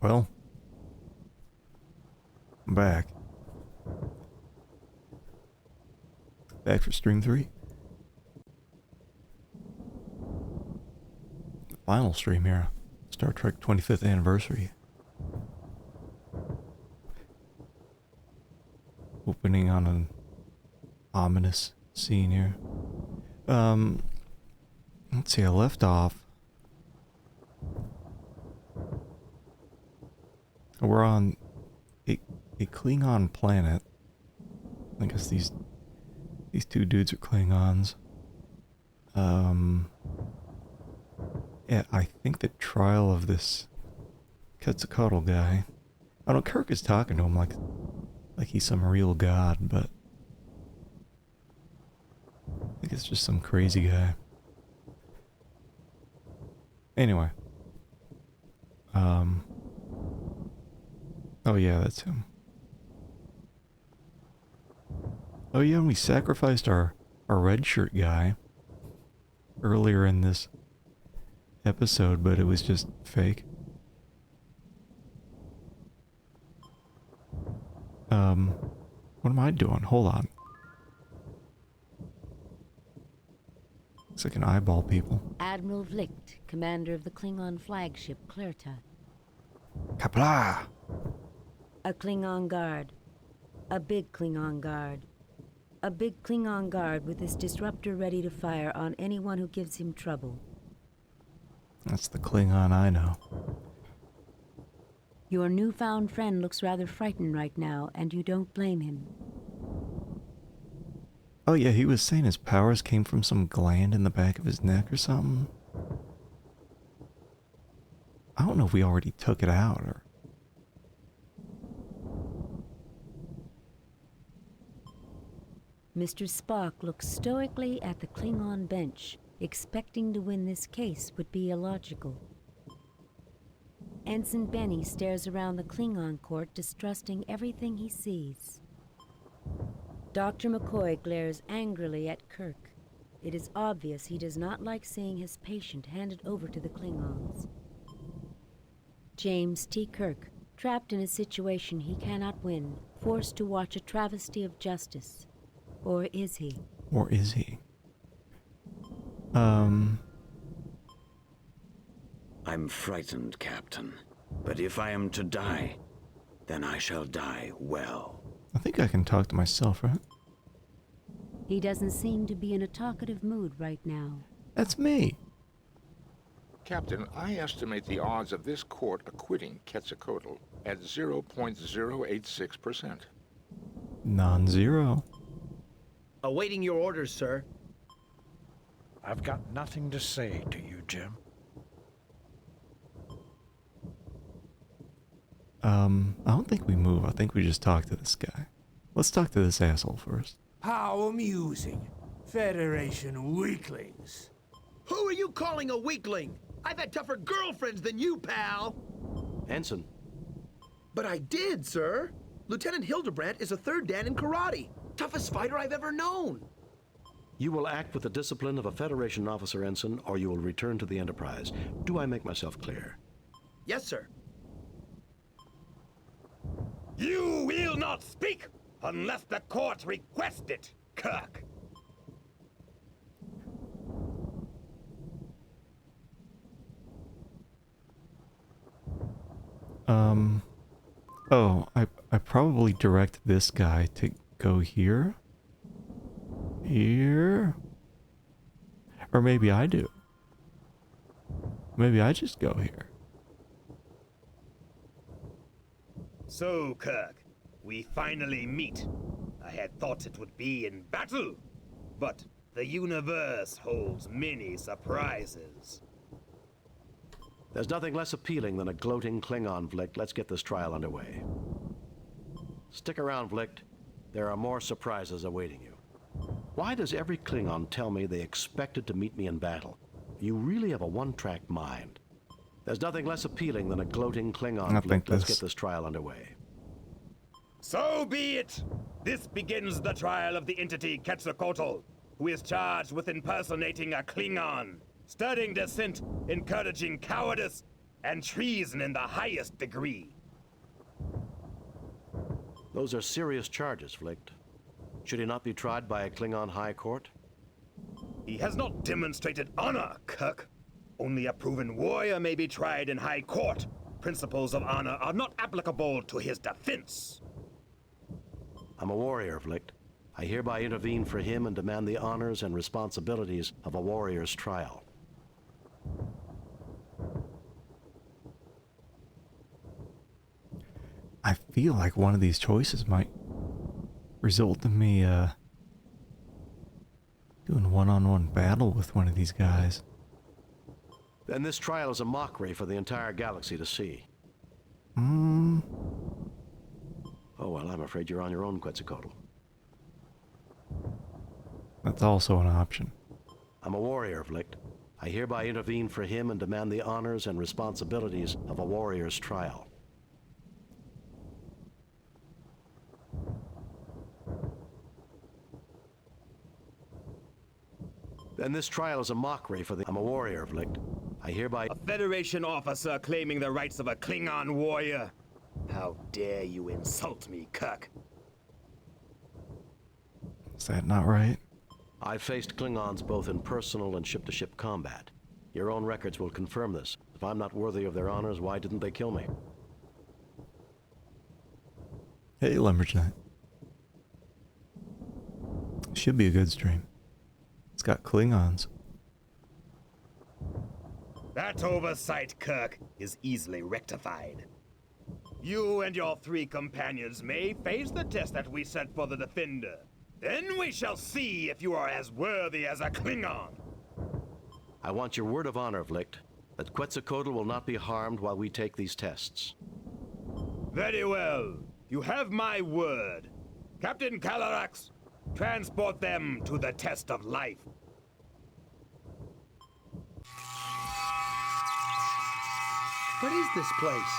Well, I'm back. Back for stream 3. The final stream here. Star Trek 25th anniversary. Opening on an ominous scene here. Let's see, I left off. We're on a Klingon planet. I guess these two dudes are Klingons. Yeah, I think the trial of this Quetzalcoatl guy. I don't know, Kirk is talking to him like he's some real god, but I think it's just some crazy guy. Anyway. Oh yeah, that's him. Oh yeah, and we sacrificed our red shirt guy earlier in this episode, but it was just fake. What am I doing? Hold on. Looks like an eyeball people. Admiral Vlicht, commander of the Klingon flagship Clerta. Kapla! A Klingon guard. A big Klingon guard. A big Klingon guard with his disruptor ready to fire on anyone who gives him trouble. That's the Klingon I know. Your newfound friend looks rather frightened right now, and you don't blame him. Oh yeah, he was saying his powers came from some gland in the back of his neck or something. I don't know if we already took it out or... Mr. Spock looks stoically at the Klingon bench. Expecting to win this case would be illogical. Ensign Benny stares around the Klingon court, distrusting everything he sees. Dr. McCoy glares angrily at Kirk. It is obvious he does not like seeing his patient handed over to the Klingons. James T. Kirk, trapped in a situation he cannot win, forced to watch a travesty of justice. Or is he? Or is he? I'm frightened, Captain. But if I am to die, then I shall die well. I think I can talk to myself, right? He doesn't seem to be in a talkative mood right now. That's me. Captain, I estimate the odds of this court acquitting Quetzalcoatl at 0.086%. Non-zero. Awaiting your orders, sir. I've got nothing to say to you, Jim. I don't think we move. I think we just talk to this guy. Let's talk to this asshole first. How amusing. Federation weaklings. Who are you calling a weakling? I've had tougher girlfriends than you, pal. Ensign. But I did, sir. Lieutenant Hildebrandt is a third Dan in karate. Toughest fighter I've ever known. You will act with the discipline of a Federation officer, Ensign, or you will return to the Enterprise. Do I make myself clear? Yes, sir. You will not speak unless the court requests it, Kirk. Oh, I probably direct this guy to go here. Here. Or maybe I do. Maybe I just go here. So, Kirk, we finally meet. I had thought it would be in battle, but the universe holds many surprises. There's nothing less appealing than a gloating Klingon, Vlicht. Let's get this trial underway. Stick around, Vlicht. There are more surprises awaiting you. Why does every Klingon tell me they expected to meet me in battle? You really have a one-track mind. There's nothing less appealing than a gloating Klingon, Vlicht. Let's get this trial underway. So be it! This begins the trial of the entity Quetzalcoatl, who is charged with impersonating a Klingon, stirring dissent, encouraging cowardice, and treason in the highest degree. Those are serious charges, Vlicht. Should he not be tried by a Klingon High Court? He has not demonstrated honor, Kirk. Only a proven warrior may be tried in High Court. Principles of honor are not applicable to his defense. I'm a warrior, Vlicht. I hereby intervene for him and demand the honors and responsibilities of a warrior's trial. I feel like one of these choices might result in me, doing one-on-one battle with one of these guys. Then this trial is a mockery for the entire galaxy to see. Hmm. Oh, well, I'm afraid you're on your own, Quetzalcoatl. That's also an option. I'm a warrior, Vlicht. I hereby intervene for him and demand the honors and responsibilities of a warrior's trial. Then this trial is a mockery for the... I'm a warrior, Vlicht. I hereby... A Federation officer claiming the rights of a Klingon warrior. How dare you insult me, Kirk? Is that not right? I've faced Klingons both in personal and ship-to-ship combat. Your own records will confirm this. If I'm not worthy of their honors, why didn't they kill me? Hey, Lumberjack. Should be a good stream. It's got Klingons. That oversight, Kirk, is easily rectified. You and your 3 companions may face the test that we set for the Defender. Then we shall see if you are as worthy as a Klingon. I want your word of honor, Vlicht, that Quetzalcoatl will not be harmed while we take these tests. Very well. You have my word. Captain Calarax, transport them to the test of life. What is this place?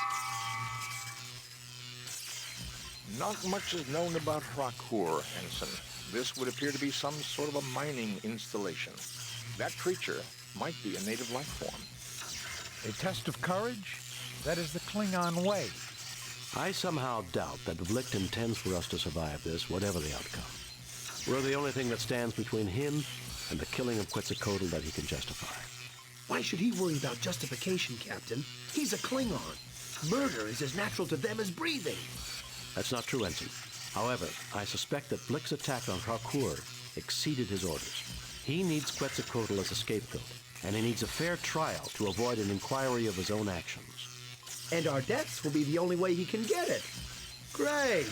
Not much is known about Hrakur, Ensign. This would appear to be some sort of a mining installation. That creature might be a native life form. A test of courage? That is the Klingon way. I somehow doubt that Vlicht intends for us to survive this, whatever the outcome. We're the only thing that stands between him and the killing of Quetzalcoatl that he can justify. Why should he worry about justification, Captain? He's a Klingon. Murder is as natural to them as breathing. That's not true, Ensign. However, I suspect that Vlicht's attack on Hrakur exceeded his orders. He needs Quetzalcoatl as a scapegoat, and he needs a fair trial to avoid an inquiry of his own actions. And our deaths will be the only way he can get it. Great.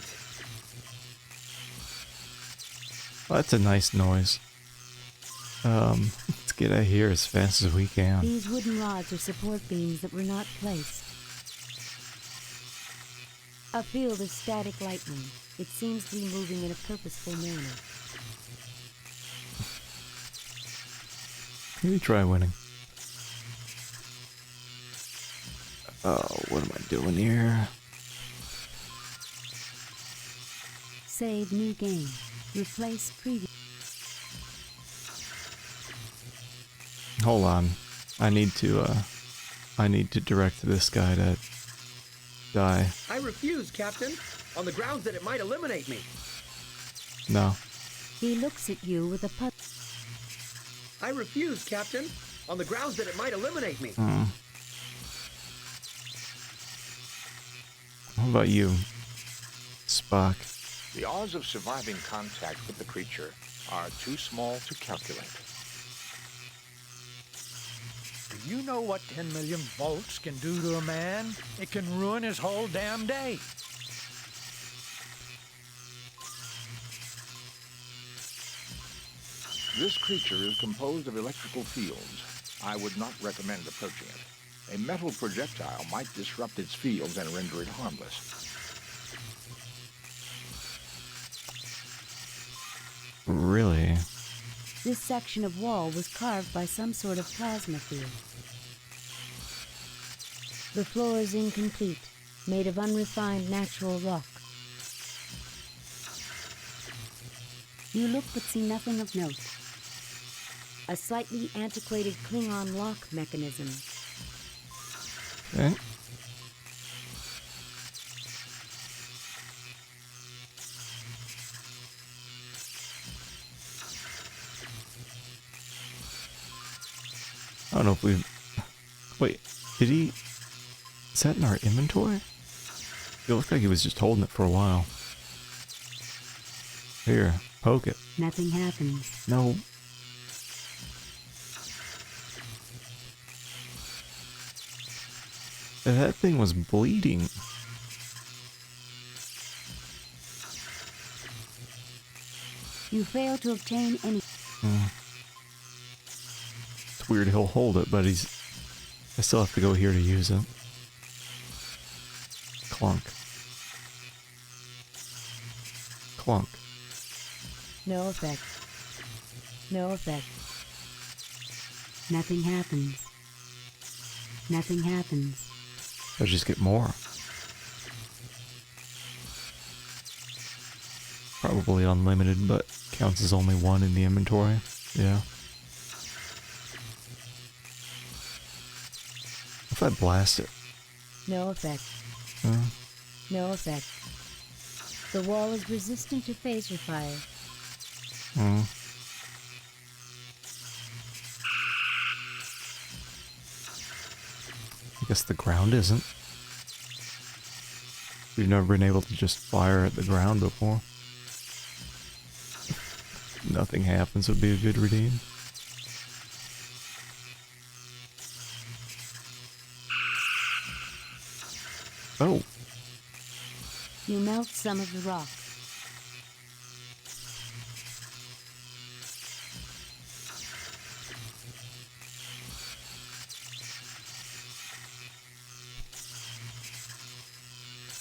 Well, that's a nice noise. Let's get out of here as fast as we can. These wooden rods are support beams that were not placed. A field of static lightning. It seems to be moving in a purposeful manner. Maybe try winning. Oh, what am I doing here? Save new game. Replace previous. Hold on. I need to direct this guy to die. I refuse, Captain, on the grounds that it might eliminate me. No. He looks at you with a put. I refuse, Captain, on the grounds that it might eliminate me. How about you, Spock? The odds of surviving contact with the creature are too small to calculate. Do you know what 10 million volts can do to a man? It can ruin his whole damn day. This creature is composed of electrical fields. I would not recommend approaching it. A metal projectile might disrupt its fields and render it harmless. Really? This section of wall was carved by some sort of plasma field. The floor is incomplete, made of unrefined natural rock. You look but see nothing of note. A slightly antiquated Klingon lock mechanism. Okay. I don't know if we... Wait, did he... Is that in our inventory? It looked like he was just holding it for a while. Here, poke it. Nothing happens. No. That thing was bleeding. You fail to obtain any... It's weird he'll hold it, but he's... I still have to go here to use it. Clunk. Clunk. No effect. No effect. Nothing happens. Nothing happens. I'll just get more. Probably unlimited, but counts as only one in the inventory. Yeah. If I blast it? No effect. No effect. The wall is resistant to phaser fire. I guess the ground isn't. We've never been able to just fire at the ground before. Nothing happens would be a good redeem. Oh. You melt some of the rock.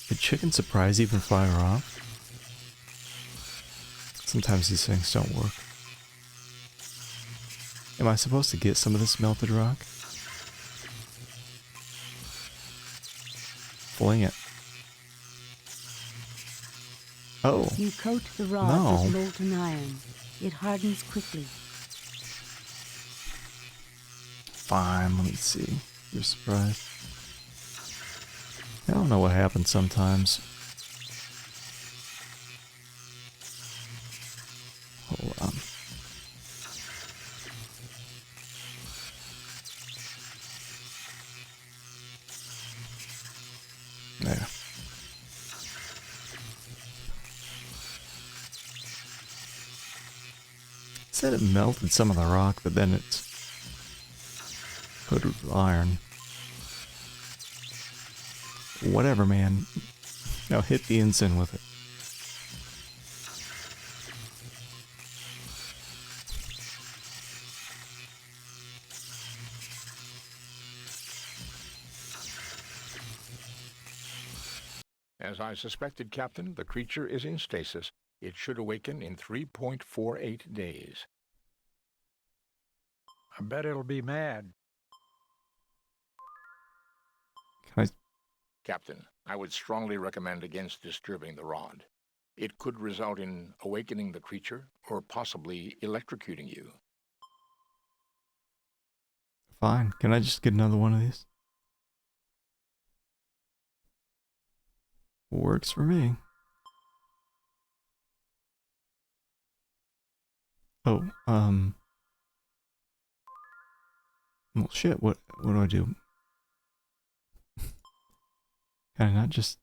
Did Chicken Surprise even fire off? Sometimes these things don't work. Am I supposed to get some of this melted rock? Fling it. Oh. You coat the rod No. with molten iron. It hardens quickly. Fine, let me see. You're surprised. I don't know what happens sometimes. Hold on. There. Said it melted some of the rock, but then it's coated with iron. Whatever, man. Now hit the ensign with it. As I suspected, Captain, the creature is in stasis. It should awaken in 3.48 days. I bet it'll be mad. Can I... Captain, I would strongly recommend against disturbing the rod. It could result in awakening the creature or possibly electrocuting you. Fine. Can I just get another one of these? Works for me. Oh, well, shit, what do I do? Can I not just...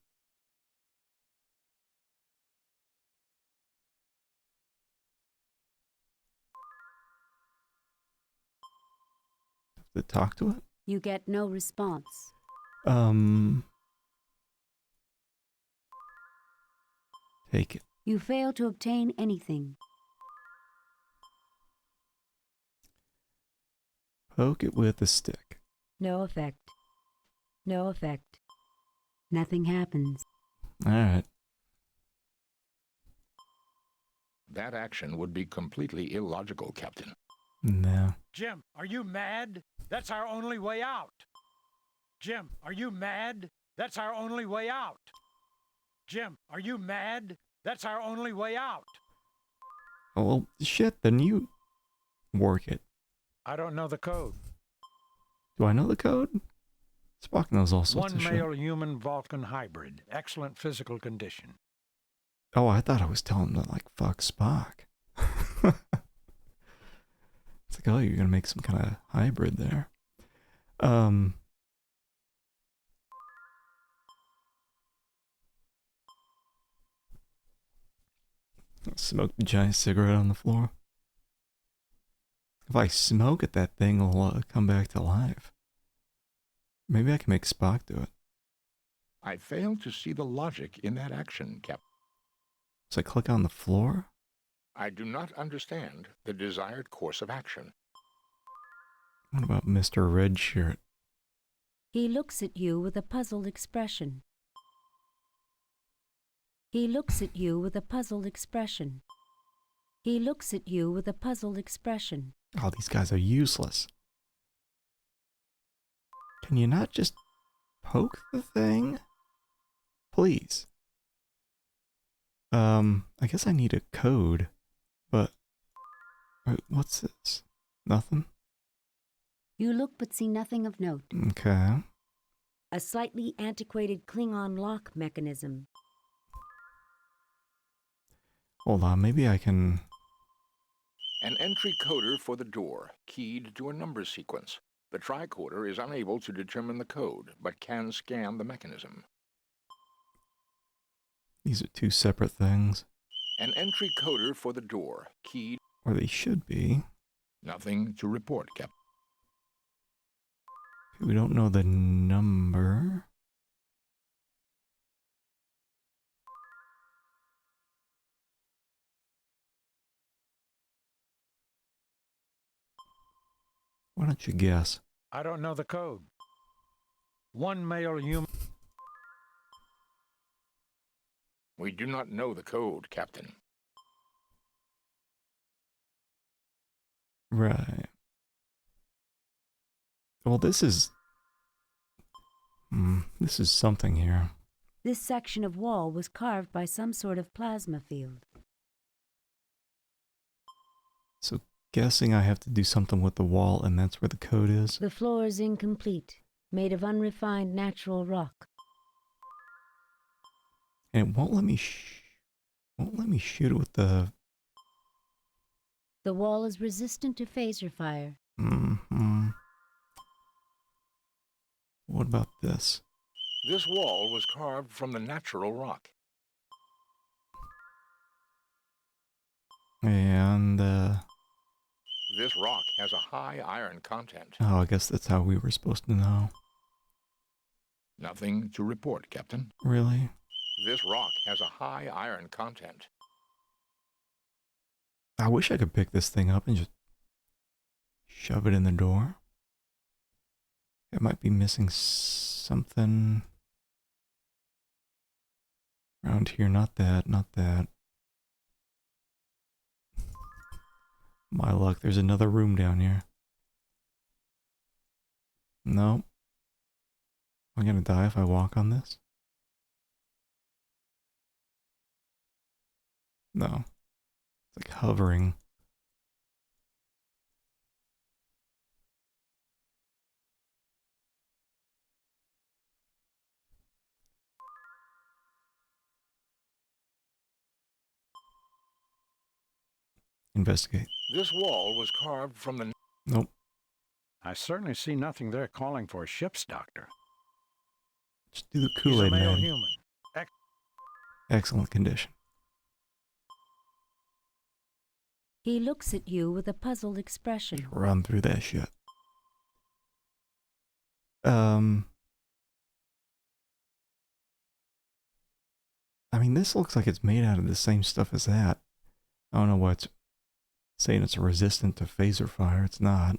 have to talk to it? You get no response. Take it. You fail to obtain anything. Poke it with a stick. No effect. No effect. Nothing happens. Alright. That action would be completely illogical, Captain. No. Jim, are you mad? That's our only way out. Jim, are you mad? That's our only way out. Jim, are you mad? That's our only way out. Oh, well, shit, then you work it. I don't know the code. Do I know the code? Spock knows all sorts One of shit. male human Vulcan hybrid. Excellent physical condition. Oh, I thought I was telling him to, like, fuck Spock. It's like, oh, you're gonna make some kind of hybrid there. Smoked a giant cigarette on the floor. If I smoke it, that thing will come back to life. Maybe I can make Spock do it. I fail to see the logic in that action, Captain. So I click on the floor? I do not understand the desired course of action. What about Mr. Redshirt? He looks at you with a puzzled expression. He looks at you with a puzzled expression. He looks at you with a puzzled expression. Oh, these guys are useless. Can you not just poke the thing? Please. I guess I need a code, but wait, what's this? Nothing? You look but see nothing of note. Okay. A slightly antiquated Klingon lock mechanism. Hold on, maybe I can... An entry coder for the door, keyed to a number sequence. The tricorder is unable to determine the code, but can scan the mechanism. These are two separate things. An entry coder for the door, keyed... Or they should be. Nothing to report, Captain. We don't know the number. Why don't you guess? I don't know the code. One male human. We do not know the code, Captain. Right. Well, this is something here. This section of wall was carved by some sort of plasma field. So guessing I have to do something with the wall, and that's where the code is. The floor is incomplete, made of unrefined natural rock. And it won't let me shoot it with the... The wall is resistant to phaser fire. Mm-hmm. What about this? This wall was carved from the natural rock. And, This rock has a high iron content. oh, I guess that's how we were supposed to know. Nothing to report, Captain. Really? This rock has a high iron content. I wish I could pick this thing up and just shove it in the door. It might be missing something around here. Not that, not that. My luck, there's another room down here. No. Am I gonna die if I walk on this? No. It's like hovering. Investigate. This wall was carved from the... Nope. I certainly see nothing there calling for a ship's doctor. Just do the He's a Kool-Aid male man. human. Excellent condition. He looks at you with a puzzled expression. Run through that shit. I mean, this looks like it's made out of the same stuff as that. I don't know why it's saying it's resistant to phaser fire. It's not.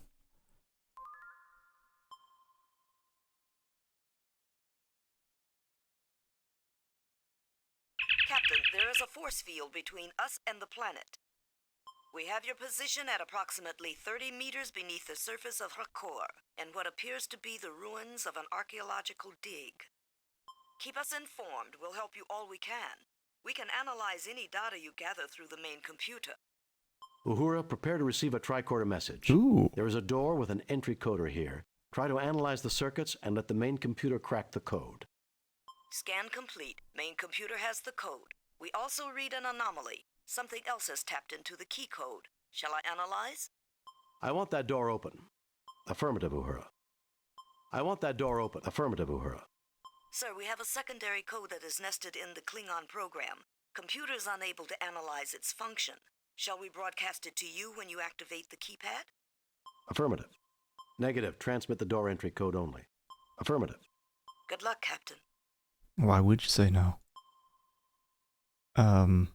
Captain, there is a force field between us and the planet. We have your position at approximately 30 meters beneath the surface of Rakor, in what appears to be the ruins of an archaeological dig. Keep us informed. We'll help you all we can. We can analyze any data you gather through the main computer. Uhura, prepare to receive a tricorder message. Ooh. There is a door with an entry coder here. Try to analyze the circuits and let the main computer crack the code. Scan complete. Main computer has the code. We also read an anomaly. Something else has tapped into the key code. Shall I analyze? I want that door open. Affirmative, Uhura. I want that door open. Affirmative, Uhura. Sir, we have a secondary code that is nested in the Klingon program. Computer is unable to analyze its function. Shall we broadcast it to you when you activate the keypad? Affirmative. Negative. Transmit the door entry code only. Affirmative. Good luck, Captain. Why would you say no? Do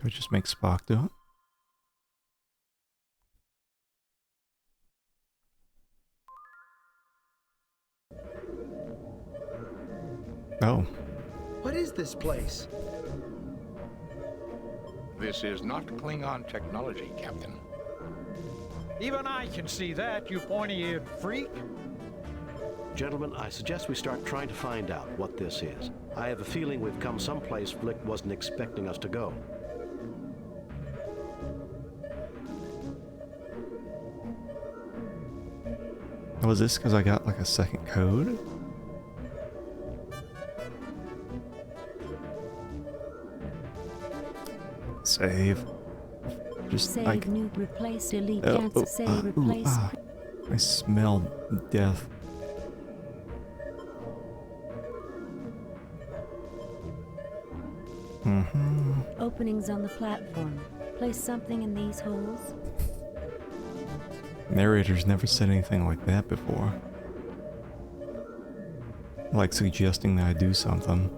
I just make Spock do it? Oh. What is this place? This is not Klingon technology, Captain. Even I can see that, you pointy-eared freak. Gentlemen, I suggest we start trying to find out what this is. I have a feeling we've come someplace Flick wasn't expecting us to go. Was this because I got like a second code? Save. Just Save, like new, replace, delete, cancel, save, replace. I smell death. Openings on the platform. Place something in these holes. Narrator's never said anything like that before. Like suggesting that I do something.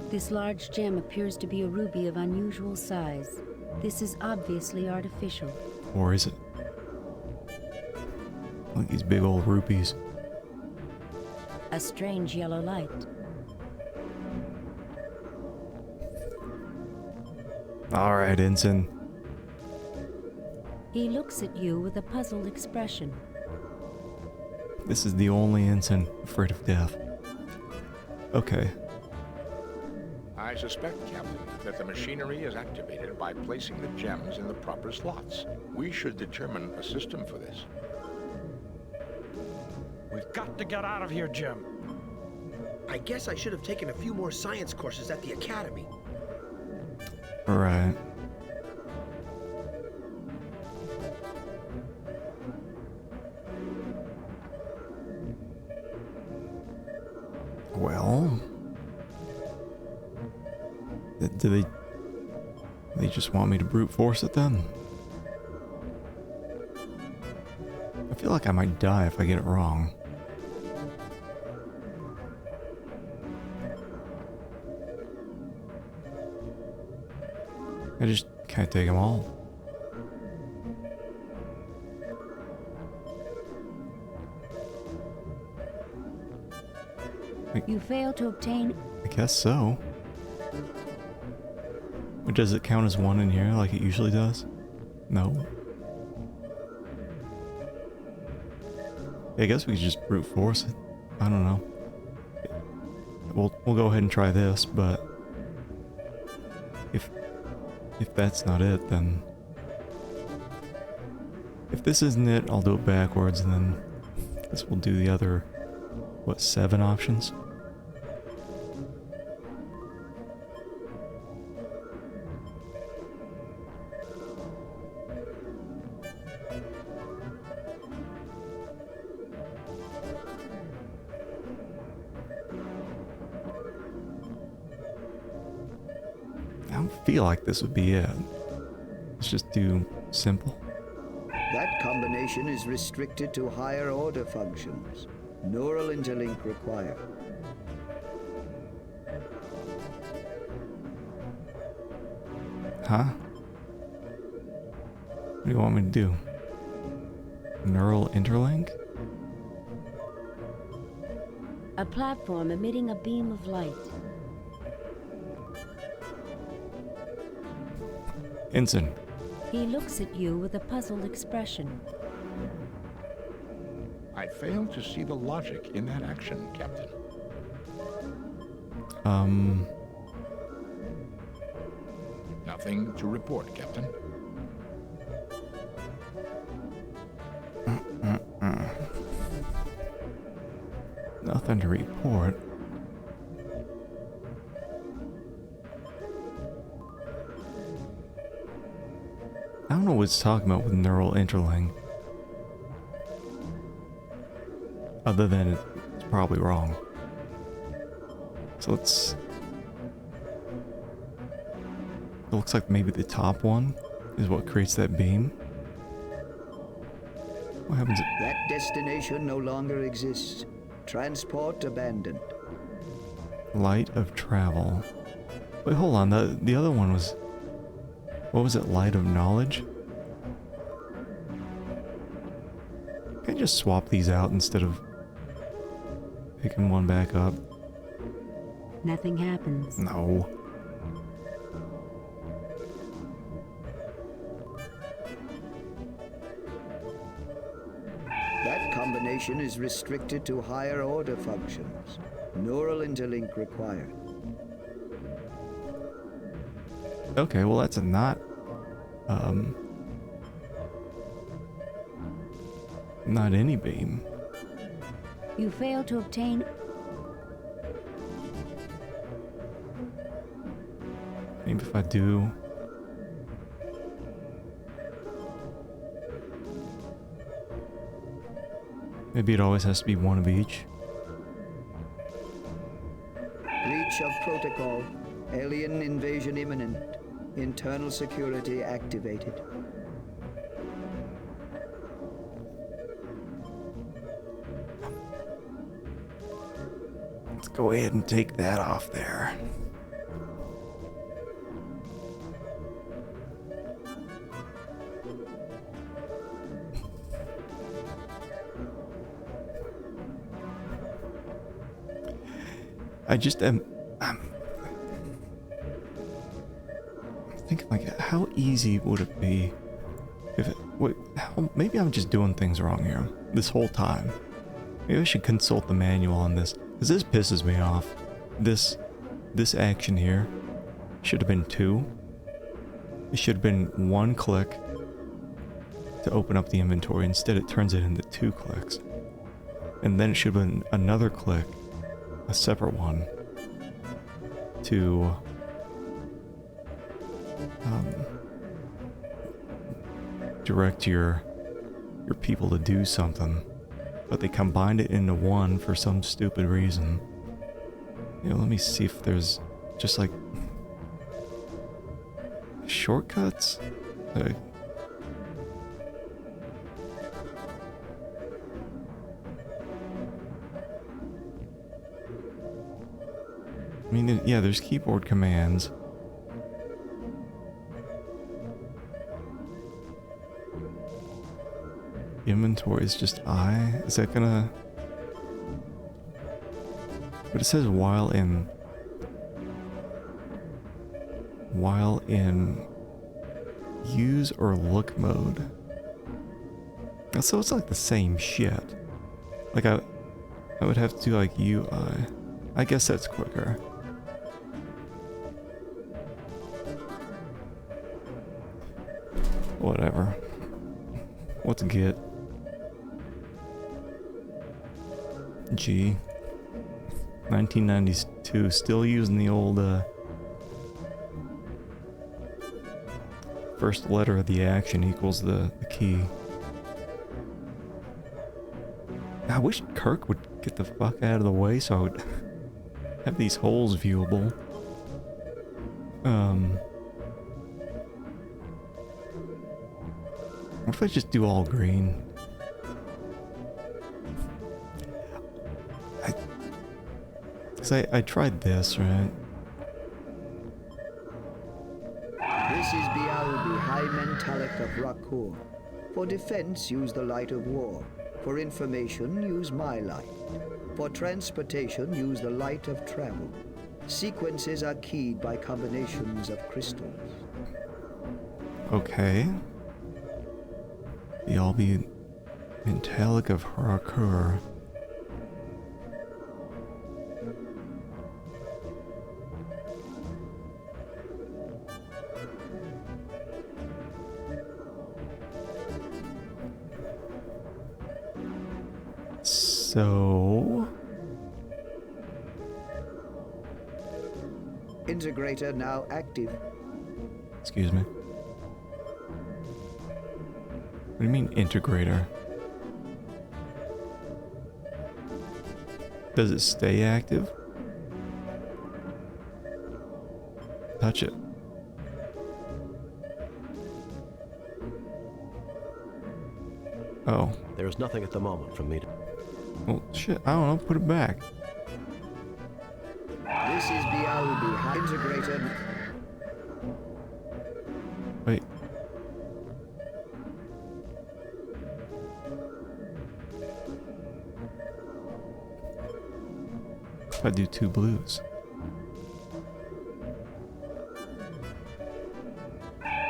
This large gem appears to be a ruby of unusual size. This is obviously artificial. Or is it? Like these big old rupees. A strange yellow light. Alright, Ensign. He looks at you with a puzzled expression. This is the only ensign afraid of death. Okay. I suspect, Captain, that the machinery is activated by placing the gems in the proper slots. We should determine a system for this. We've got to get out of here, Jim. I guess I should have taken a few more science courses at the academy. Right. Well, do they just want me to brute force it then? I feel like I might die if I get it wrong. I just can't take them all. You fail to obtain... I guess so. But does it count as one in here like it usually does? No. I guess we could just brute force it. I don't know. We'll go ahead and try this, but if that's not it, then if this isn't it, I'll do it backwards, and then I guess we'll do the other, what, 7 options? I don't feel like this would be it. Let's just do simple. That combination is restricted to higher order functions. Neural interlink required. Huh? What do you want me to do? Neural interlink? A platform emitting a beam of light. Ensign. He looks at you with a puzzled expression. I fail to see the logic in that action, Captain. Nothing to report, Captain. Nothing to report. I don't know what it's talking about with neural interlink. Other than it's probably wrong. So let's... It looks like maybe the top one is what creates that beam. What happens? That destination no longer exists. Transport abandoned. Light of travel. Wait, hold on. The other one was... What was it? Light of knowledge? Can I just swap these out instead of picking one back up? Nothing happens. No. That combination is restricted to higher order functions. Neural interlink required. Okay, well that's a not any beam. You fail to obtain... Maybe if I do... Maybe it always has to be one of each. Breach of protocol. Alien invasion imminent. Internal security activated. Let's go ahead and take that off there. I just am... I'm thinking, like, how easy would it be if it... Wait, maybe I'm just doing things wrong here this whole time. Maybe I should consult the manual on this, because this pisses me off. This action here should have been 2. It should have been 1 click to open up the inventory. Instead, it turns it into 2 clicks. And then it should have been another click, a separate one, to direct your people to do something, but they combined it into 1 for some stupid reason. You know, let me see if there's just like shortcuts. I mean, yeah, there's keyboard commands. Inventory is just I. Is that gonna... But it says while in use or look mode. So it's like the same shit. Like I would have to do like UI. I guess that's quicker. Whatever. What's Git? G. 1992, still using the old first letter of the action equals the key. I wish Kirk would get the fuck out of the way so I would have these holes viewable. What if I just do all green? I tried this, right? This is Bialbi, High Mentalic of Rakur. For defense, use the light of war. For information, use my light. For transportation, use the light of travel. Sequences are keyed by combinations of crystals. Okay. Bialbi, Mentalic of Rakur. So... Integrator now active. Excuse me. What do you mean, integrator? Does it stay active? Touch it. Oh. There's nothing at the moment for me to... Well, shit, I don't know. Put it back. This is Bialbi, integrator. Wait. If I do 2 blues.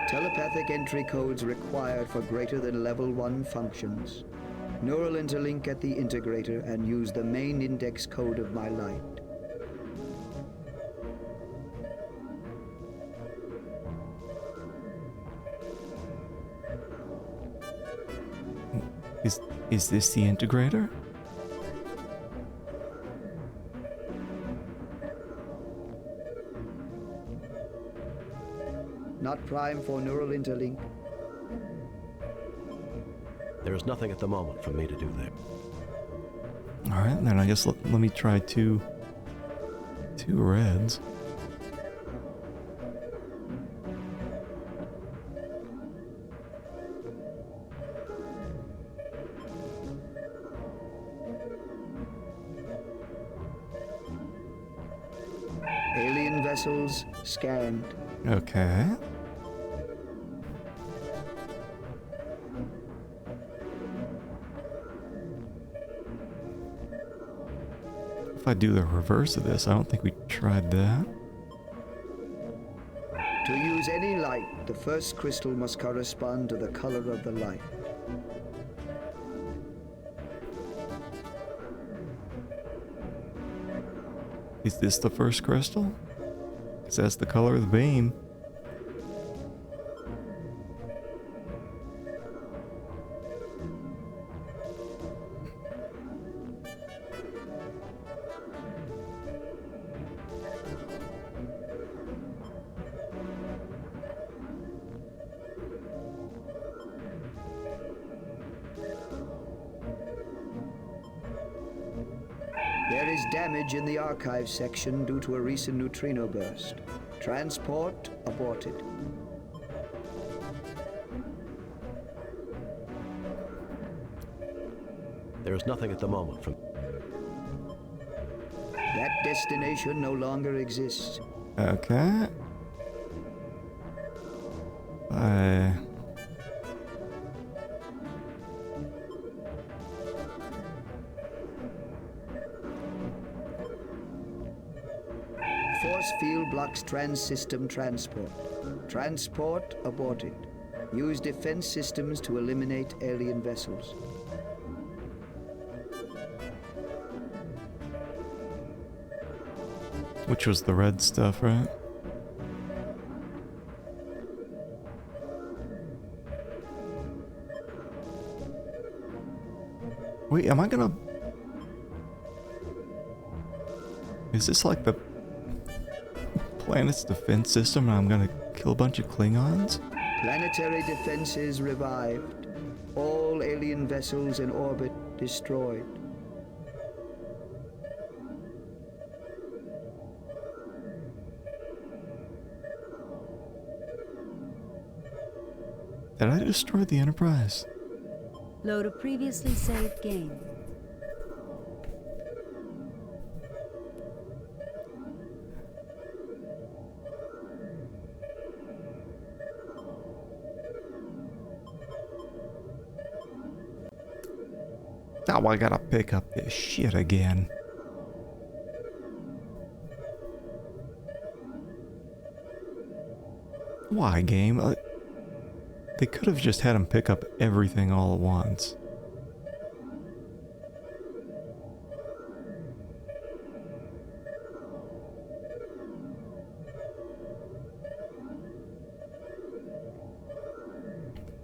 Telepathic entry codes required for greater than level 1 functions. Neural interlink at the integrator and use the main index code of my light. Is this the integrator? Not prime for neural interlink. There's nothing at the moment for me to do there. Alright, then I guess let me try two reds. Alien vessels scanned. Okay. If I do the reverse of this, I don't think we tried that. To use any light, the first crystal must correspond to the color of the light. Is this the first crystal? Because that's the color of the beam. There is damage in the archive section due to a recent neutrino burst. Transport aborted. There's nothing at the moment from... That destination no longer exists. Okay. Force field blocks trans-system transport. Transport aborted. Use defense systems to eliminate alien vessels. Which was the red stuff, right? Wait, am I gonna... Is this like the planet's defense system and I'm gonna kill a bunch of Klingons? Planetary defenses revived. All alien vessels in orbit destroyed. Did I destroy the Enterprise? Load a previously saved game. Now I gotta pick up this shit again. Why, game? They could have just had him pick up everything all at once.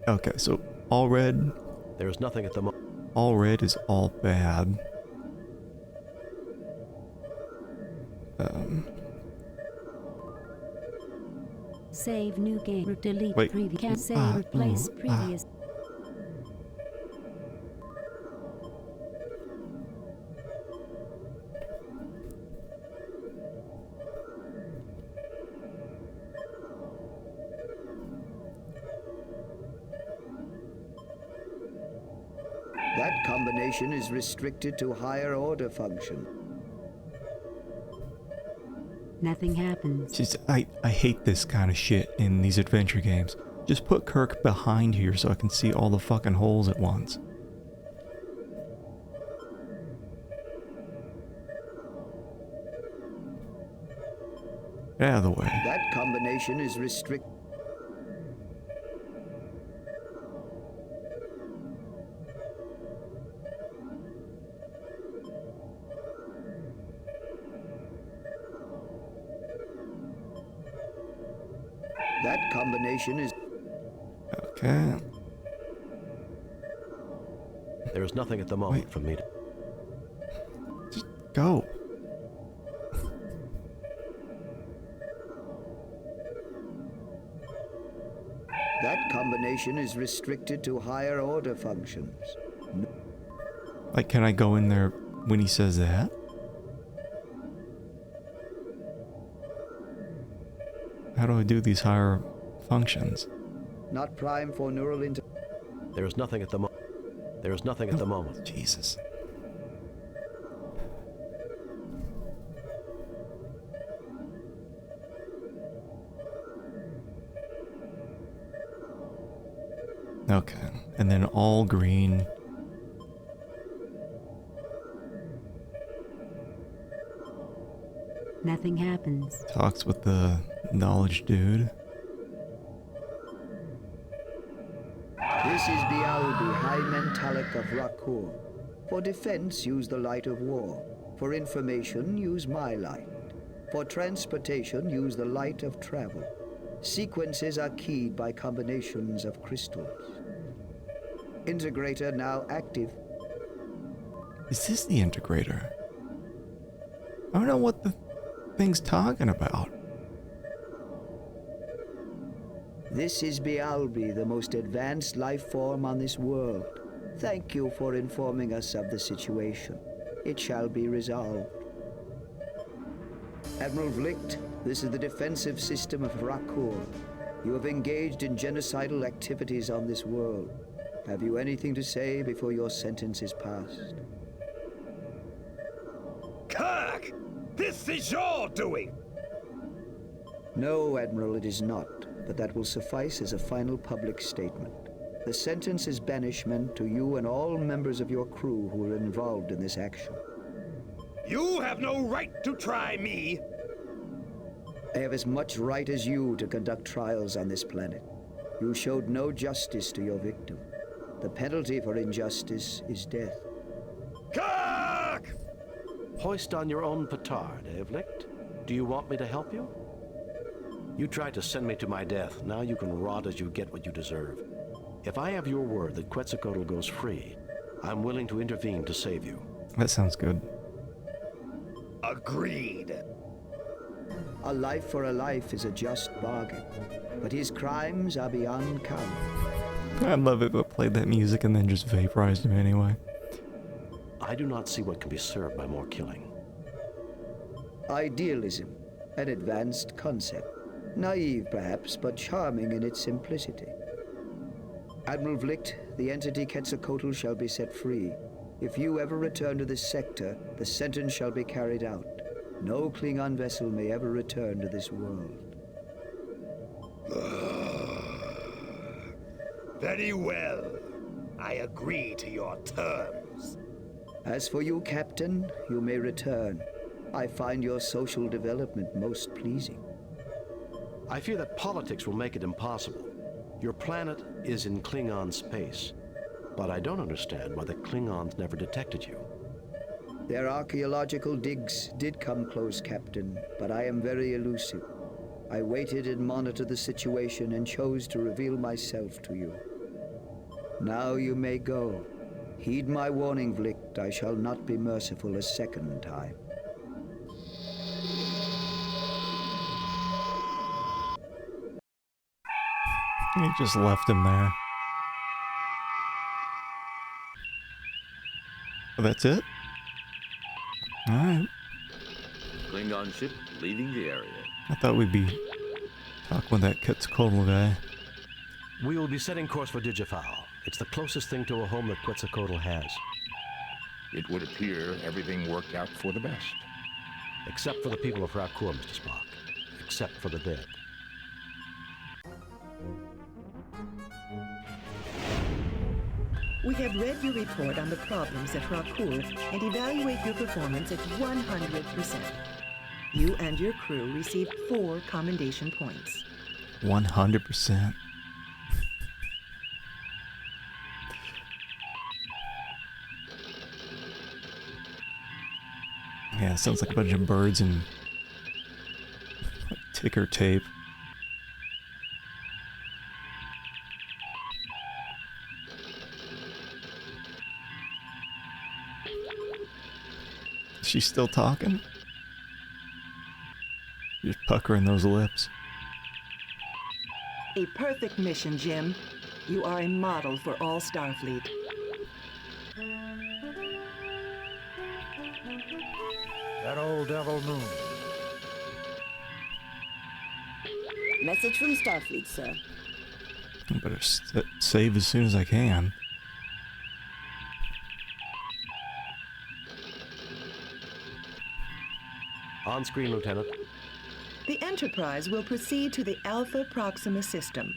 Okay, so all red. There's nothing at the moment. All red is all bad. Save new game. Delete Wait. previous. Can save replace previous. That combination is restricted to higher order function. Nothing happens. Just, I hate this kind of shit in these adventure games. Just put Kirk behind here so I can see all the fucking holes at once. Get out of the way. That combination is restricted. That combination is... Okay. There is nothing at the moment for me to... Just go. That combination is restricted to higher order functions. Like, can I go in there when he says that? How do I do these higher functions? Not prime for neural inter... There is nothing at the moment. There is nothing at the moment. Jesus. Okay, and then all green. Nothing happens. Talks with the knowledge dude. This is Bialbi, High Mentalic of Rakur. For defense, use the light of war. For information, use my light. For transportation, use the light of travel. Sequences are keyed by combinations of crystals. Integrator now active. Is this the integrator? I don't know what the thing's talking about. This is Bialbi, the most advanced life form on this world. Thank you for informing us of the situation. It shall be resolved. Admiral Vlicht, this is the defensive system of Rakur. You have engaged in genocidal activities on this world. Have you anything to say before your sentence is passed? Kirk! This is your doing! No, Admiral, it is not. But that will suffice as a final public statement. The sentence is banishment to you and all members of your crew who were involved in this action. You have no right to try me! I have as much right as you to conduct trials on this planet. You showed no justice to your victim. The penalty for injustice is death. Kirk! Hoist on your own petard, eh, Vlicht? Do you want me to help you? You tried to send me to my death. Now you can rot as you get what you deserve. If I have your word that Quetzalcoatl goes free, I'm willing to intervene to save you. That sounds good. Agreed. A life for a life is a just bargain, but his crimes are beyond count. I love it, but played that music and then just vaporized him anyway. I do not see what can be served by more killing. Idealism, an advanced concept. Naive, perhaps, but charming in its simplicity. Admiral Vlicht, the entity Quetzalcoatl shall be set free. If you ever return to this sector, the sentence shall be carried out. No Klingon vessel may ever return to this world. Very well. I agree to your terms. As for you, Captain, you may return. I find your social development most pleasing. I fear that politics will make it impossible. Your planet is in Klingon space, but I don't understand why the Klingons never detected you. Their archaeological digs did come close, Captain, but I am very elusive. I waited and monitored the situation and chose to reveal myself to you. Now you may go. Heed my warning, Vlicht. I shall not be merciful a second time. He just left him there. Oh, that's it? Alright. Klingon ship leaving the area. I thought we'd be talking with that Quetzalcoatl guy. We will be setting course for Digifowl. It's the closest thing to a home that Quetzalcoatl has. It would appear everything worked out for the best. Except for the people of Rakur, Mr. Spock. Except for the dead. We have read your report on the problems at Rakur and evaluate your performance at 100%. You and your crew received 4 commendation points. 100%. Yeah, it sounds like a bunch of birds and ticker tape. She's still talking? Just puckering those lips. A perfect mission, Jim. You are a model for all Starfleet. That old devil moon. Message from Starfleet, sir. I better save as soon as I can. On screen, Lieutenant. The Enterprise will proceed to the Alpha Proxima system,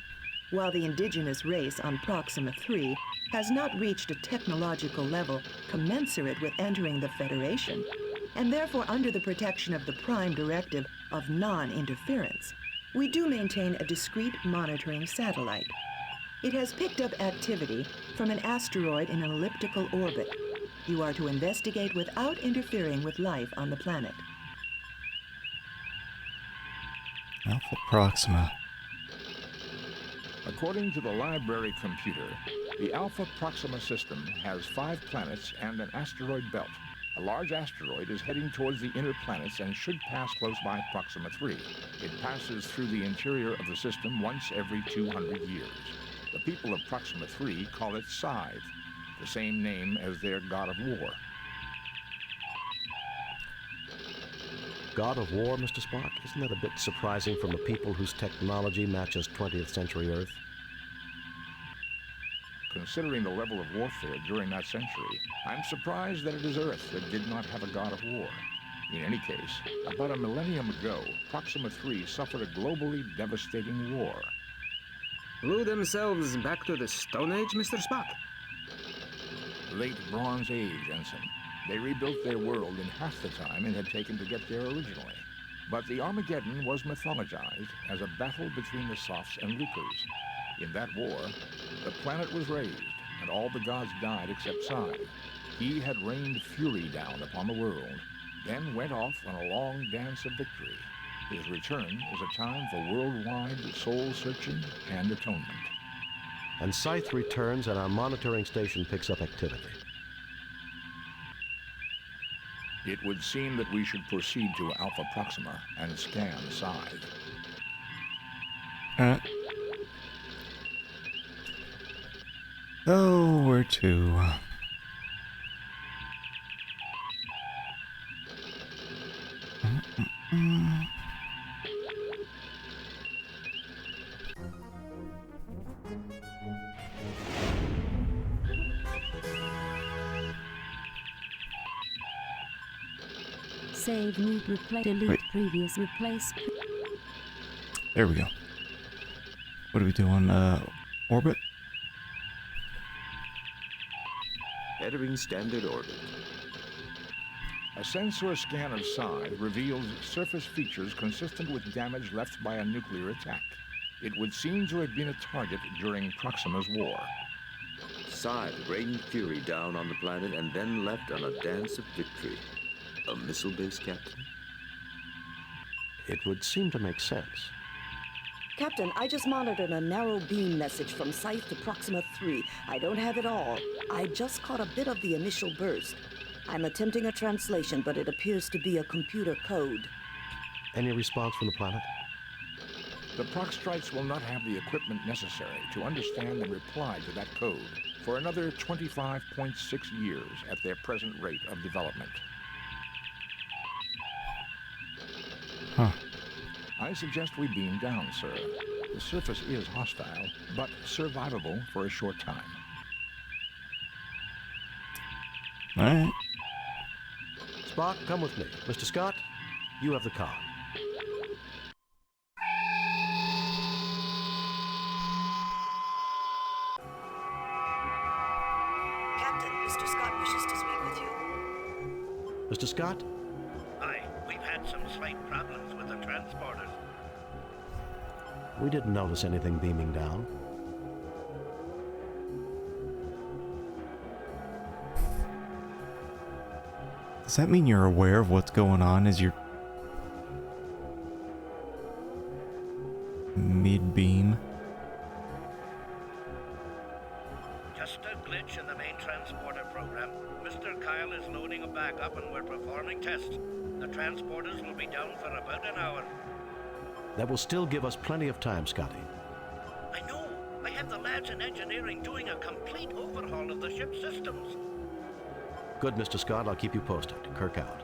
while the indigenous race on Proxima 3 has not reached a technological level commensurate with entering the Federation, and therefore under the protection of the Prime Directive of non-interference. We do maintain a discrete monitoring satellite. It has picked up activity from an asteroid in an elliptical orbit. You are to investigate without interfering with life on the planet. Alpha Proxima. According to the library computer, the Alpha Proxima system has 5 planets and an asteroid belt. A large asteroid is heading towards the inner planets and should pass close by Proxima 3. It passes through the interior of the system once every 200 years. The people of Proxima 3 call it Scythe, the same name as their god of war. God of War, Mr. Spock? Isn't that a bit surprising from the people whose technology matches 20th century Earth? Considering the level of warfare during that century, I'm surprised that it is Earth that did not have a god of war. In any case, about a millennium ago, Proxima 3 suffered a globally devastating war. Blew themselves back to the Stone Age, Mr. Spock? Late Bronze Age, Ensign. They rebuilt their world in half the time it had taken to get there originally. But the Armageddon was mythologized as a battle between the Soths and Lucres. In that war, the planet was razed, and all the gods died except Scythe. He had rained fury down upon the world, then went off on a long dance of victory. His return is a time for worldwide soul-searching and atonement. And Scythe returns and our monitoring station picks up activity. It would seem that we should proceed to Alpha Proxima and scan Scythe. Oh, where to? Save, need, replace, delete, Wait. previous, replace. There we go. What do we do on orbit? Entering standard orbit. A sensor scan of Scythe reveals surface features consistent with damage left by a nuclear attack. It would seem to have been a target during Proxima's war. Scythe rained fury down on the planet and then left on a dance of victory. A missile base, Captain? It would seem to make sense. Captain, I just monitored a narrow beam message from Scythe to Proxima 3. I don't have it all. I just caught a bit of the initial burst. I'm attempting a translation, but it appears to be a computer code. Any response from the planet? The Proxtrites will not have the equipment necessary to understand and reply to that code for another 25.6 years at their present rate of development. Huh. I suggest we beam down, sir. The surface is hostile, but survivable for a short time. All right. Spock, come with me. Mr. Scott, you have the car. Captain, Mr. Scott wishes to speak with you. Mr. Scott? Aye, we've had some slight problems with the transporters. We didn't notice anything beaming down. Does that mean you're aware of what's going on as you're mid-beam? Just a glitch in the main transporter program. Mr. Kyle is loading a backup and we're performing tests. The transporters will be down for about an hour. That will still give us plenty of time, Scotty. I know. I have the lads in engineering doing a complete overhaul of the ship's systems. Good, Mr. Scott. I'll keep you posted. Kirk out.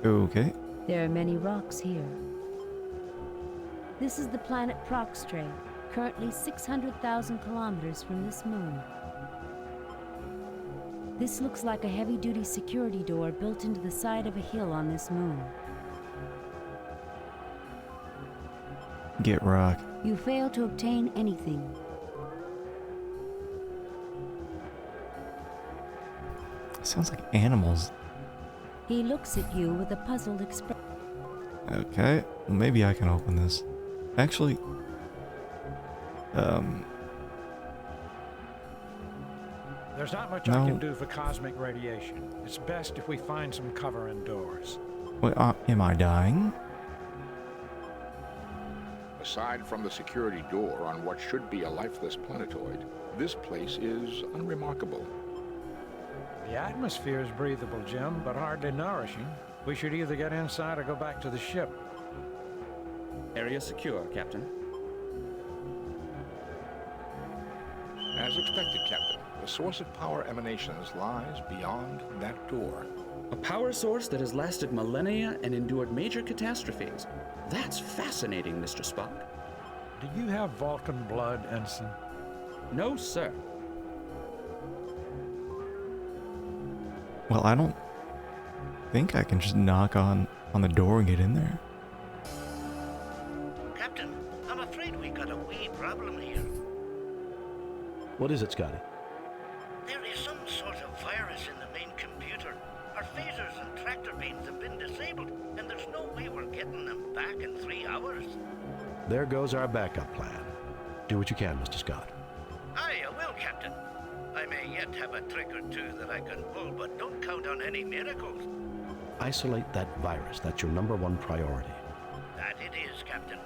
Okay. There are many rocks here. This is the planet Proxtre, currently 600,000 kilometers from this moon. This looks like a heavy-duty security door built into the side of a hill on this moon. Get rock. You fail to obtain anything. Sounds like animals. He looks at you with a puzzled expression. Okay, well, maybe I can open this. Actually, There's not much no. I can do for cosmic radiation. It's best if we find some cover indoors. Wait, am I dying? Aside from the security door on what should be a lifeless planetoid, this place is unremarkable. The atmosphere is breathable, Jim, but hardly nourishing. We should either get inside or go back to the ship. Area secure, Captain. As expected, Captain, the source of power emanations lies beyond that door. A power source that has lasted millennia and endured major catastrophes. That's fascinating, Mr. Spock. Do you have Vulcan blood, Ensign? No, sir. Well, I don't think I can just knock on the door and get in there. Captain, I'm afraid we got a wee problem here. What is it, Scotty? There is some sort of virus in the main computer. Our phasers and tractor beams have been disabled, and there's no way we're getting them back in 3 hours. There goes our backup plan. Do what you can, Mr. Scott. Aye, I will, Captain. I may yet have a trick or two that I can pull, but don't count on any miracles. Isolate that virus. That's your #1 priority. That it is, Captain.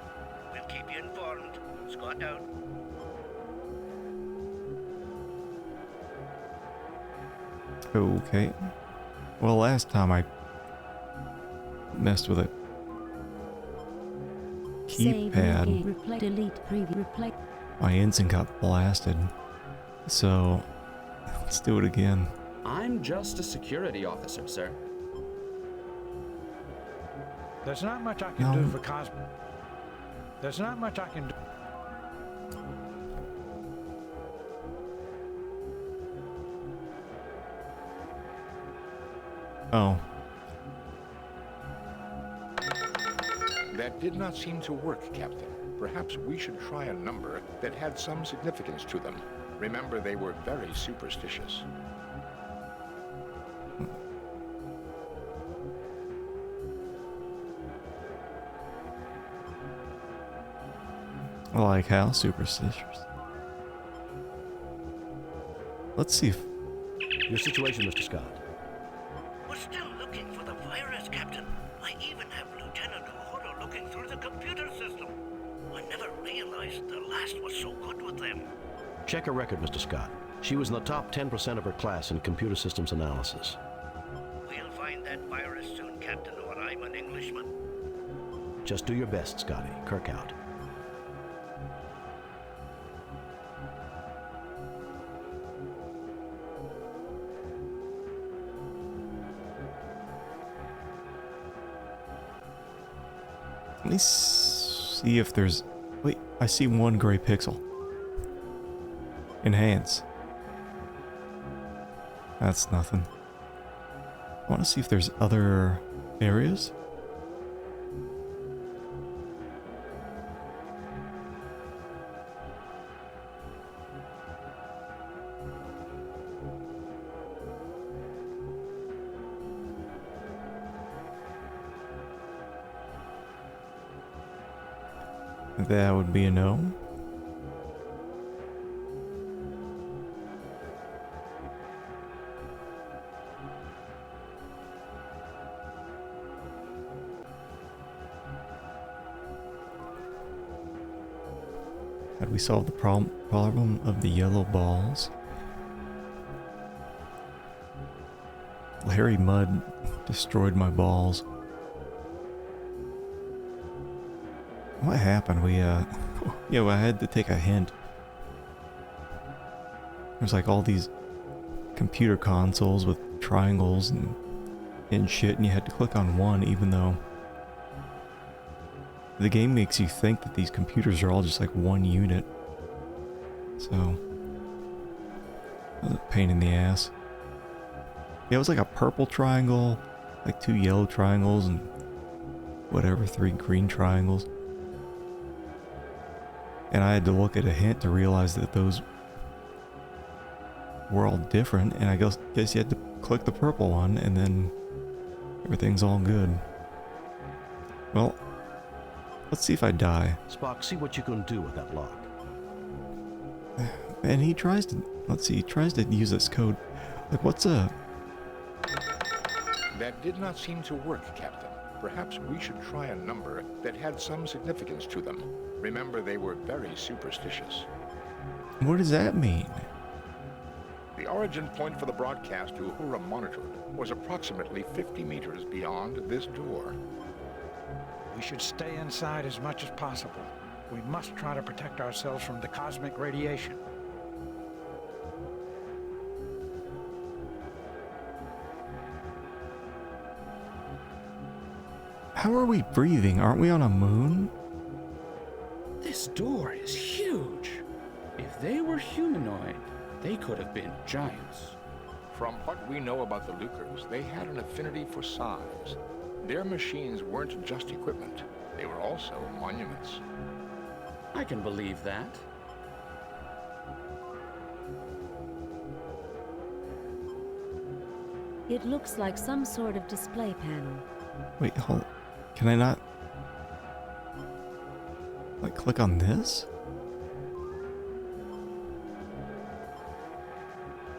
We'll keep you informed. Scott out. Okay. Well, last time I messed with a keypad, Replay, delete, preview, replay. my ensign got blasted. So, let's do it again. I'm just a security officer, sir. There's not much I can do for cosmic. There's not much I can do. Oh. That did not seem to work, Captain. Perhaps we should try a number that had some significance to them. Remember, they were very superstitious. Like how superstitious. Let's see if... Your situation, Mr. Scott. We're still looking for the virus, Captain. I even have Lieutenant Uhura looking through the computer system. I never realized the last was so good with them. Check her record, Mr. Scott. She was in the top 10% of her class in computer systems analysis. We'll find that virus soon, Captain, or I'm an Englishman. Just do your best, Scotty. Kirk out. Let me see if there's... Wait, I see one gray pixel. Enhance. That's nothing. I want to see if there's other areas. That would be a no. Had we solved the problem of the yellow balls? Hairy mud destroyed my balls. What happened? Yeah, I had to take a hint. There's like all these computer consoles with triangles and shit, and you had to click on one, even though the game makes you think that these computers are all just like one unit. So, that was a pain in the ass. Yeah, it was like a purple triangle, like 2 yellow triangles, and whatever, 3 green triangles. And I had to look at a hint to realize that those were all different, and I guess you had to click the purple one, and then everything's all good. Well, let's see if I die. Spock, see what you can do with that lock. And he tries to, let's see, he tries to use this code. Like, what's a... That did not seem to work, Captain. Perhaps we should try a number that had some significance to them. Remember, they were very superstitious. What does that mean? The origin point for the broadcast Uhura monitored was approximately 50 meters beyond this door. We should stay inside as much as possible. We must try to protect ourselves from the cosmic radiation. How are we breathing? Aren't we on a moon? This door is huge. If they were humanoid, they could have been giants. From what we know about the Lucres, they had an affinity for size. Their machines weren't just equipment. They were also monuments. I can believe that. It looks like some sort of display panel. Wait, hold. Can I not... like, click on this?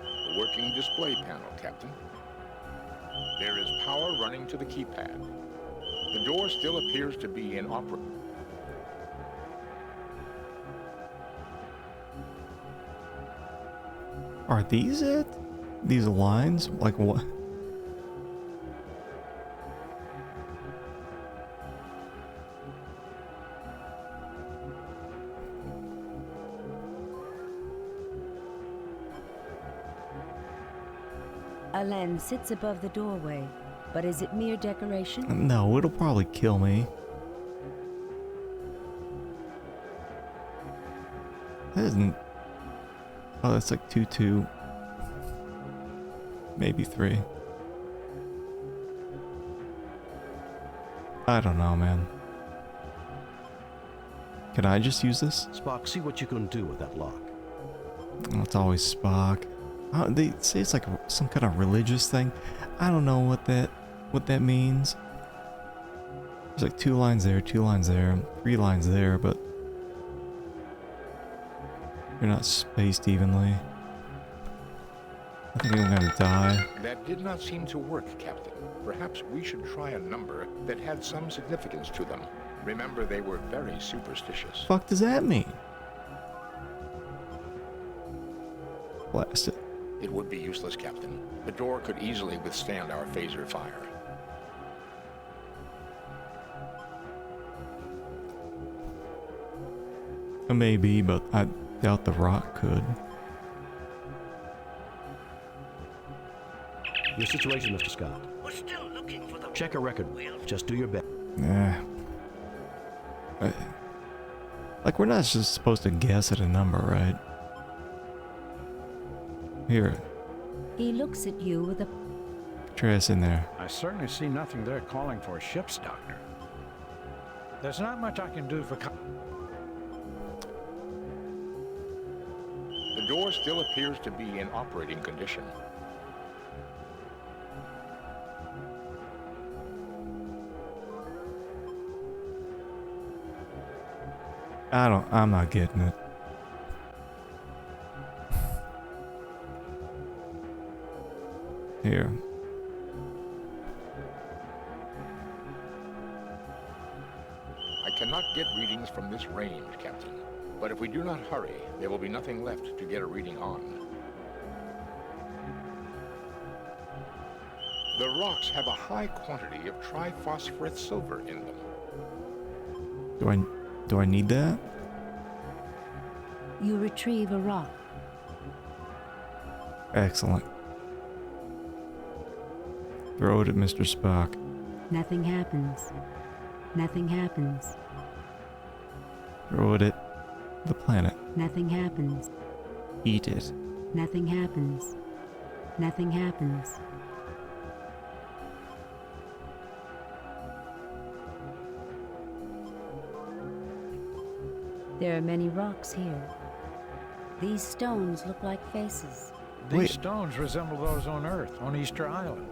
A working display panel, Captain. There is power running to the keypad. The door still appears to be inoperable. Are these it? These lines? Like what? A lens sits above the doorway, but is it mere decoration? No, it'll probably kill me. That isn't... Oh, that's like 2-2. Maybe 3. I don't know, man. Can I just use this? Spock, see what you can do with that lock. Oh, it's always Spock. They say it's like some kind of religious thing. I don't know what that means. There's like 2 lines there, 2 lines there, 3 lines there, but you're not spaced evenly. I think I'm gonna die. That did not seem to work, Captain. Perhaps we should try a number that had some significance to them. Remember, they were very superstitious. Fuck does that mean? Blast it. It would be useless, Captain. The door could easily withstand our phaser fire. Maybe, but I doubt the rock could. Your situation, Mr. Scott. We're still looking for the... Check a record. Just do your best. Nah. Like, we're not just supposed to guess at a number, right? Here. He looks at you with a... Try us in there. I certainly see nothing there calling for a ship's doctor. There's not much I can do for... The door still appears to be in operating condition. I'm not getting it. Here. I cannot get readings from this range, Captain. But if we do not hurry, there will be nothing left to get a reading on. The rocks have a high quantity of triphosphorus silver in them. Do I need that? You retrieve a rock. Excellent. Throw it at Mr. Spock. Nothing happens. Nothing happens. Throw it at the planet. Nothing happens. Eat it. Nothing happens. Nothing happens. There are many rocks here. These stones look like faces. These stones resemble those on Earth, on Easter Island.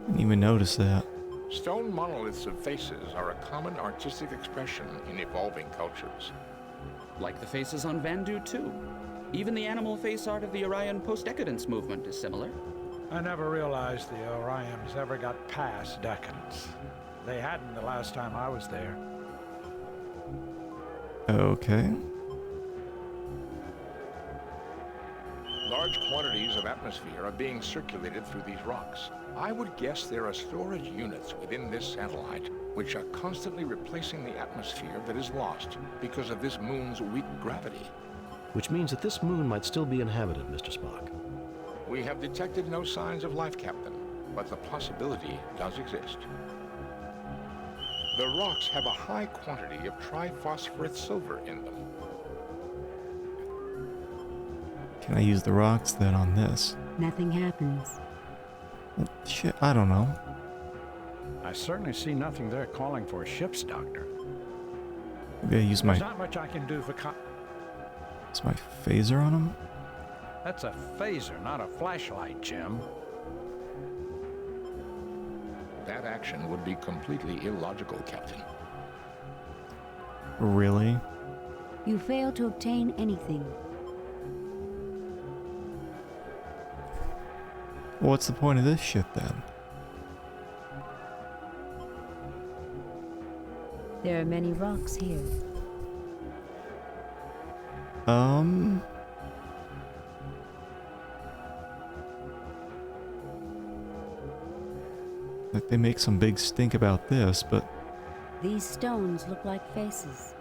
Didn't even notice that. Stone monoliths of faces are a common artistic expression in evolving cultures. Like the faces on Vandu, too. Even the animal face art of the Orion post-decadence movement is similar. I never realized the Orions ever got past decadence. They hadn't the last time I was there. Okay. Large quantities of atmosphere are being circulated through these rocks. I would guess there are storage units within this satellite which are constantly replacing the atmosphere that is lost because of this moon's weak gravity. Which means that this moon might still be inhabited, Mr. Spock. We have detected no signs of life, Captain, but the possibility does exist. The rocks have a high quantity of triphosphorus silver in them. Can I use the rocks then on this? Nothing happens. Well, shit, I don't know. I certainly see nothing there calling for a ship's doctor. Maybe I use my... There's not much I can do for... Is my phaser on him? That's a phaser, not a flashlight, Jim. That action would be completely illogical, Captain. Really? You fail to obtain anything. Well, what's the point of this shit then? There are many rocks here. Like they make some big stink about this, but... These stones look like faces.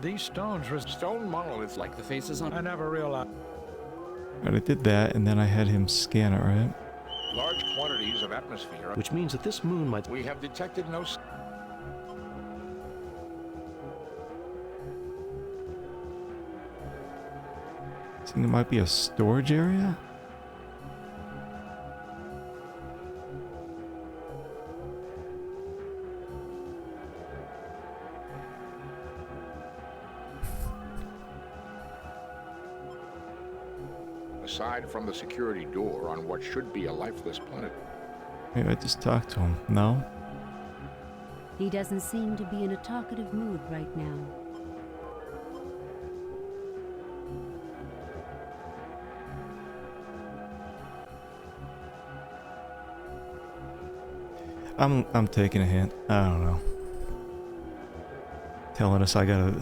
These stones were... Stone monoliths like the faces on... I never realized... Right, I did that, and then I had him scan it, right? Large quantities of atmosphere... Which means that this moon might... We have detected no... I think it might be a storage area? Aside from the security door on what should be a lifeless planet. Maybe I just talked to him. No? He doesn't seem to be in a talkative mood right now. I'm taking a hint. I don't know. Telling us I gotta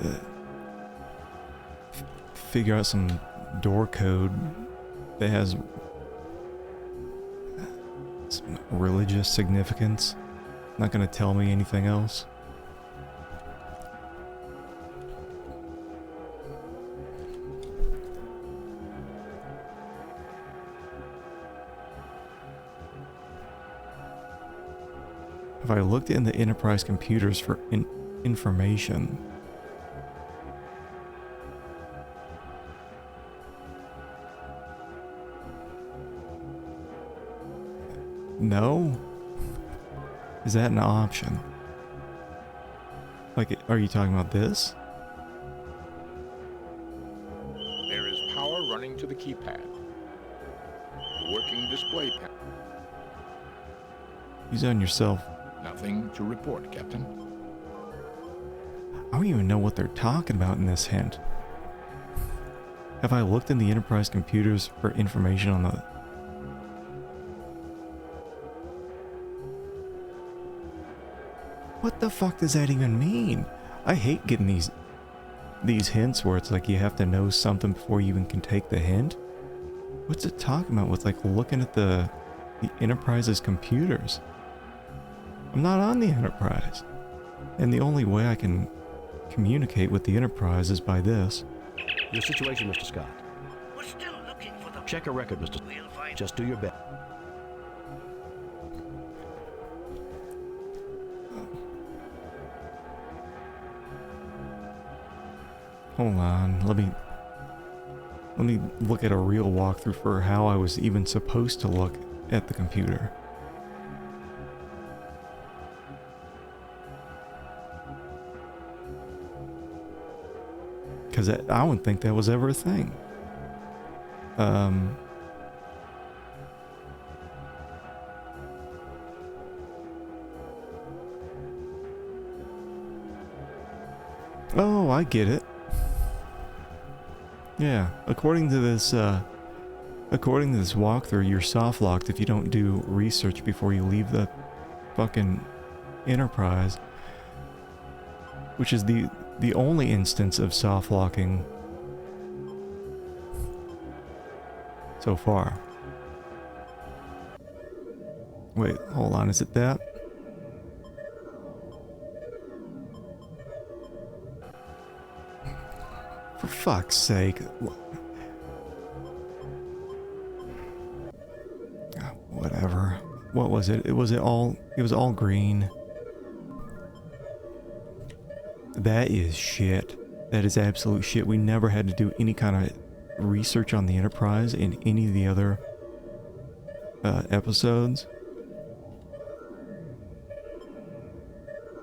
figure out some door code that has some religious significance. Not gonna tell me anything else. I looked in the Enterprise computers for information. No? Is that an option? Like, are you talking about this? There is power running to the keypad. Working display panel. Use it on yourself. Nothing to report, Captain. I don't even know what they're talking about in this hint. Have I looked in the Enterprise computers for information on the... What the fuck does that even mean? I hate getting these hints where it's like you have to know something before you even can take the hint. What's it talking about with like looking at the Enterprise's computers? I'm not on the Enterprise. And the only way I can communicate with the Enterprise is by this. Your situation, Mr. Scott. We're still looking for the... Check a record, Mr. We'll find... Just do your best. Hold on, let me look at a real walkthrough for how I was even supposed to look at the computer. Because I don't think that was ever a thing. Oh, I get it. Yeah, according to this walkthrough, you're soft locked if you don't do research before you leave the fucking Enterprise, which is the only instance of soft locking so far. Wait, hold on, is it that? For fuck's sake. Whatever. What was it? It was all green. That is shit. That is absolute shit. We never had to do any kind of research on the Enterprise in any of the other episodes.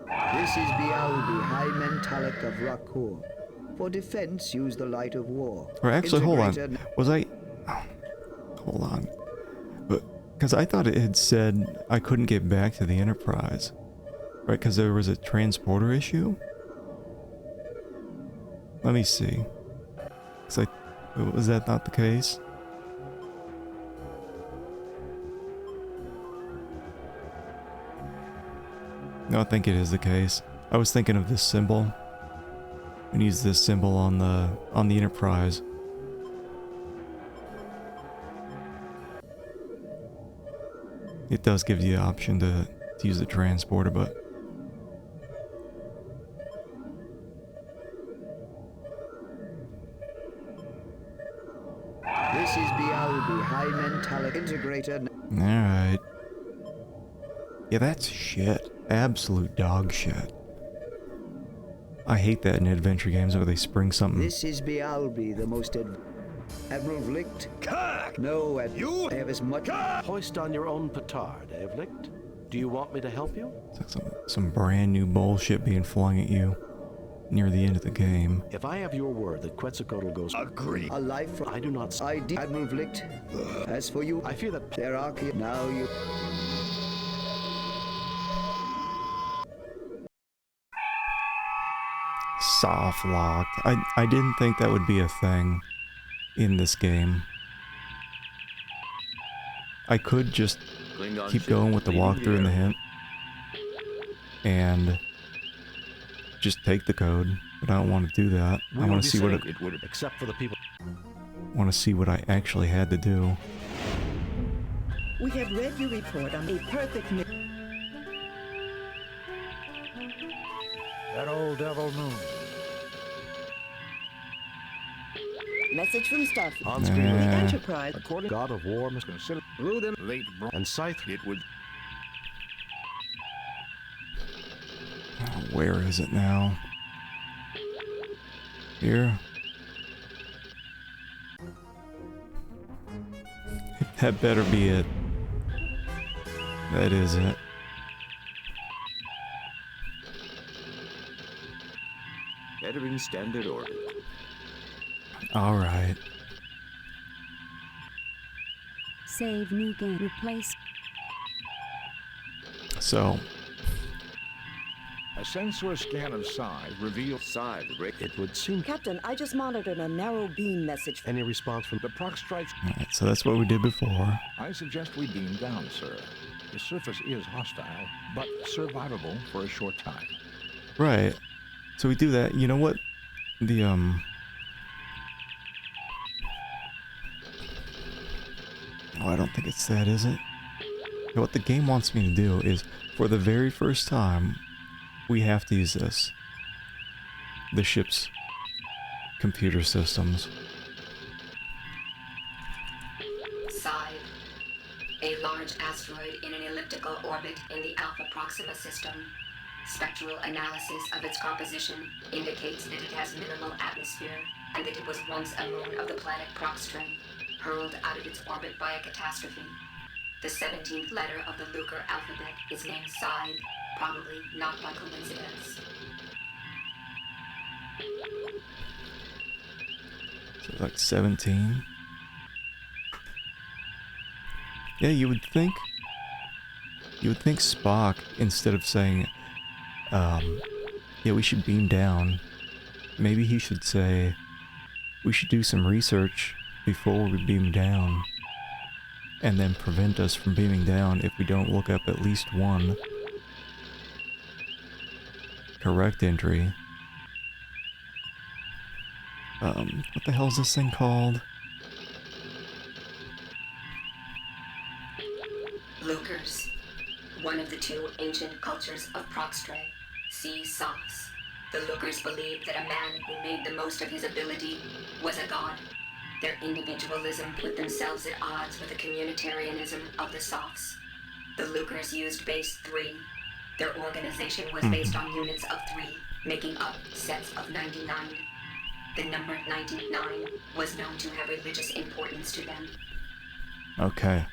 This is Bialbi, High Mentalic of Rakur. For defense, use the light of war. Or actually, hold on. Was I... Oh, hold on. Because I thought it had said I couldn't get back to the Enterprise. Right, because there was a transporter issue? Let me see. Was that not the case? No, I think it is the case. I was thinking of this symbol. And use this symbol on the Enterprise. It does give you the option to use the transporter, but this is Bialbi, High Mentalic Integrator. Alright. Yeah, that's shit. Absolute dog shit. I hate that in adventure games where they spring something. This is Bialbi, the most Admiral Vlicht. Kirk! No, you have as much. Hoist on your own petard, Vlicht. Do you want me to help you? It's like some brand new bullshit being flung at you near the end of the game. If I have your word that Quetzalcoatl goes... Agree. A life from... I do not... Admiral Vlicht. As for you, I fear that... there are... Now you... Soft locked. I didn't think that would be a thing in this game. I could just keep going with the walkthrough and the hint and just take the code, but I don't want to do that. I want to see what it would, except for the people. Want to see what I actually had to do. We have read your report on a perfect... That old devil moon. Message from Starfleet. On screen with the Enterprise. According God of War must consider Blew them late and Scythe. It would Where is it now? Here? That better be it. That is it. Entering standard orbit. Alright. Save new game. Replace. So, A sensor scan of side reveals Side, Rick. It would seem... Captain, I just monitored a narrow beam message. Any response from... the proc strikes. alright, so that's what we did before. I suggest we beam down, sir. The surface is hostile, but survivable for a short time. Right. So we do that. You know what? The, Oh, I don't think it's that, is it? You know what the game wants me to do is, for the very first time, we have to use this. The ship's computer systems. Side. A large asteroid in an elliptical orbit in the Alpha Proxima system. Spectral analysis of its composition indicates that it has minimal atmosphere and that it was once a moon of the planet Proxtra, hurled out of its orbit by a catastrophe. The 17th letter of the Lucre alphabet is named Side, probably not by coincidence. So like 17. Yeah, you would think Spock, instead of saying, yeah, we should beam down, maybe he should say, we should do some research before we beam down, and then prevent us from beaming down if we don't look up at least one correct entry. What the hell is this thing called? Lucres, one of the two ancient cultures of Proxtra, see Sophs. The Lucres believed that a man who made the most of his ability was a god. Their individualism put themselves at odds with the communitarianism of the Sophs. The Lucres used base 3. Their organization was based on units of 3, making up sets of 99. The number 99 was known to have religious importance to them. Okay.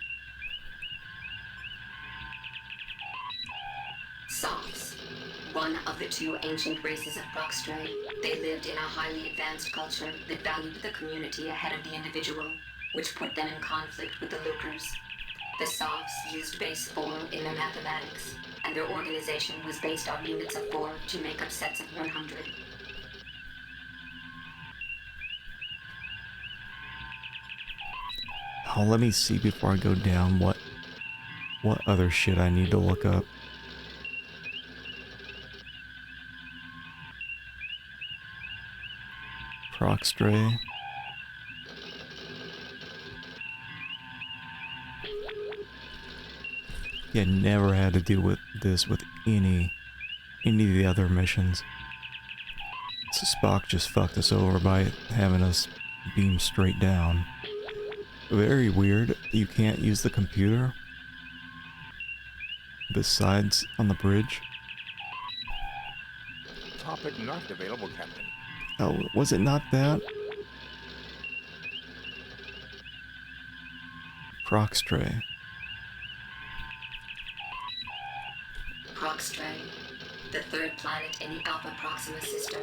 Sophs, one of the two ancient races of Proxtra, they lived in a highly advanced culture that valued the community ahead of the individual, which put them in conflict with the Lucres. The Sophs used base 4 in their mathematics, and their organization was based on units of 4 to make up sets of 100. Oh, let me see before I go down what other shit I need to look up. Proxtra. Yeah, never had to deal with this with any of the other missions. So Spock just fucked us over by having us beam straight down. Very weird. You can't use the computer besides on the bridge. Topic not available, Captain. Oh, was it not that? Proxtra. Proxtra, the third planet in the Alpha Proxima system.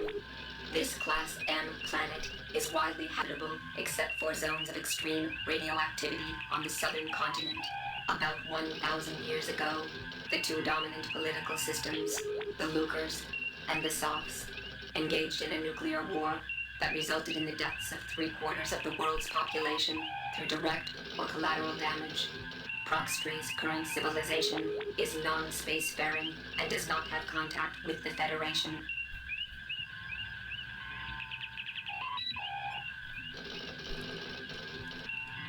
This Class M planet is widely habitable except for zones of extreme radioactivity on the southern continent. About 1,000 years ago, the two dominant political systems, the Lucres and the Sophs, engaged in a nuclear war that resulted in the deaths of 3/4 of the world's population through direct or collateral damage. Proxtra's current civilization is non-spacefaring and does not have contact with the Federation.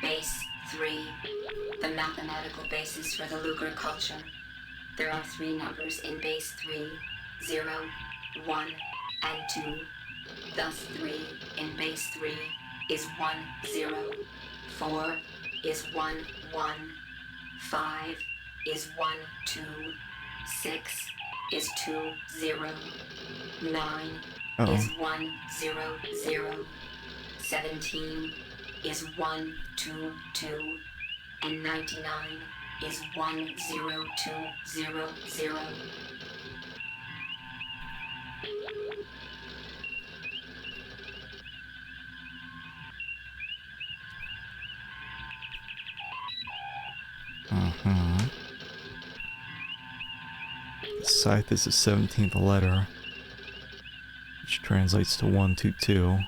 Base 3, the mathematical basis for the Lucre culture. There are 3 numbers in base 3, 0, 1, and 2. Thus 3 in base 3 is 1, 0. 4 is 1, 1. 5 is 1, 2. 6 is 20. 9 Uh-oh. is 100. 17 is 122. And 99 is 10200. Scythe is the 17th letter, which translates to 122.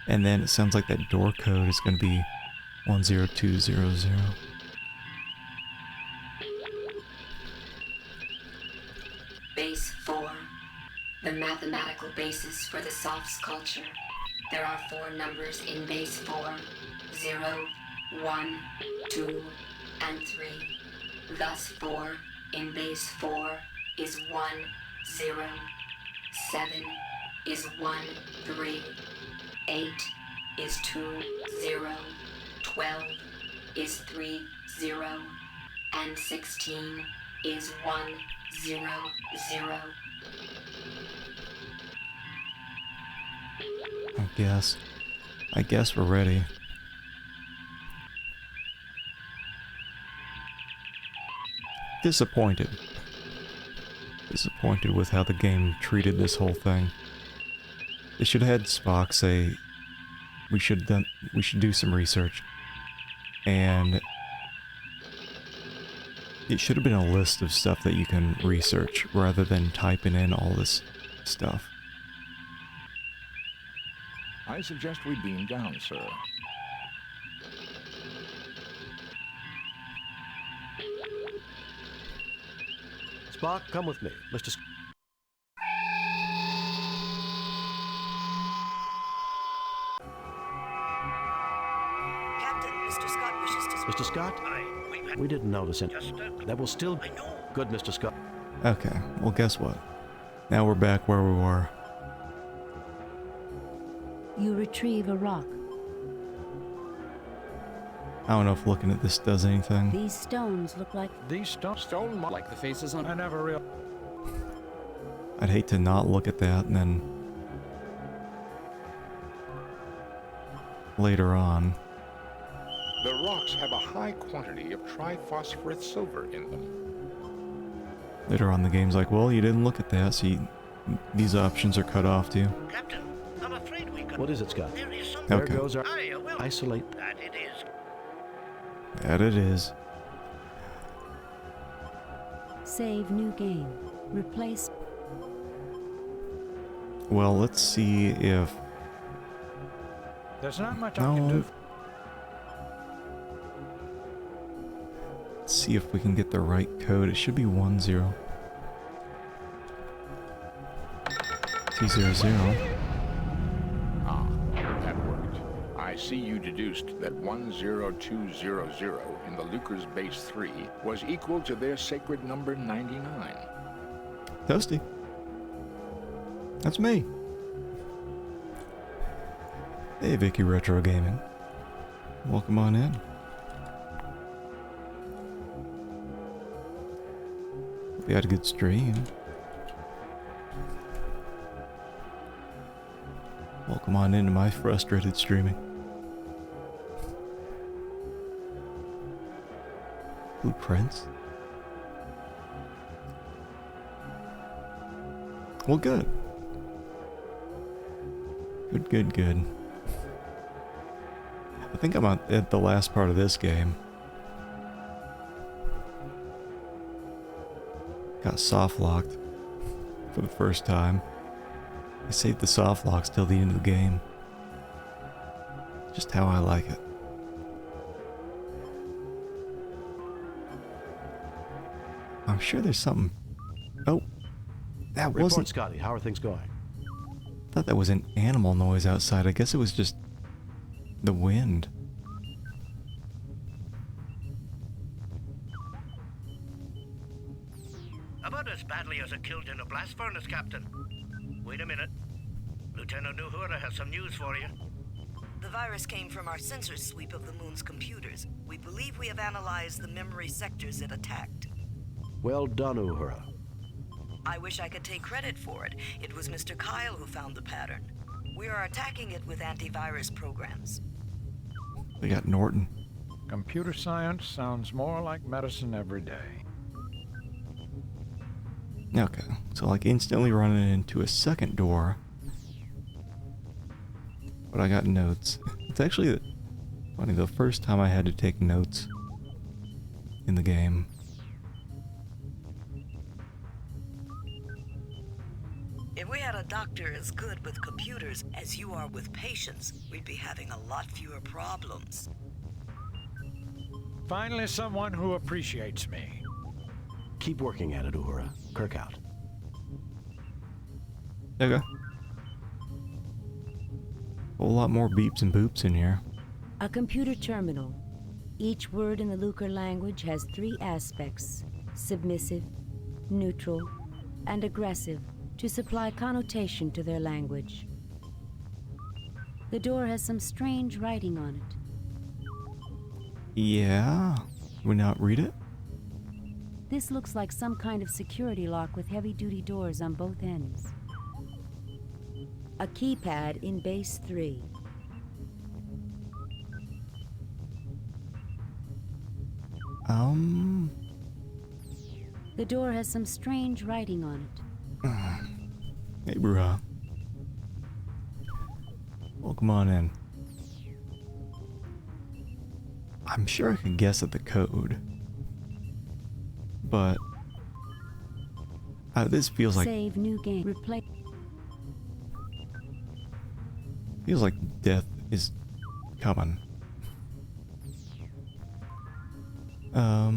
And then it sounds like that door code is going to be 10200. Base 4. The mathematical basis for the soft sculpture. There are 4 numbers in base 4. 0, 1, 2, and 3. Thus 4 in base 4 is 1, 0. 7 is 1, 3. 8 is 2, 0. 12 is 3, 0. And 16 is 1, 0, 0. I guess we're ready. Disappointed with how the game treated this whole thing. They should have had Spock say, we should do some research, and it should have been a list of stuff that you can research rather than typing in all this stuff. I suggest we beam down, sir. Spock, come with me. Mr. Captain, Mr. Scott wishes to speak. Mr. Scott? We didn't notice it. That will still be good, Mr. Scott. Okay, well guess what? Now we're back where we were. You retrieve a rock. I don't know if looking at this does anything. These stones look like... These stone like the faces on... I never real. I'd hate to not look at that and then... later on... The rocks have a high quantity of triphosphorus silver in them. Later on the game's like, well, you didn't look at that, so these options are cut off to you. Captain, I'm afraid we got... What is it, Scott? There is something... Okay. There goes our... I will... Isolate... That it is. That it is. Save new game. Replace... Well, let's see if... There's not much I can do. Let's see if we can get the right code. It should be 10. 200. Ah, that worked. I see you deduced that 10200 in the Lucre's base 3 was equal to their sacred number 99. Toasty. That's me. Hey, Vicky Retro Gaming. Welcome on in. We had a good stream. Welcome on into my frustrated streaming. Blueprints. Well, good. Good. I think I'm at the last part of this game. Got soft locked for the first time. I saved the soft locks till the end of the game. Just how I like it. I'm sure there's something. Oh, that Report, wasn't. Scotty. How are things going? I thought that was an animal noise outside. I guess it was just the wind. About as badly as a killed in a blast furnace, Captain. Wait a minute. Lieutenant Uhura has some news for you. The virus came from our sensor sweep of the moon's computers. We believe we have analyzed the memory sectors it attacked. Well done, Uhura. I wish I could take credit for it. It was Mr. Kyle who found the pattern. We are attacking it with antivirus programs. We got Norton. Computer science sounds more like medicine every day. Okay, so like instantly running into a second door. But I got notes. It's actually funny, the first time I had to take notes in the game. If we had a doctor as good with computers as you are with patients, we'd be having a lot fewer problems. Finally, someone who appreciates me. Keep working at it, Uhura. Kirk out. Okay. A whole lot more beeps and boops in here. A computer terminal. Each word in the Lucre language has 3 aspects: submissive, neutral, and aggressive, to supply connotation to their language. The door has some strange writing on it. Yeah. We not read it? This looks like some kind of security lock with heavy-duty doors on both ends. A keypad in base 3. The door has some strange writing on it. Hey, bruh. Welcome on in. I'm sure I could guess at the code. But this feels like Save new game. Replay. feels like death is coming. The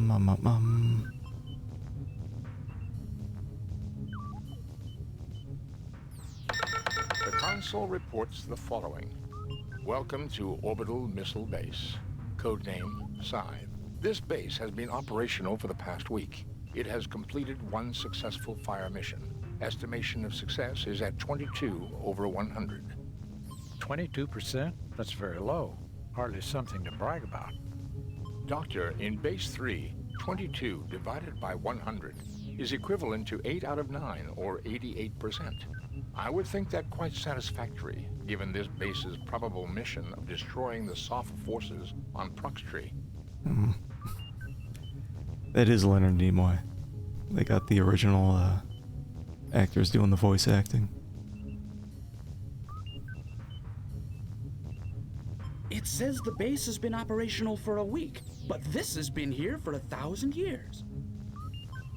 console reports the following. Welcome to Orbital Missile Base. Codename Scythe. This base has been operational for the past week. It has completed 1 successful fire mission. Estimation of success is at 22 over 100. 22%? That's very low. Hardly something to brag about. Doctor, in Base 3, 22 divided by 100 is equivalent to 8 out of 9, or 88%. I would think that quite satisfactory, given this base's probable mission of destroying the soft forces on Proxtree. That is Leonard Nimoy. They got the original actors doing the voice acting. It says the base has been operational for a week, but this has been here for 1,000 years.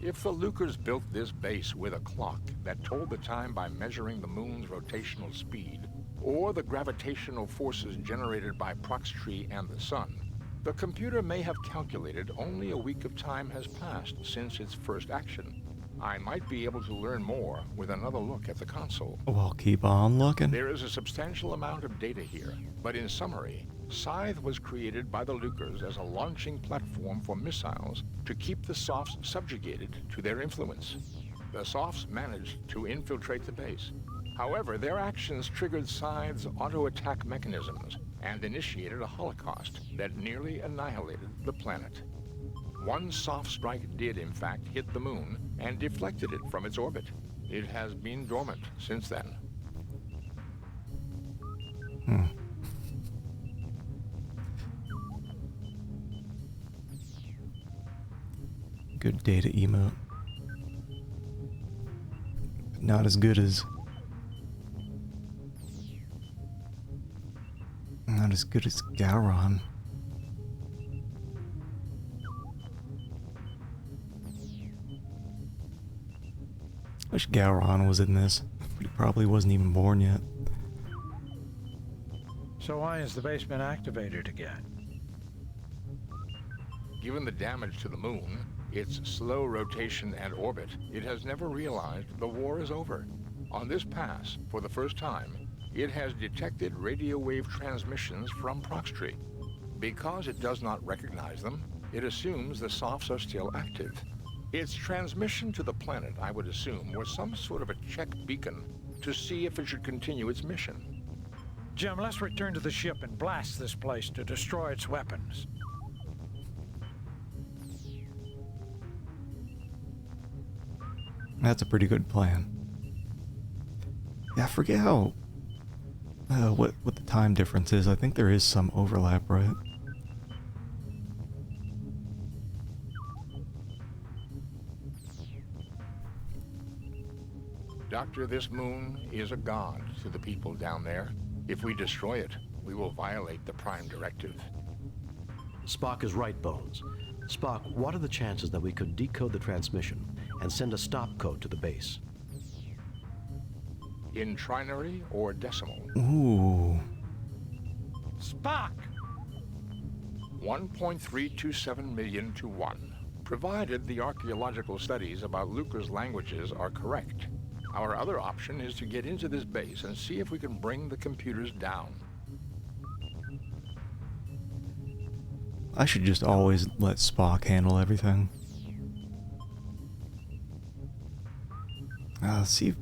If the Lucres built this base with a clock that told the time by measuring the moon's rotational speed, or the gravitational forces generated by Proxtree and the sun, the computer may have calculated only a week of time has passed since its first action. I might be able to learn more with another look at the console. Well, keep on looking. There is a substantial amount of data here, but in summary, Scythe was created by the Lucres as a launching platform for missiles to keep the Softs subjugated to their influence. The Softs managed to infiltrate the base. However, their actions triggered Scythe's auto-attack mechanisms and initiated a holocaust that nearly annihilated the planet. One soft strike did, in fact, hit the moon and deflected it from its orbit. It has been dormant since then. Good data emote. Not as good as... Not as good as Gowron. I wish Gowron was in this, but he probably wasn't even born yet. So why has the base been activated again? Given the damage to the moon, its slow rotation and orbit, it has never realized the war is over. On this pass, for the first time, it has detected radio wave transmissions from Proxtree. Because it does not recognize them, it assumes the Softs are still active. Its transmission to the planet, I would assume, was some sort of a check beacon to see if it should continue its mission. Jim, let's return to the ship and blast this place to destroy its weapons. That's a pretty good plan. Yeah, I forget how... what the time difference is. I think there is some overlap, right? Doctor, this moon is a god to the people down there. If we destroy it, we will violate the Prime Directive. Spock is right, Bones. Spock, what are the chances that we could decode the transmission and send a stop code to the base? In trinary or decimal? Ooh. Spock! 1.327 million to 1, provided the archaeological studies about Lucre's languages are correct. Our other option is to get into this base and see if we can bring the computers down. I should just always let Spock handle everything. See.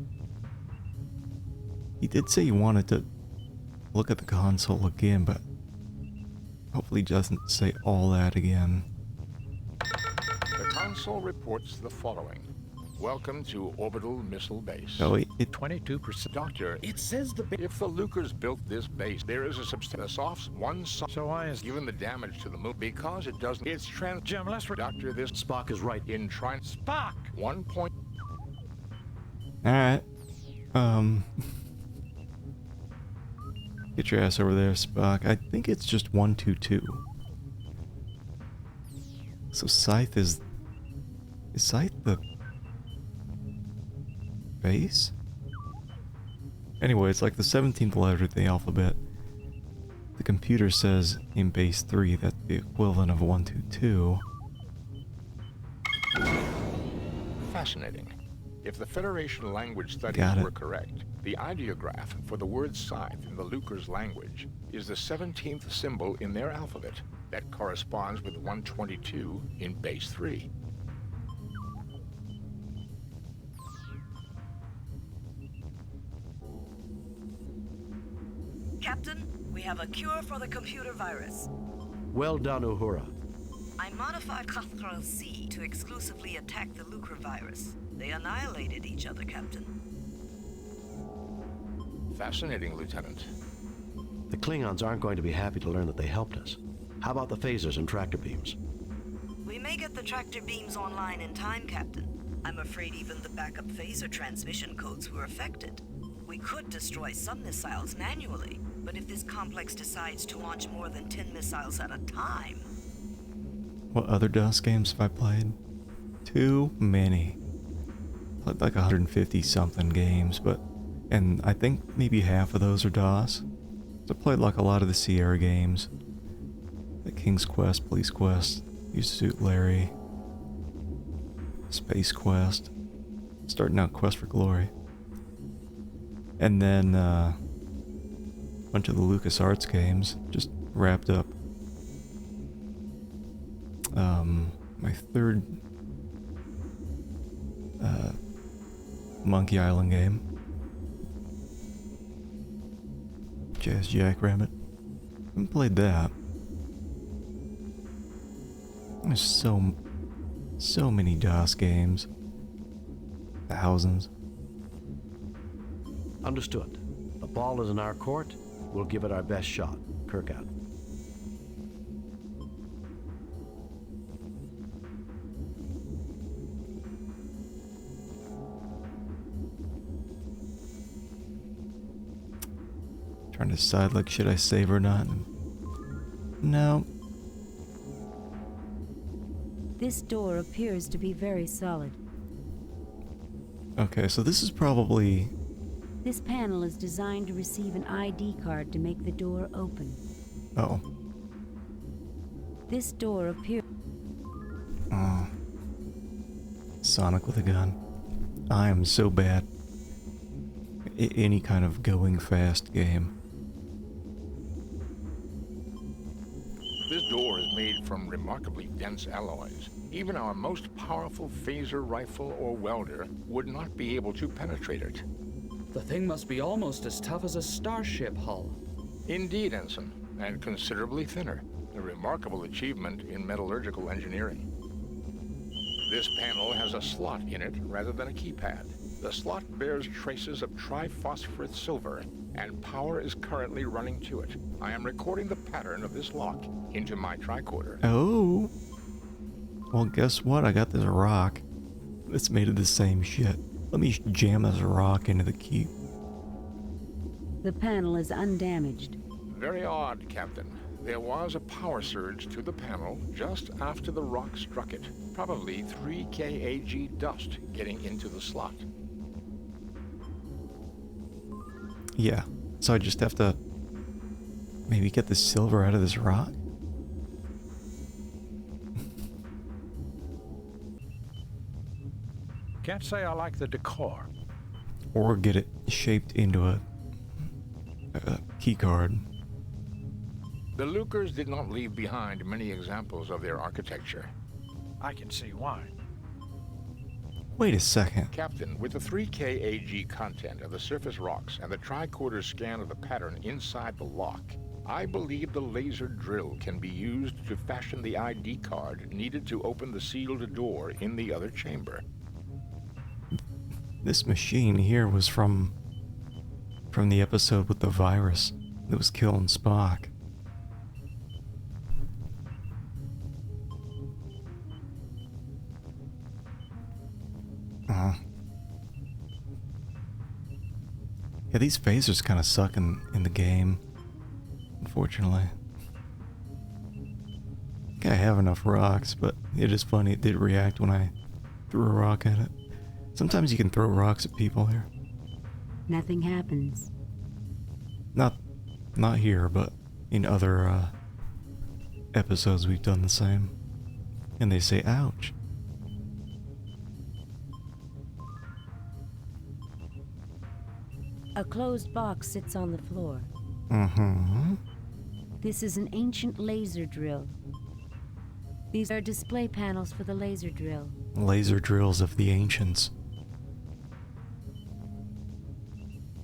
He did say he wanted to look at the console again, but hopefully he doesn't say all that again. The console reports the following. Welcome to Orbital Missile Base. Oh, it 22%. Doctor, it says if the Lucres built this base, there is a substantial one. So why is given the damage to the moon because it doesn't. It's Jim, let's Doctor, this Spock is right. In Spock. 1 point. All right. Get your ass over there, Spock. I think it's just 122. So Scythe is Scythe the base? Anyway, it's like the 17th letter of the alphabet. The computer says in base 3 that the equivalent of 122. Fascinating. If the Federation language studies were correct, the ideograph for the word scythe in the Lucre's language is the 17th symbol in their alphabet that corresponds with 122 in base 3. Captain, we have a cure for the computer virus. Well done, Uhura. I modified Cathral C to exclusively attack the Lucre virus. They annihilated each other, Captain. Fascinating, Lieutenant. The Klingons aren't going to be happy to learn that they helped us. How about the phasers and tractor beams? We may get the tractor beams online in time, Captain. I'm afraid even the backup phaser transmission codes were affected. We could destroy some missiles manually, but if this complex decides to launch more than 10 missiles at a time... What other DOS games have I played? Too many. Played like 150 something games, and I think maybe half of those are DOS. So I played like a lot of the Sierra games. Like King's Quest, Police Quest, You Suit Larry, Space Quest, starting out Quest for Glory. And then a bunch of the LucasArts games just wrapped up. My third Monkey Island game. Jazz Jackrabbit. Haven't played that. There's so many DOS games. Thousands. Understood. The ball is in our court. We'll give it our best shot. Kirk out. Trying to decide, like, should I save or not? No. This door appears to be very solid. Okay, so this is probably... This panel is designed to receive an ID card to make the door open. Oh. This door appears... Oh. Sonic with a gun. I am so bad. Any kind of going fast game. This door is made from remarkably dense alloys. Even our most powerful phaser rifle or welder would not be able to penetrate it. The thing must be almost as tough as a starship hull. Indeed, Ensign, and considerably thinner. A remarkable achievement in metallurgical engineering. This panel has a slot in it rather than a keypad. The slot bears traces of triphosphorus silver, and power is currently running to it. I am recording the pattern of this lock into my tricorder. Oh. Well, guess what? I got this rock. It's made of the same shit. Let me jam this rock into the key. The panel is undamaged. Very odd, Captain. There was a power surge to the panel just after the rock struck it. Probably 3 kAg dust getting into the slot. Yeah, so I just have to maybe get the silver out of this rock? Can't say I like the decor. Or get it shaped into a key card. The Lucers did not leave behind many examples of their architecture. I can see why. Wait a second. Captain, with the 3 kAg content of the surface rocks and the tricorder scan of the pattern inside the lock, I believe the laser drill can be used to fashion the ID card needed to open the sealed door in the other chamber. This machine here was from the episode with the virus that was killing Spock. Yeah, these phasers kind of suck in the game, unfortunately. I think I have enough rocks, but it is funny, it did react when I threw a rock at it. Sometimes you can throw rocks at people here. Nothing happens. Not here, but in other episodes we've done the same. And they say, ouch. A closed box sits on the floor. Mm-hmm. This is an ancient laser drill. These are display panels for the laser drill. Laser drills of the ancients.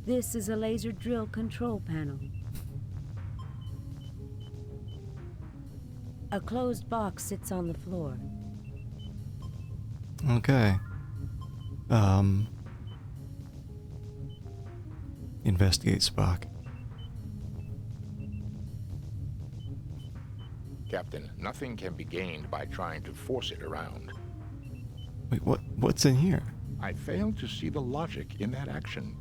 This is a laser drill control panel. A closed box sits on the floor. Okay. Investigate Spock. Captain, nothing can be gained by trying to force it around. Wait, what's in here? I fail to see the logic in that action.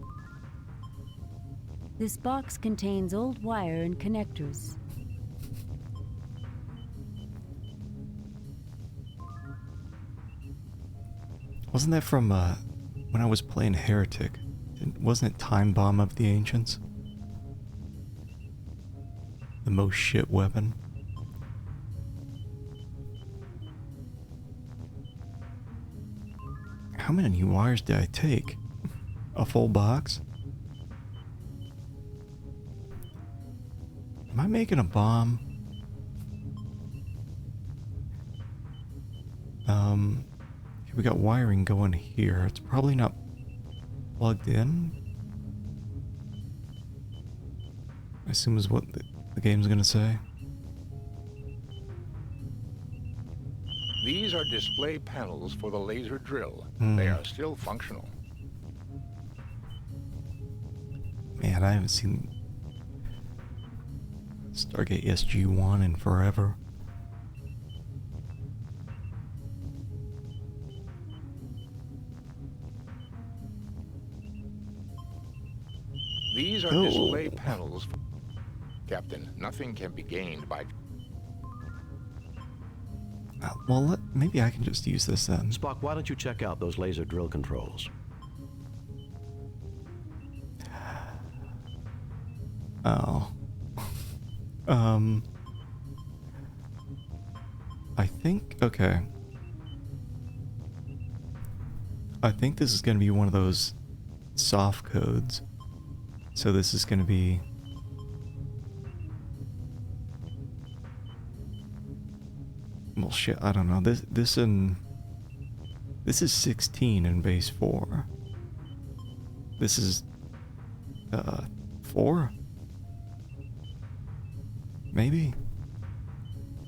This box contains old wire and connectors. Wasn't that from when I was playing Heretic? Wasn't it Time Bomb of the Ancients? The most shit weapon. How many wires did I take? A full box? Am I making a bomb? We got wiring going here. It's probably not plugged in. I assume is what the game's gonna say. These are display panels for the laser drill. They are still functional. Man, I haven't seen Stargate SG-1 in forever. These are display panels. Captain, nothing can be gained by... Well, maybe I can just use this then. Spock, why don't you check out those laser drill controls? Oh. I think, okay. I think this is going to be one of those soft codes. So this is going to be... Well, shit, I don't know. This is 16 in base 4. This is 4? Maybe?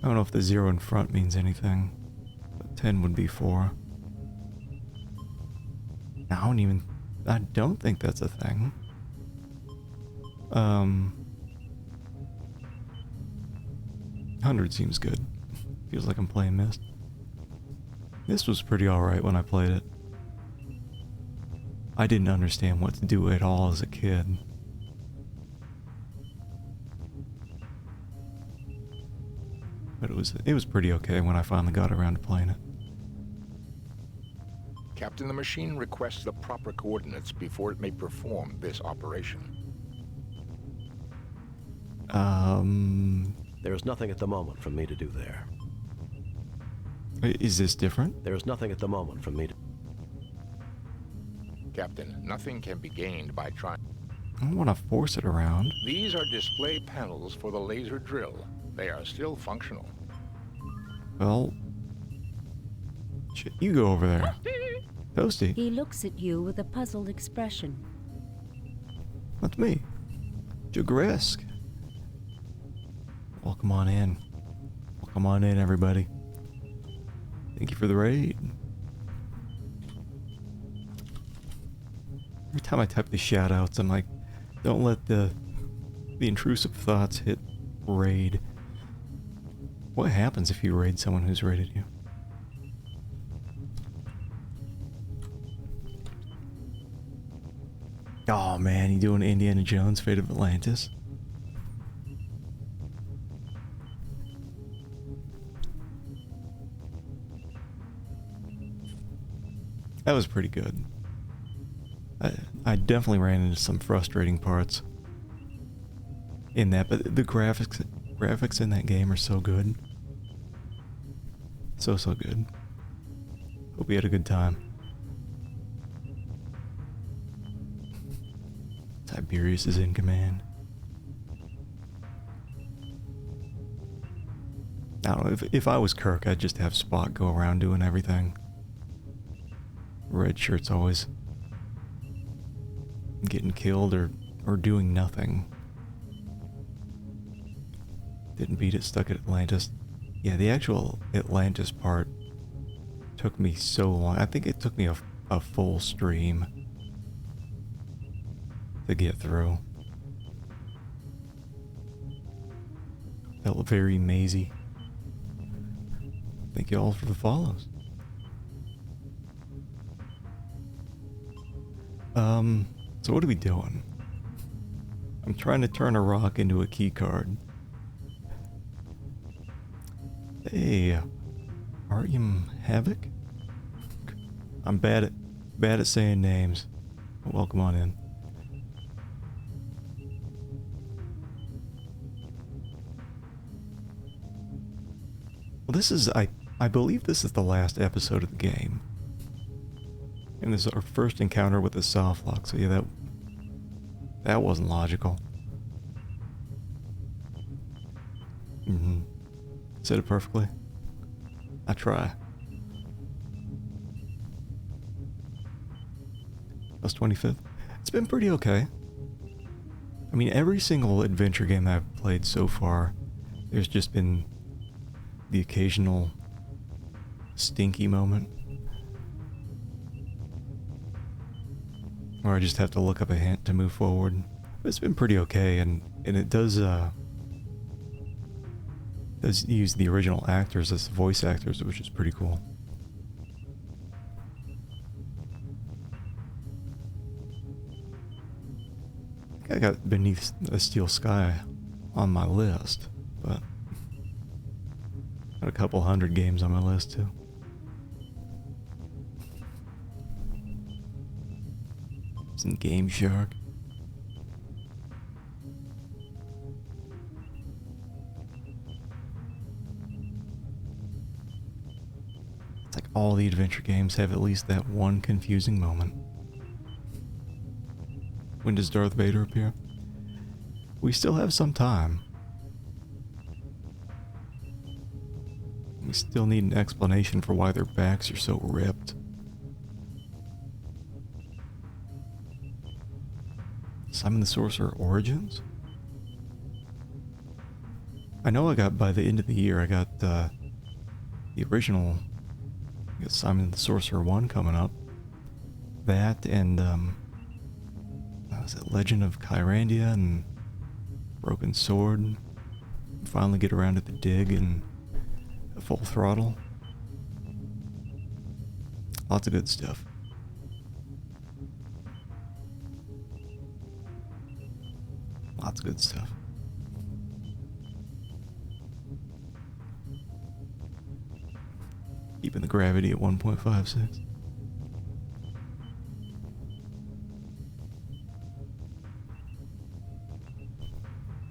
I don't know if the 0 in front means anything, but 10 would be 4. I don't think that's a thing. 100 seems good. Feels like I'm playing Myst. This was pretty alright when I played it. I didn't understand what to do at all as a kid. But it was pretty okay when I finally got around to playing it. Captain, the machine requests the proper coordinates before it may perform this operation. There is nothing at the moment for me to do there. Is this different? There is nothing at the moment for me to... Captain, nothing can be gained by trying... I don't want to force it around. These are display panels for the laser drill. They are still functional. Well... you go over there. Toasty. He looks at you with a puzzled expression. That's me. Jagresk. Welcome on in. Welcome on in, everybody. Thank you for the raid. Every time I type the shoutouts, I'm like, don't let the intrusive thoughts hit raid. What happens if you raid someone who's raided you? Oh man, you doing Indiana Jones, Fate of Atlantis? That was pretty good. I definitely ran into some frustrating parts in that, but the graphics in that game are so good. So good. Hope you had a good time. Tiberius is in command. I don't know, if I was Kirk, I'd just have Spock go around doing everything. Red shirt's always getting killed or doing nothing. Didn't beat it, stuck at Atlantis. Yeah, the actual Atlantis part took me so long. I think it took me a full stream to get through. Felt very mazy. Thank you all for the follows. So what are we doing? I'm trying to turn a rock into a key card. Hey, Artyom Havoc? I'm bad at saying names. Welcome on in. Well, this is, I believe this is the last episode of the game. And this is our first encounter with the soft lock, so yeah, that wasn't logical. Said it perfectly. I try. Plus 25th. It's been pretty okay. I mean, every single adventure game that I've played so far, there's just been the occasional stinky moment. Or I just have to look up a hint to move forward. But it's been pretty okay, and it does use the original actors as voice actors, which is pretty cool. I think I got Beneath the Steel Sky on my list, but got a couple hundred games on my list too. Some Game Shark. It's like all the adventure games have at least that one confusing moment. When does Darth Vader appear? We still have some time. We still need an explanation for why their backs are so ripped. Simon the Sorcerer Origins? I know I got, by the end of the year, I got the original, I got Simon the Sorcerer 1 coming up. that and what was it, Legend of Kyrandia and Broken Sword. Finally get around to the dig and Full Throttle. Lots of good stuff. Lots of good stuff. Keeping the gravity at 1.56.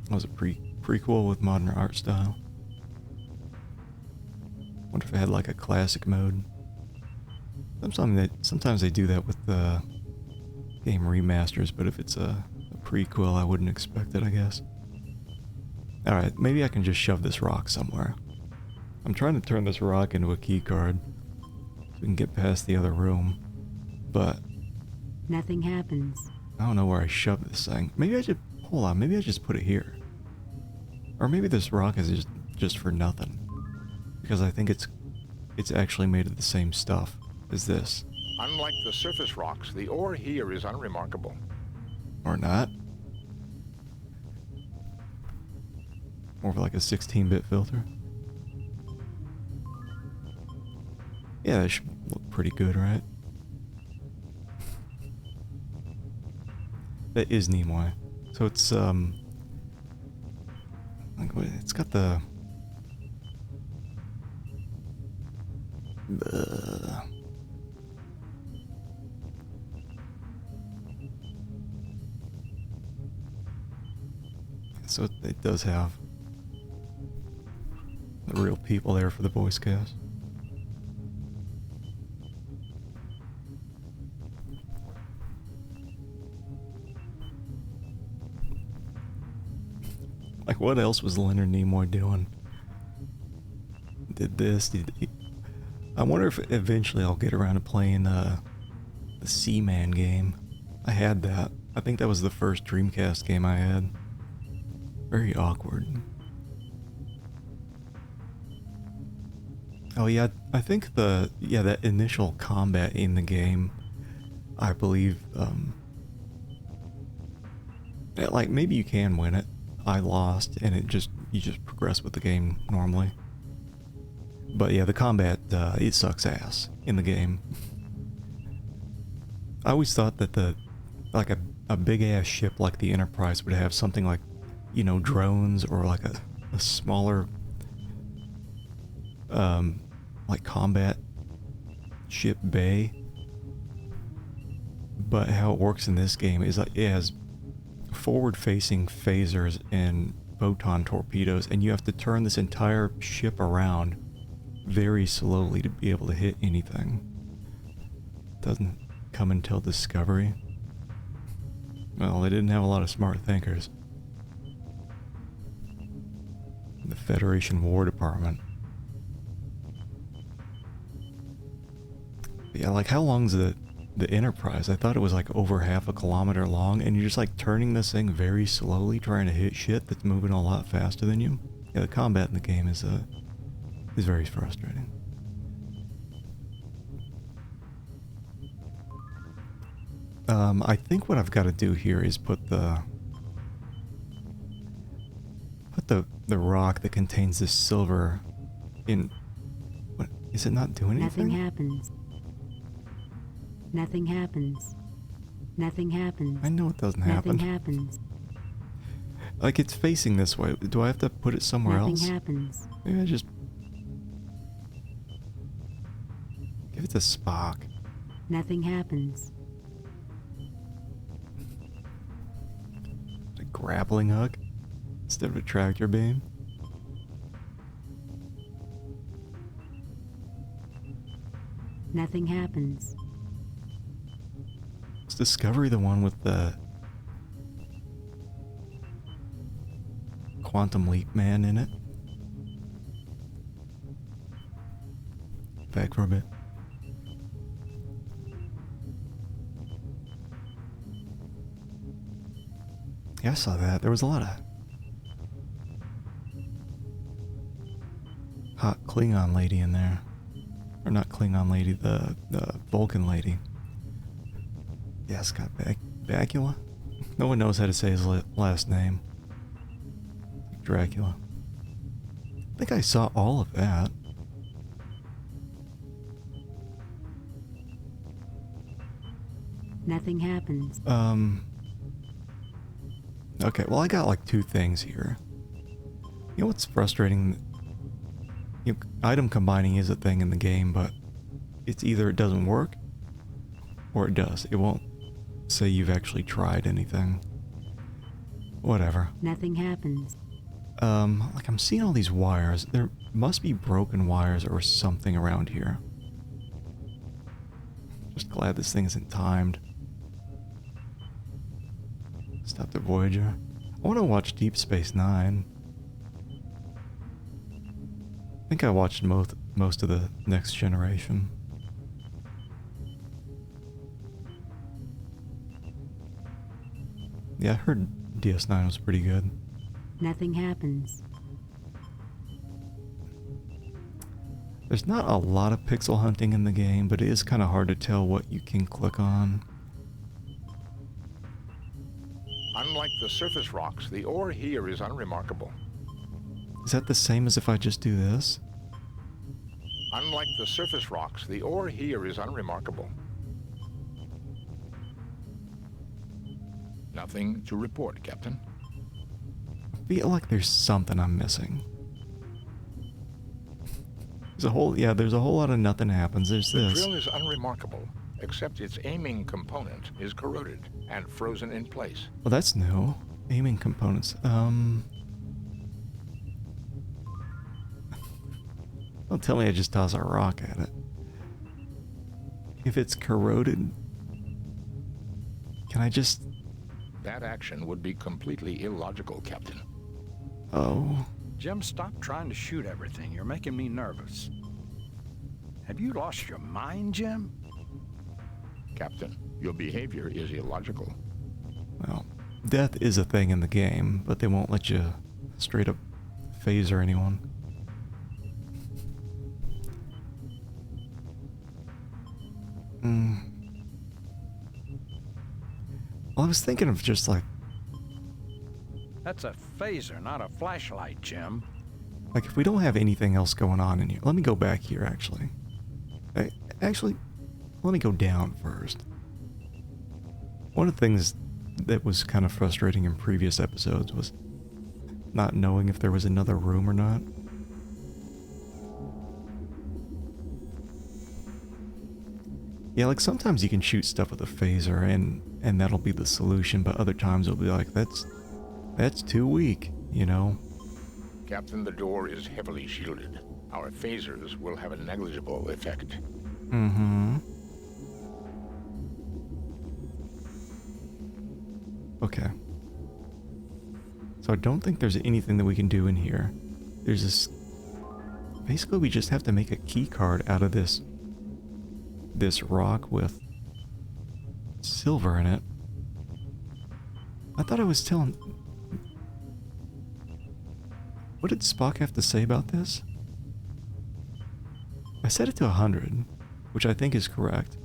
That was a prequel with modern art style. Wonder if it had like a classic mode. Sometimes they do that with the game remasters, but if it's a prequel, I wouldn't expect it, I guess. Alright, maybe I can just shove this rock somewhere. I'm trying to turn this rock into a key card so we can get past the other room, but Nothing happens. I don't know where I shoved this thing. Maybe I should, hold on, maybe I just put it here. Or maybe this rock is just for nothing. Because I think it's actually made of the same stuff as this. Unlike the surface rocks, the ore here is unremarkable. Or not. More of like a 16-bit filter. Yeah, that should look pretty good, right? That is Nimoy. So it's it's got the so it does have the real people there for the Boy Scouts. Like, what else was Leonard Nimoy doing? Did this, I wonder if eventually I'll get around to playing the Seaman game. I had that. I think that was the first Dreamcast game I had. Very awkward. Oh yeah, I think that initial combat in the game, I believe, like, maybe you can win it. I lost, and you just progress with the game normally. But yeah, the combat, it sucks ass in the game. I always thought that like a big ass ship like the Enterprise would have something like, you know, drones or like a smaller, like combat ship bay. But how it works in this game is like it has forward-facing phasers and photon torpedoes, and you have to turn this entire ship around very slowly to be able to hit anything. Doesn't come until Discovery. Well, they didn't have a lot of smart thinkers. The Federation War Department. But yeah, like, how long's the Enterprise? I thought it was like over half a kilometer long, and you're just like turning this thing very slowly, trying to hit shit that's moving a lot faster than you. Yeah, the combat in the game is very frustrating. I think what I've got to do here is put the rock that contains this silver in. What is it not doing anything? Nothing happens. Nothing happens. Nothing happens. I know it doesn't happen. Nothing happens. Like, it's facing this way. Do I have to put it somewhere else? Nothing happens. Maybe I just give it to Spock. Nothing happens. A grappling hook instead of a tractor beam. Nothing happens. Is Discovery the one with the Quantum Leap Man in it? Back for a bit. Yeah, I saw that. There was a lot of hot Klingon lady in there. Or not Klingon lady, the Vulcan lady. Yeah, Scott Bakula? No one knows how to say his last name. Dracula. I think I saw all of that. Nothing happens. Okay, well I got like 2 things here. You know what's frustrating? You know, item combining is a thing in the game, but it's either it doesn't work, or it does. It won't say you've actually tried anything. Whatever. Nothing happens. Like I'm seeing all these wires. There must be broken wires or something around here. Just glad this thing isn't timed. Stop the Voyager. I want to watch Deep Space Nine. I think I watched most of the Next Generation. Yeah, I heard DS9 was pretty good. Nothing happens. There's not a lot of pixel hunting in the game, but it is kind of hard to tell what you can click on. Unlike the surface rocks, the ore here is unremarkable. Is that the same as if I just do this? Unlike the surface rocks, the ore here is unremarkable. Nothing to report, Captain. I feel like there's something I'm missing. There's a whole lot of nothing happens. There's The this. drill is unremarkable, except its aiming component is corroded and frozen in place. Well, that's new. Aiming components. Don't tell me I just toss a rock at it. If it's corroded, can I just... That action would be completely illogical, Captain. Oh. Jim, stop trying to shoot everything. You're making me nervous. Have you lost your mind, Jim? Captain, your behavior is illogical. Well, death is a thing in the game, but they won't let you straight up phaser anyone. Well, I was thinking of just like... That's a phaser, not a flashlight, Jim. Like, if we don't have anything else going on in here... Let me go back here, actually. Actually, let me go down first. One of the things that was kind of frustrating in previous episodes was not knowing if there was another room or not. Yeah, like sometimes you can shoot stuff with a phaser and that'll be the solution, but other times it'll be like, that's too weak, you know? Captain, the door is heavily shielded. Our phasers will have a negligible effect. Mm-hmm. Okay. So I don't think there's anything that we can do in here. There's this... Basically, we just have to make a key card out of this rock with silver in it. I thought I was telling... What did Spock have to say about this? I set it to 100, which I think is correct.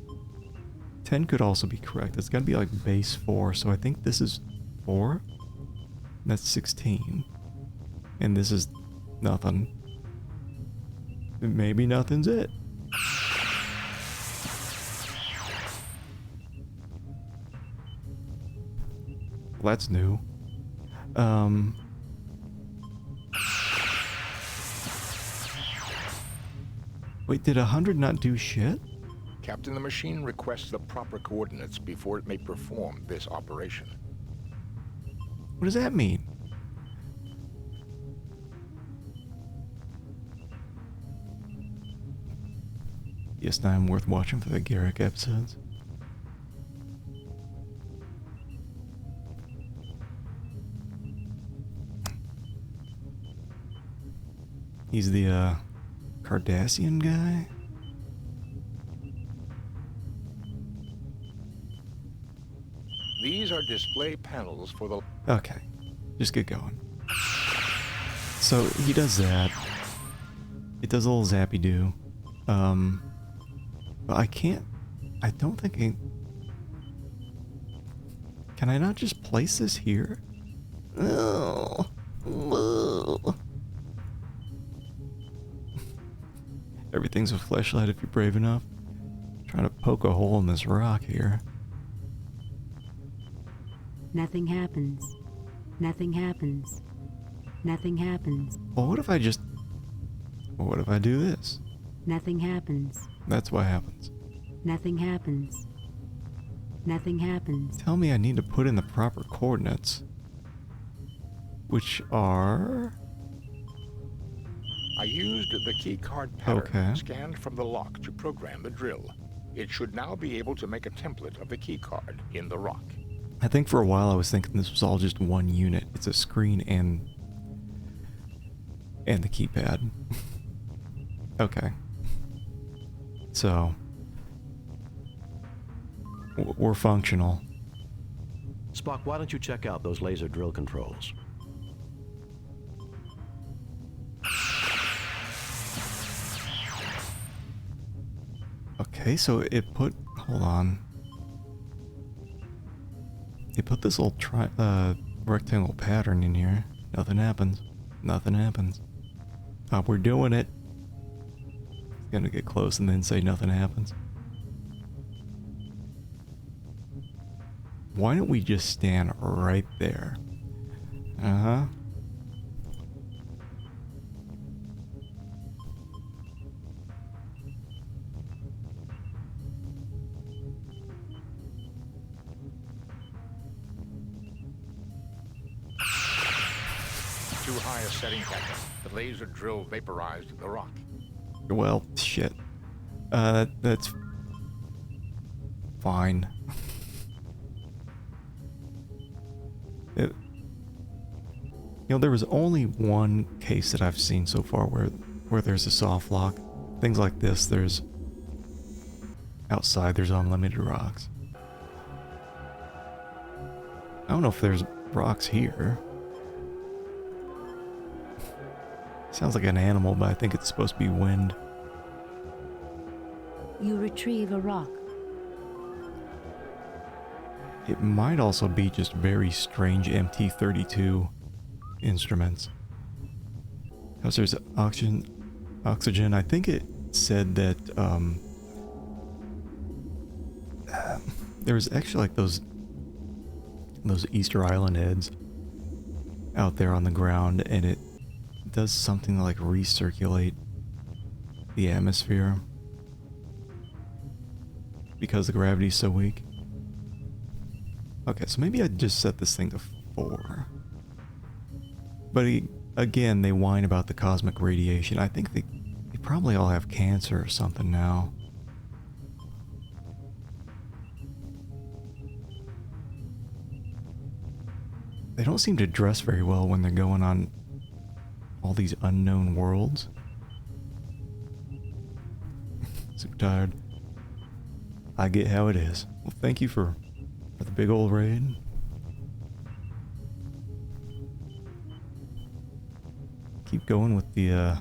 10 could also be correct. It's gotta be like base 4, so I think this is 4? That's 16. And this is nothing. Maybe nothing's it. Well, that's new. Wait, did 100 not do shit? Captain, the machine requests the proper coordinates before it may perform this operation. What does that mean? DS9 worth watching for the Garrick episodes. He's the Cardassian guy? These are display panels for the... Okay, just get going. So he does that. It does a little zappy-doo. But I don't think Can I not just place this here? Oh. Oh. Everything's a flashlight if you're brave enough. Trying to poke a hole in this rock here. Nothing happens. Nothing happens. Nothing happens. Well, what if I just... Well, what if I do this? Nothing happens. That's what happens. Nothing happens. Nothing happens. Tell me I need to put in the proper coordinates. Which are... I used the keycard pattern scanned from the lock to program the drill. It should now be able to make a template of the keycard in the rock. I think for a while I was thinking this was all just one unit. It's a screen and the keypad. Okay. So we're functional. Spock, why don't you check out those laser drill controls? Okay, so it put... Hold on. It put this little rectangle pattern in here. Nothing happens. Nothing happens. We're doing it. Gonna get close and then say nothing happens. Why don't we just stand right there? Uh-huh. Too high a setting, Captain. The laser drill vaporized the rock. Well, shit. That's fine. You know, there was only one case that I've seen so far where there's a soft lock. Things like this, there's... Outside, there's unlimited rocks. I don't know if there's rocks here. Sounds like an animal, but I think it's supposed to be wind. You retrieve a rock. It might also be just very strange MT-32 instruments. Because there's oxygen. I think it said that there was actually like those Easter Island heads out there on the ground, and it does something to like recirculate the atmosphere because the gravity's so weak. Okay, so maybe I'd just set this thing to 4. But again, they whine about the cosmic radiation. I think they probably all have cancer or something now. They don't seem to dress very well when they're going on all these unknown worlds. Super tired. I get how it is. Well, thank you for the big old raid. Keep going with the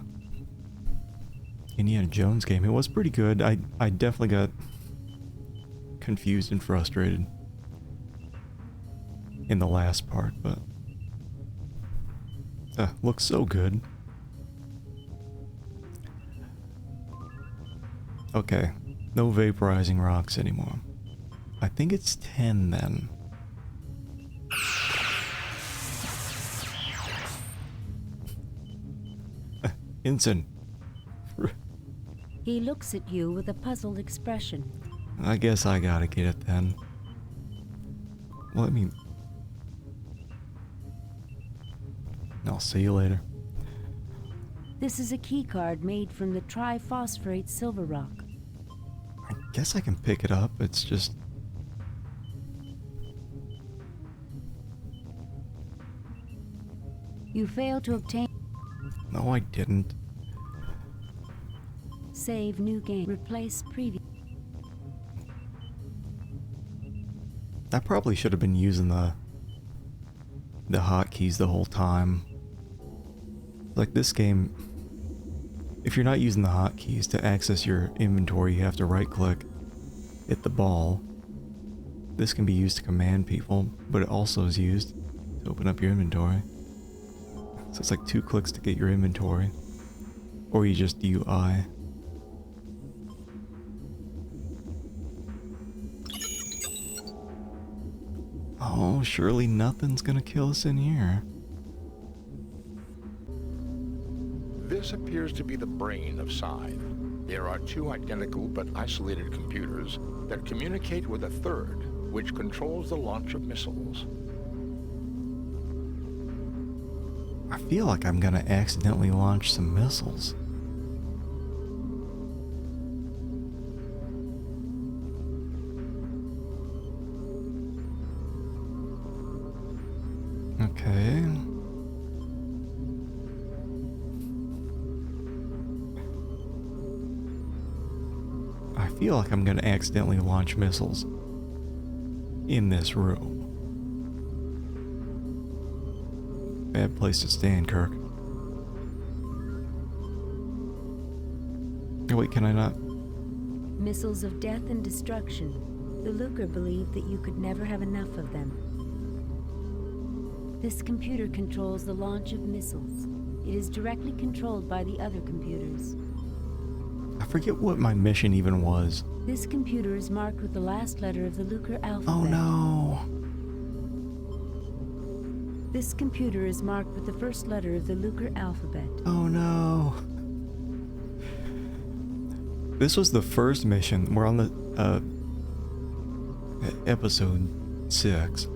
Indiana Jones game. It was pretty good. I definitely got confused and frustrated in the last part, but looks so good. Okay, no vaporizing rocks anymore. I think it's 10 then. Ensign. He looks at you with a puzzled expression. I guess I gotta get it then. Well, I mean... I'll see you later. This is a keycard made from the triphosphorate silver rock. I guess I can pick it up, it's just... You failed to obtain... No, I didn't. Save new game. Replace previous... I probably should have been using the hotkeys the whole time. Like this game, if you're not using the hotkeys to access your inventory, you have to right-click, hit the ball, this can be used to command people, but it also is used to open up your inventory. So it's like 2 clicks to get your inventory. Or you just UI. Oh, surely nothing's gonna kill us in here. This appears to be the brain of Scythe. There are 2 identical but isolated computers that communicate with a third, which controls the launch of missiles. I feel like I'm gonna accidentally launch some missiles. Okay. I feel like I'm gonna accidentally launch missiles in this room. Bad place to stand, Kirk. Oh, wait, can I not? Missiles of death and destruction. The Lucre believed that you could never have enough of them. This computer controls the launch of missiles. It is directly controlled by the other computers. I forget what my mission even was. This computer is marked with the last letter of the Lucre alphabet. Oh no! This computer is marked with the first letter of the Lucre alphabet. Oh no! This was the first mission. We're on the episode 6.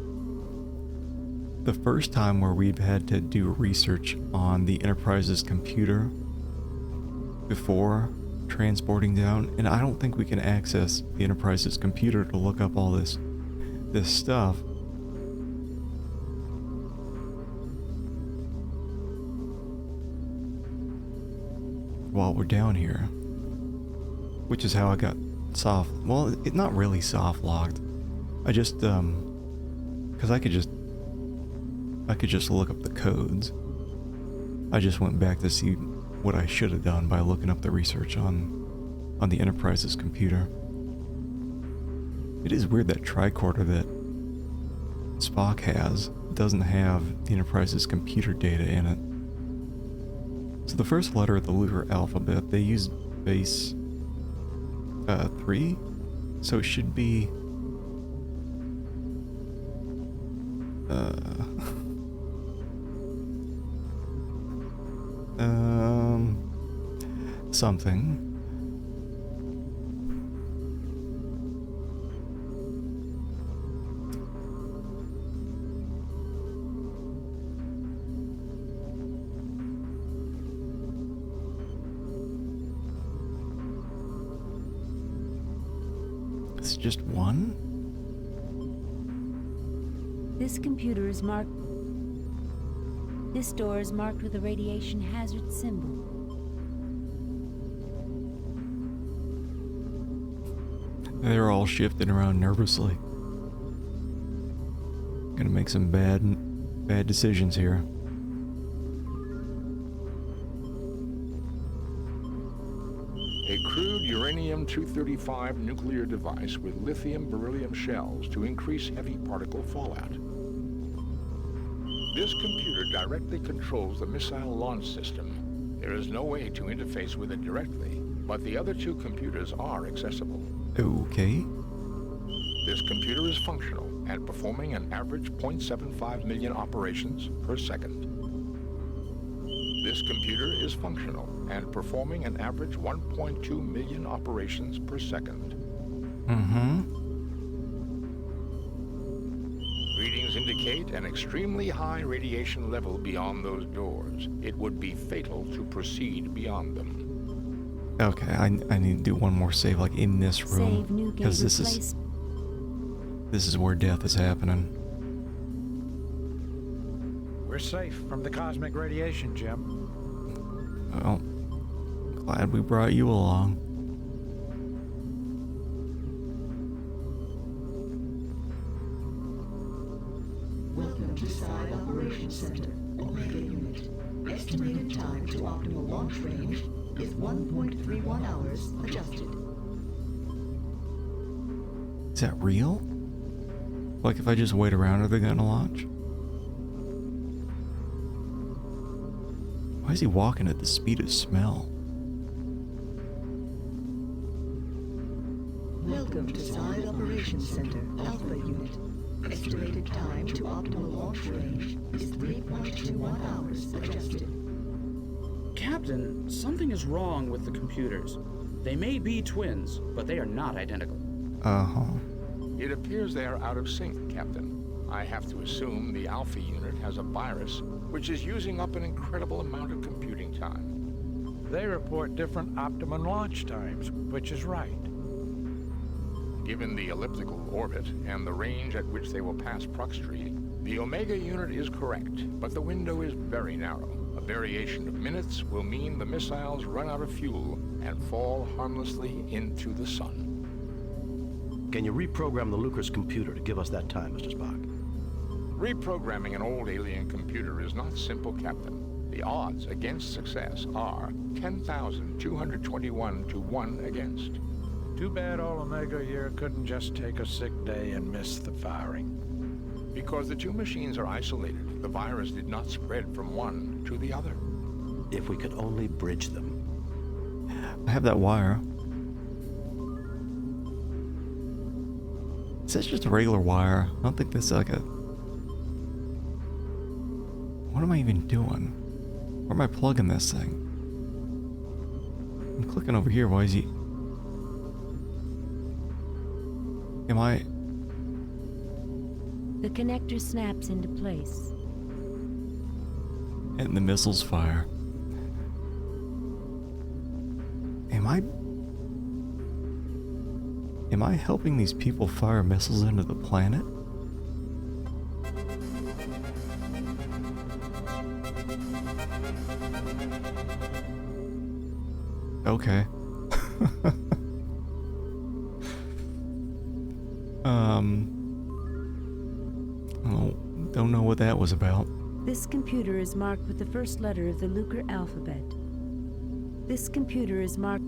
The first time where we've had to do research on the Enterprise's computer before transporting down, and I don't think we can access the Enterprise's computer to look up all this stuff. While we're down here, which is how I got soft. Well, it's not really soft locked. I just because I could just look up the codes. I just went back to see what I should have done by looking up the research on the Enterprise's computer. It is weird that tricorder that Spock has doesn't have the Enterprise's computer data in it. So the first letter of the Lucre alphabet, they use base 3, so it should be something. It's just one? This computer is marked. This door is marked with a radiation hazard symbol. They're all shifting around nervously. Gonna make some bad decisions here. A crude uranium-235 nuclear device with lithium-beryllium shells to increase heavy particle fallout. This computer directly controls the missile launch system. There is no way to interface with it directly, but the other 2 computers are accessible. Okay. This computer is functional and performing an average 0.75 million operations per second. This computer is functional and performing an average 1.2 million operations per second. Readings indicate an extremely high radiation level beyond those doors. It would be fatal to proceed beyond them. Okay, I need to do one more save, like in this room, because this is where death is happening. We're safe from the cosmic radiation, Jim. Well, glad we brought you along. Welcome to Side Operations Center, Omega Unit. Estimated time to optimal launch range is 1.31 hours adjusted. Is that real? Like if I just wait around, are they gonna launch? Why is he walking at the speed of smell? Welcome to Side Operations Center, Alpha Unit. Estimated time to optimal launch range is 3.21 hours adjusted. Captain, something is wrong with the computers. They may be twins, but they are not identical. Uh-huh. It appears they are out of sync, Captain. I have to assume the Alpha unit has a virus, which is using up an incredible amount of computing time. They report different optimum launch times, which is right. Given the elliptical orbit and the range at which they will pass Proxtree, the Omega unit is correct, but the window is very narrow. A variation of minutes will mean the missiles run out of fuel and fall harmlessly into the sun. Can you reprogram the Lucre's computer to give us that time, Mr. Spock? Reprogramming an old alien computer is not simple, Captain. The odds against success are 10,221 to 1 against. Too bad all Omega here couldn't just take a sick day and miss the firing. Because the two machines are isolated, the virus did not spread from one to the other. If we could only bridge them. I have that wire. Is that just a regular wire? I don't think this is like a... What am I even doing? Where am I plugging this thing? I'm clicking over here. Why is he... Am I... The connector snaps into place. And the missiles fire. Am I helping these people fire missiles into the planet? Okay. Oh, don't know what that was about. This computer is marked with the first letter of the Lucre alphabet. This computer is marked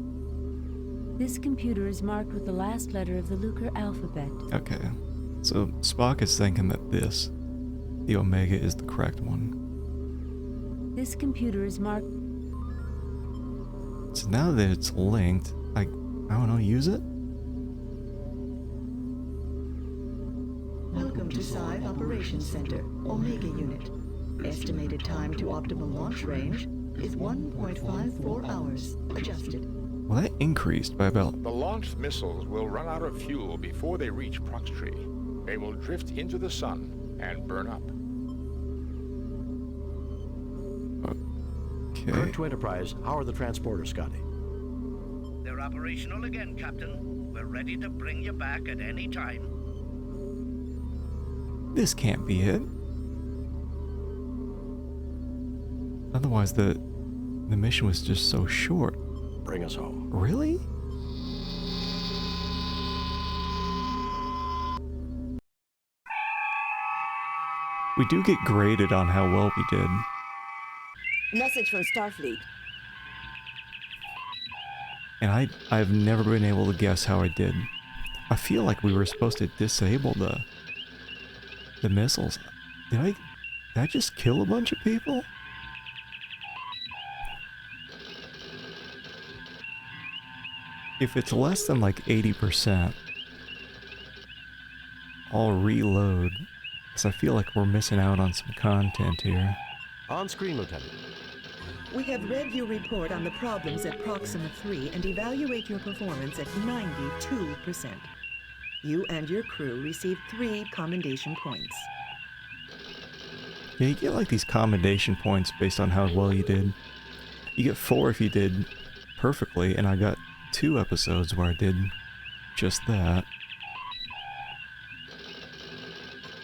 with the last letter of the Lucre alphabet. Okay. So Spock is thinking that the Omega is the correct one. This computer is marked... So now that it's linked, I don't know, use it? Welcome to Side Operations Center, Omega Unit. Estimated time to optimal launch range is 1.54 hours adjusted. Well, that increased by about... The launched missiles will run out of fuel before they reach Proxtree. They will drift into the sun and burn up. Okay. Kirk to Enterprise, how are the transporters, Scotty? They're operational again, Captain. We're ready to bring you back at any time. This can't be it. Otherwise, the mission was just so short. Bring us home. Really? We do get graded on how well we did. Message from Starfleet. And I've never been able to guess how I did. I feel like we were supposed to disable the missiles. Did I just kill a bunch of people? If it's less than like 80%, I'll reload, because I feel like we're missing out on some content here. On screen, Lieutenant. We have read your report on the problems at Proxima 3 and evaluate your performance at 92%. You and your crew received 3 commendation points. Yeah, you get like these commendation points based on how well you did. You get 4 if you did perfectly, and I got 2 episodes where I did just that.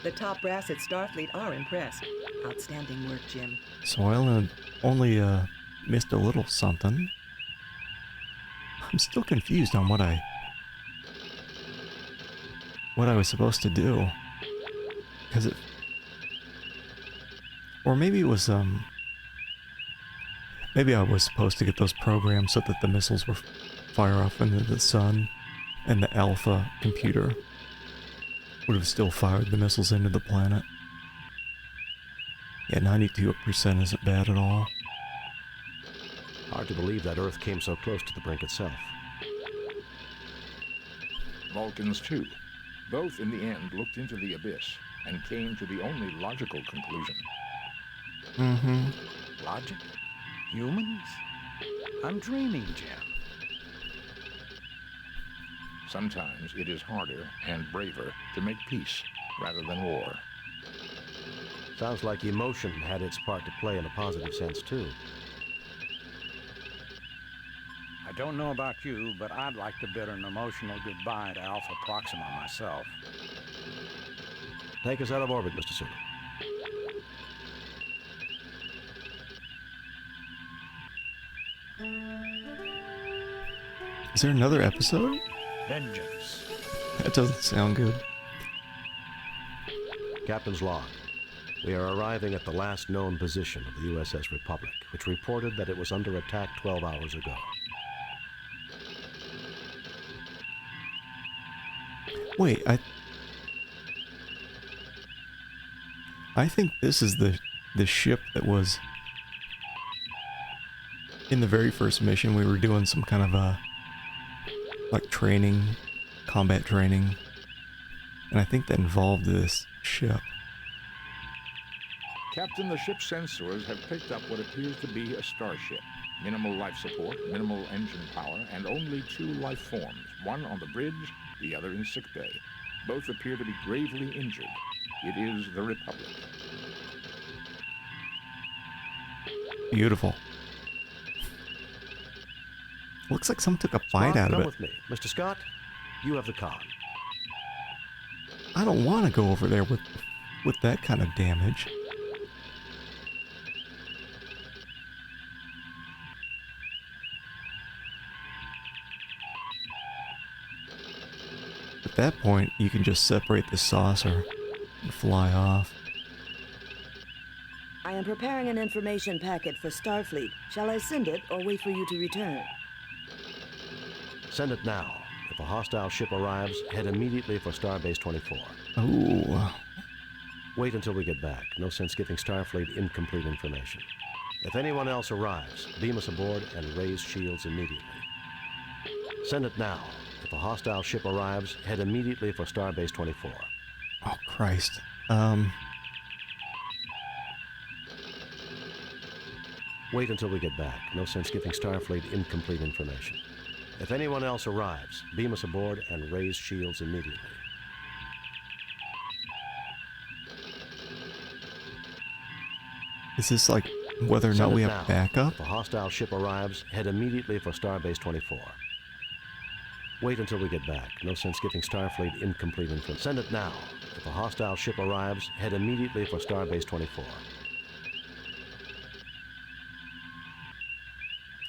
The top brass at Starfleet are impressed. Outstanding work, Jim. So I only missed a little something. I'm still confused on what I was supposed to do. Because it... Or maybe it was, maybe I was supposed to get those programs so that the missiles were fire off into the sun and the Alpha computer would have still fired the missiles into the planet. Yeah, 92% isn't bad at all. Hard to believe that Earth came so close to the brink itself. Vulcans, too. Both, in the end, looked into the abyss and came to the only logical conclusion. Mm-hmm. Logic? Humans? I'm dreaming, Jim. Sometimes it is harder and braver to make peace rather than war. Sounds like emotion had its part to play in a positive sense, too. I don't know about you, but I'd like to bid an emotional goodbye to Alpha Proxima myself. Take us out of orbit, Mr. Sulu. Is there another episode? Vengeance. That doesn't sound good. Captain's log. We are arriving at the last known position of the USS Republic, which reported that it was under attack 12 hours ago. Wait, I think this is the ship that was in the very first mission. We were doing some kind of a like training, combat training, and I think that involved this ship. Captain, the ship's sensors have picked up what appears to be a starship. Minimal life support, minimal engine power, and only 2 life forms, one on the bridge, the other in sickbay. Both appear to be gravely injured. It is the Republic. Beautiful. Looks like someone took a bite out of it. Come with me. Mr. Scott, you have the con. I don't want to go over there with that kind of damage. At that point, you can just separate the saucer and fly off. I am preparing an information packet for Starfleet. Shall I send it or wait for you to return? Send it now. If a hostile ship arrives, head immediately for Starbase 24. Oh. Wait until we get back. No sense giving Starfleet incomplete information. If anyone else arrives, beam us aboard and raise shields immediately. Send it now. If a hostile ship arrives, head immediately for Starbase 24. Oh, Christ. Wait until we get back. No sense giving Starfleet incomplete information. If anyone else arrives, beam us aboard and raise shields immediately. Is this like whether or not we have backup? If a hostile ship arrives, head immediately for Starbase 24. Wait until we get back. No sense giving Starfleet incomplete information. Send it now. If a hostile ship arrives, head immediately for Starbase 24.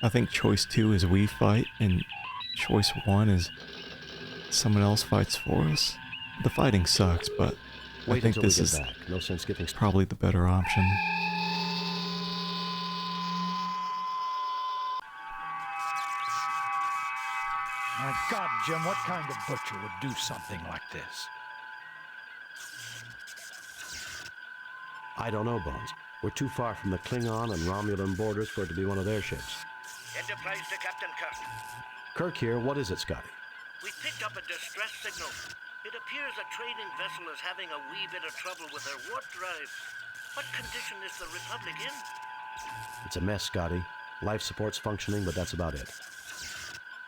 I think choice 2 is we fight, and choice 1 is someone else fights for us. The fighting sucks, but I think this is no sense giving probably the better option. My God, Jim, what kind of butcher would do something like this? I don't know, Bones. We're too far from the Klingon and Romulan borders for it to be one of their ships. Enterprise to Captain Kirk. Kirk here. What is it, Scotty? We picked up a distress signal. It appears a trading vessel is having a wee bit of trouble with her warp drive. What condition is the Republic in? It's a mess, Scotty. Life support's functioning, but that's about it.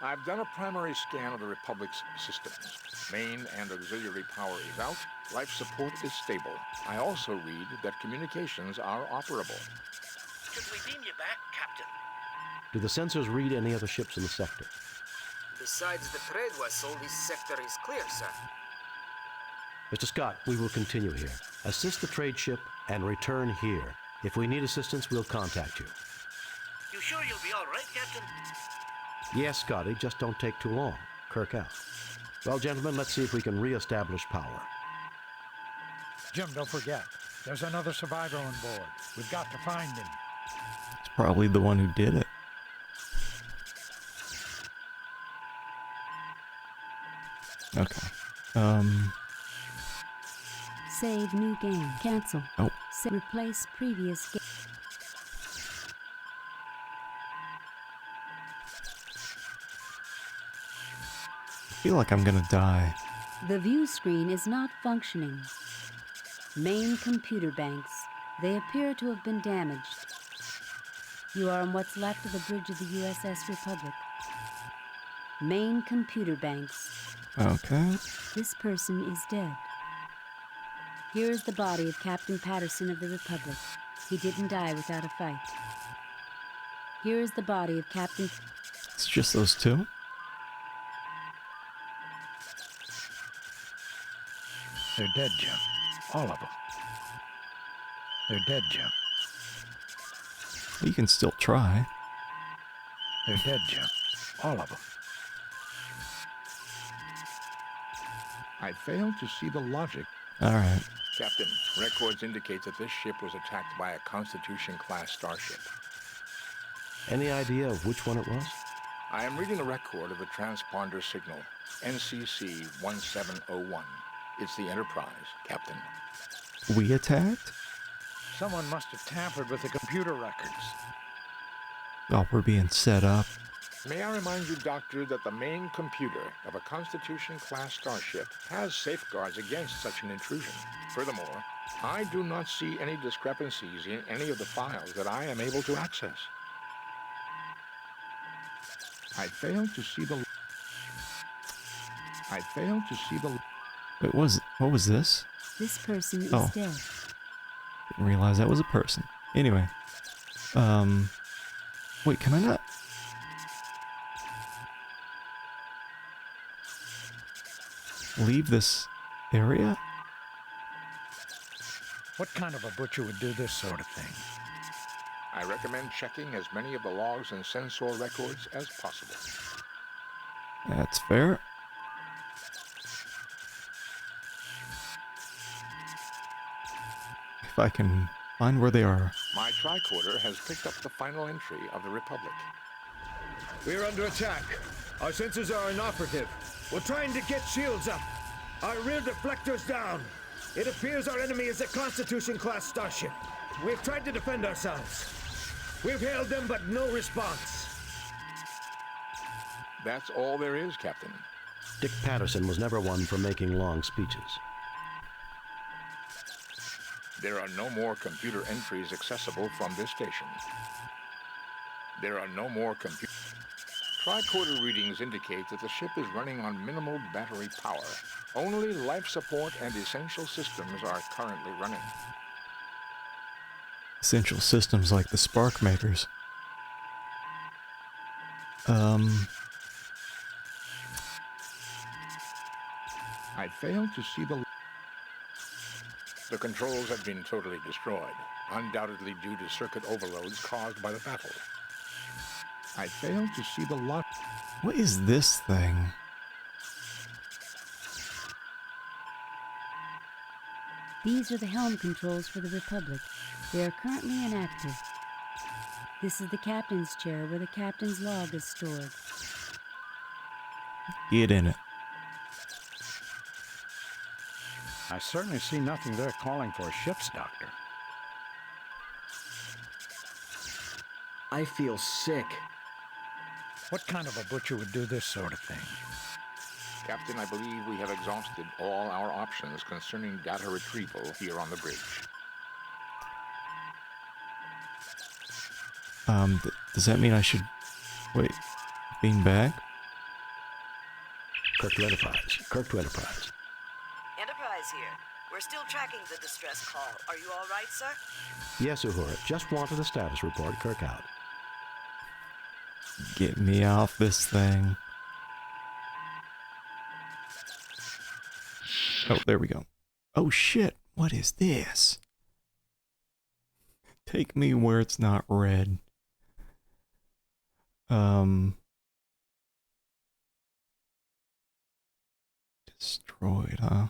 I've done a primary scan of the Republic's systems. Main and auxiliary power is out. Life support is stable. I also read that communications are operable. Should we beam you back, Captain? Do the sensors read any other ships in the sector? Besides the trade vessel, this sector is clear, sir. Mr. Scott, we will continue here. Assist the trade ship and return here. If we need assistance, we'll contact you. You sure you'll be all right, Captain? Yes, Scotty, just don't take too long. Kirk out. Well, gentlemen, let's see if we can re-establish power. Jim, don't forget, there's another survivor on board. We've got to find him. It's probably the one who did it. Okay. Save new game. Cancel. Oh. Replace previous game. I feel like I'm gonna die. The view screen is not functioning. Main computer banks. They appear to have been damaged. You are on what's left of the bridge of the USS Republic. Main computer banks. Okay. This person is dead. Here is the body of Captain Patterson of the Republic. He didn't die without a fight. Here is the body of Captain... It's just those two? They're dead, Jim. All of them. They're dead, Jim. You can still try. They're dead, Jim. All of them. I fail to see the logic. Alright. Captain, records indicate that this ship was attacked by a Constitution-class starship. Any idea of which one it was? I am reading a record of the transponder signal, NCC 1701. It's the Enterprise, Captain. We attacked? Someone must have tampered with the computer records. Oh, we're being set up. May I remind you, Doctor, that the main computer of a Constitution-class starship has safeguards against such an intrusion. Furthermore, I do not see any discrepancies in any of the files that I am able to access. I fail to see the... Wait, what was this? This person is Oh. dead. Didn't realize that was a person. Anyway. Wait, can I not? Leave this area? What kind of a butcher would do this sort of thing? I recommend checking as many of the logs and sensor records as possible. That's fair. If I can find where they are. My tricorder has picked up the final entry of the Republic. We're under attack. Our sensors are inoperative. We're trying to get shields up. Our rear deflectors down. It appears our enemy is a Constitution-class starship. We've tried to defend ourselves. We've hailed them, but no response. That's all there is, Captain. Dick Patterson was never one for making long speeches. There are no more computer entries accessible from this station. There are no more computer... Tricorder readings indicate that the ship is running on minimal battery power. Only life support and essential systems are currently running. Essential systems like the spark makers. I fail to see the... The controls have been totally destroyed, undoubtedly due to circuit overloads caused by the battle. I fail to see the lot... What is this thing? These are the helm controls for the Republic. They are currently inactive. This is the captain's chair where the captain's log is stored. Get in it. I certainly see nothing there calling for a ship's doctor. I feel sick. What kind of a butcher would do this sort of thing? Captain, I believe we have exhausted all our options concerning data retrieval here on the bridge. Does that mean I should... Wait. Being back? Kirk to Enterprise. Kirk to Enterprise. Enterprise here. We're still tracking the distress call. Are you all right, sir? Yes, Uhura. Just wanted a status report. Kirk out. Get me off this thing. Oh, there we go. Oh shit, what is this? Take me where it's not red. Destroyed, huh?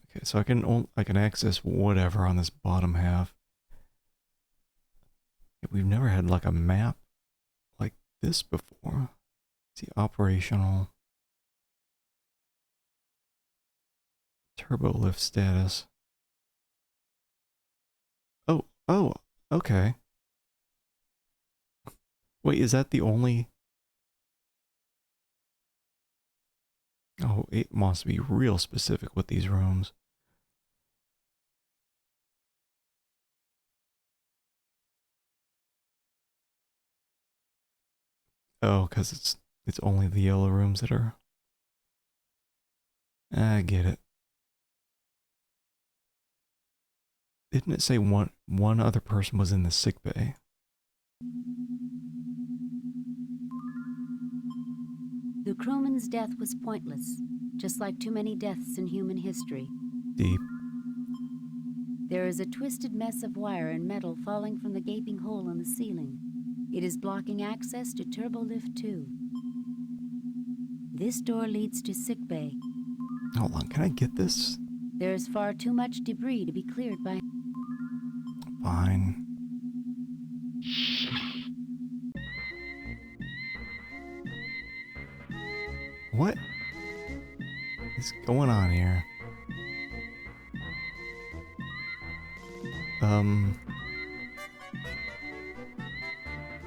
Okay, so I can access whatever on this bottom half. We've never had like a map like this before. See, operational. Turbo lift status. Oh, okay. Wait, is that the only... Oh, it must be real specific with these rooms. Oh, because it's only the yellow rooms that are... I get it. Didn't it say one other person was in the sick bay? The crewman's death was pointless, just like too many deaths in human history. Deep. There is a twisted mess of wire and metal falling from the gaping hole in the ceiling. It is blocking access to Turbolift 2. This door leads to sickbay. Hold on, can I get this? There is far too much debris to be cleared by... Fine. What is going on here?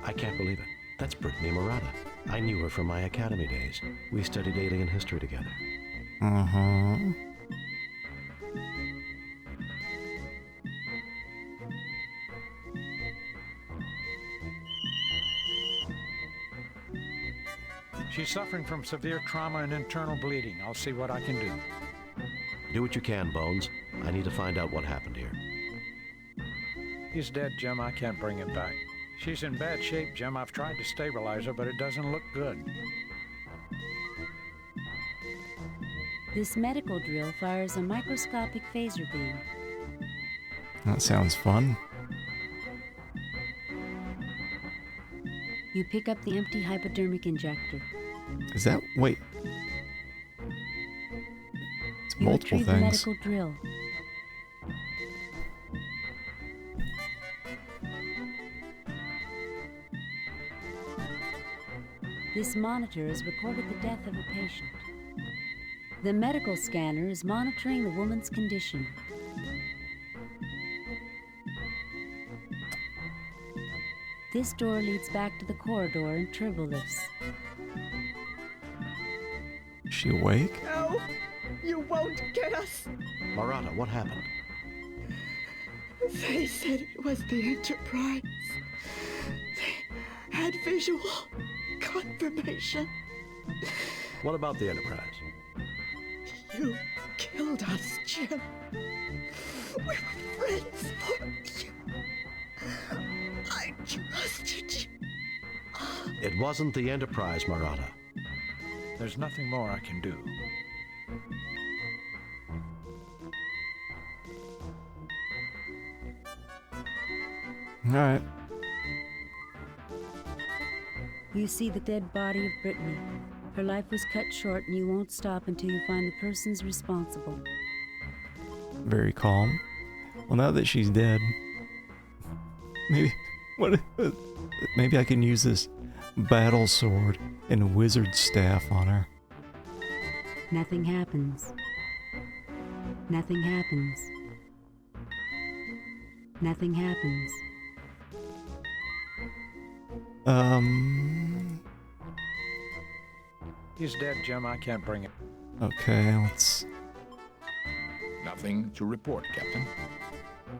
I can't believe it. That's Brittany Murata. I knew her from my academy days. We studied alien history together. She's suffering from severe trauma and internal bleeding. I'll see what I can do. Do what you can, Bones. I need to find out what happened here. He's dead, Jim. I can't bring him back. She's in bad shape, Jim. I've tried to stabilize her, but it doesn't look good. This medical drill fires a microscopic phaser beam. That sounds fun. You pick up the empty hypodermic injector. Is that... wait. It's You multiple retrieve things. the medical drill. This monitor has recorded the death of a patient. The medical scanner is monitoring the woman's condition. This door leads back to the corridor and turbolifts. Is she awake? No! You won't get us! Murata, what happened? They said it was the Enterprise. They had visual confirmation. What about the Enterprise? You killed us, Jim. We were friends for you. I trusted you. It wasn't the Enterprise, Murata. There's nothing more I can do. Alright. You see the dead body of Brittany. Her life was cut short, and you won't stop until you find the persons responsible. Very calm. Well, now that she's dead, maybe maybe I can use this battle sword and wizard staff on her. Nothing happens. Nothing happens. Nothing happens. He's dead, Jim. I can't bring him. Okay, let's... Nothing to report, Captain.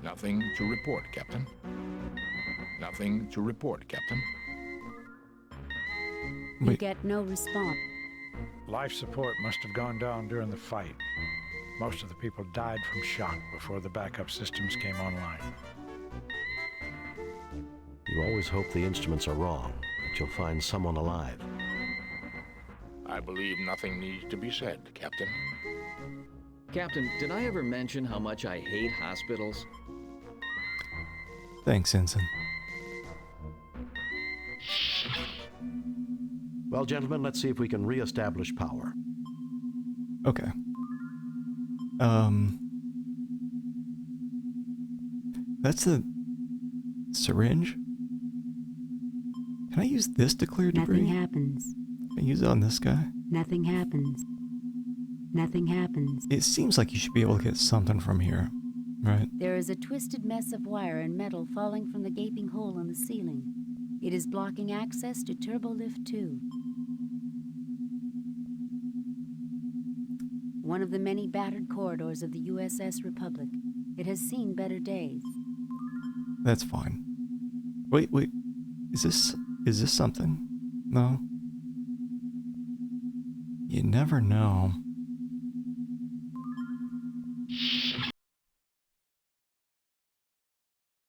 Nothing to report, Captain. Nothing to report, Captain. You get no response. Life support must have gone down during the fight. Most of the people died from shock before the backup systems came online. You always hope the instruments are wrong, that you'll find someone alive. I believe nothing needs to be said, Captain. Captain, did I ever mention how much I hate hospitals? Thanks, Ensign. Well, gentlemen, let's see if we can re-establish power. Okay. That's the syringe? Can I use this to clear debris? Nothing happens. Can I use it on this guy? Nothing happens. Nothing happens. It seems like you should be able to get something from here, right? There is a twisted mess of wire and metal falling from the gaping hole in the ceiling. It is blocking access to Turbolift 2. One of the many battered corridors of the USS Republic. It has seen better days. That's fine. Wait. Is this something? No? You never know.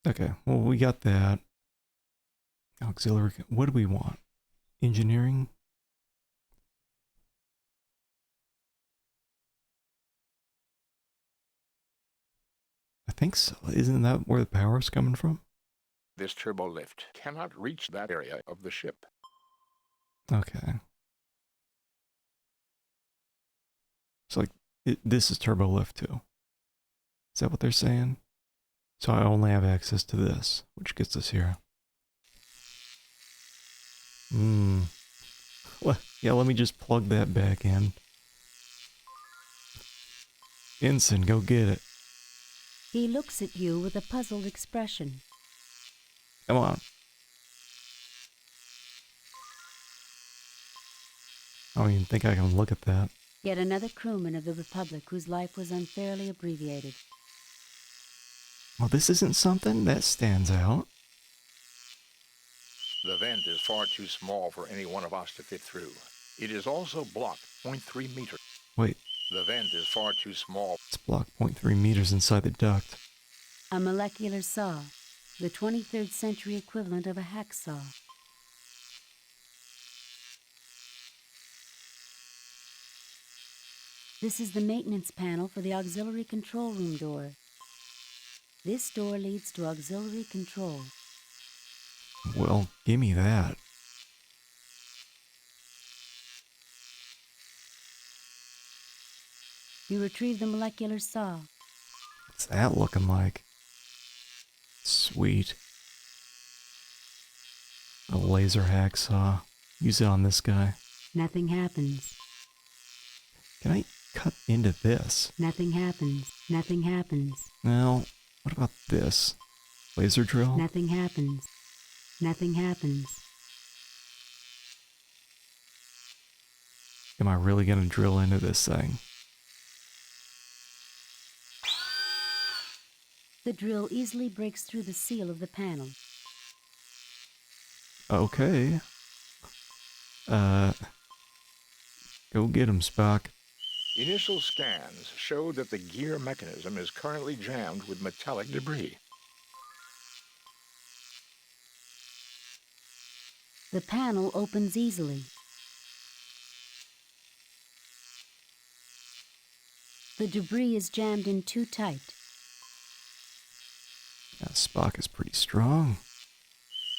Okay, well, we got that. Auxiliary, what do we want? Engineering? I think so. Isn't that where the power's coming from? This turbo lift cannot reach that area of the ship. Okay. So, like, this is turbo lift too. Is that what they're saying? So I only have access to this, which gets us here. Well, yeah, let me just plug that back in. Ensign, go get it. He looks at you with a puzzled expression. Come on. I don't even think I can look at that. Yet another crewman of the Republic whose life was unfairly abbreviated. Well, this isn't something that stands out. The vent is far too small for any one of us to fit through. It is also blocked 0.3 meters. Wait. The vent is far too small. It's blocked 0.3 meters inside the duct. A molecular saw, the 23rd century equivalent of a hacksaw. This is the maintenance panel for the auxiliary control room door. This door leads to auxiliary control. Well, gimme that. You retrieve the molecular saw. What's that looking like? Sweet. A laser hacksaw. Use it on this guy. Nothing happens. Can I cut into this? Nothing happens. Nothing happens. Now, what about this? Laser drill? Nothing happens. Nothing happens. Am I really gonna drill into this thing? The drill easily breaks through the seal of the panel. Okay. Go get him, Spock. Initial scans show that the gear mechanism is currently jammed with metallic debris. The panel opens easily. The debris is jammed in too tight. Yeah, Spock is pretty strong.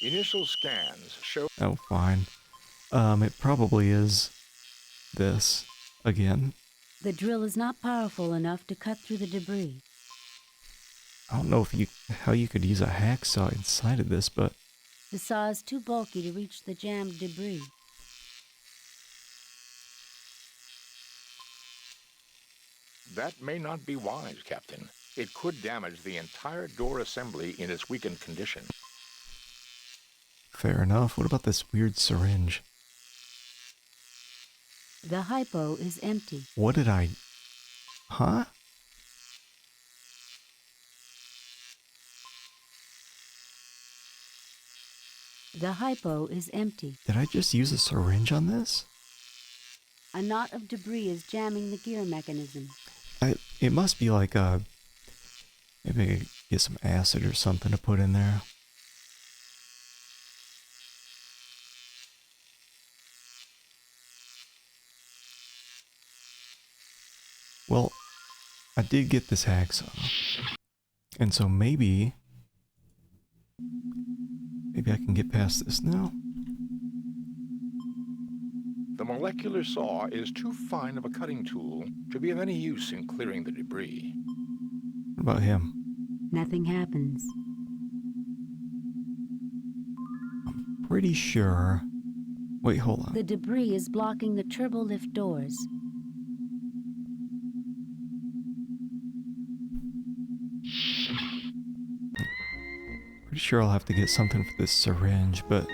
Initial scans show... Oh, fine. It probably is this again. The drill is not powerful enough to cut through the debris. I don't know how you could use a hacksaw inside of this, but... The saw is too bulky to reach the jammed debris. That may not be wise, Captain. It could damage the entire door assembly in its weakened condition. Fair enough. What about this weird syringe? The hypo is empty. What did I... Huh? The hypo is empty. Did I just use a syringe on this? A knot of debris is jamming the gear mechanism. It must be like a... Maybe I could get some acid or something to put in there. Well, I did get this hacksaw. And so maybe I can get past this now. The molecular saw is too fine of a cutting tool to be of any use in clearing the debris. What about him? Nothing happens. pretty sure... Wait, hold on. The debris is blocking the turbolift doors. Pretty sure I'll have to get something for this syringe, but...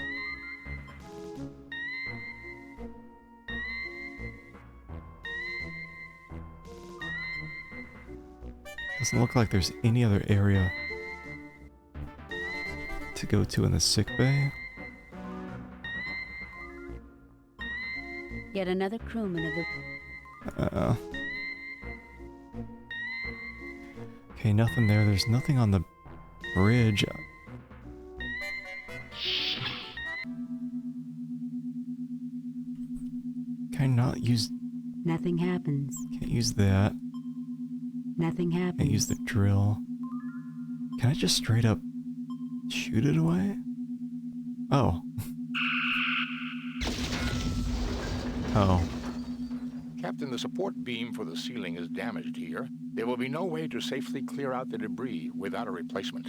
Doesn't look like there's any other area to go to in the sick bay. Yet another crewman of the... Okay, nothing there. There's nothing on the bridge. Can I not use... Nothing happens. Can't use that. Nothing happens. Can't use the drill. Can I just straight up shoot it away? Oh. Oh. Captain, the support beam for the ceiling is damaged here. There will be no way to safely clear out the debris without a replacement.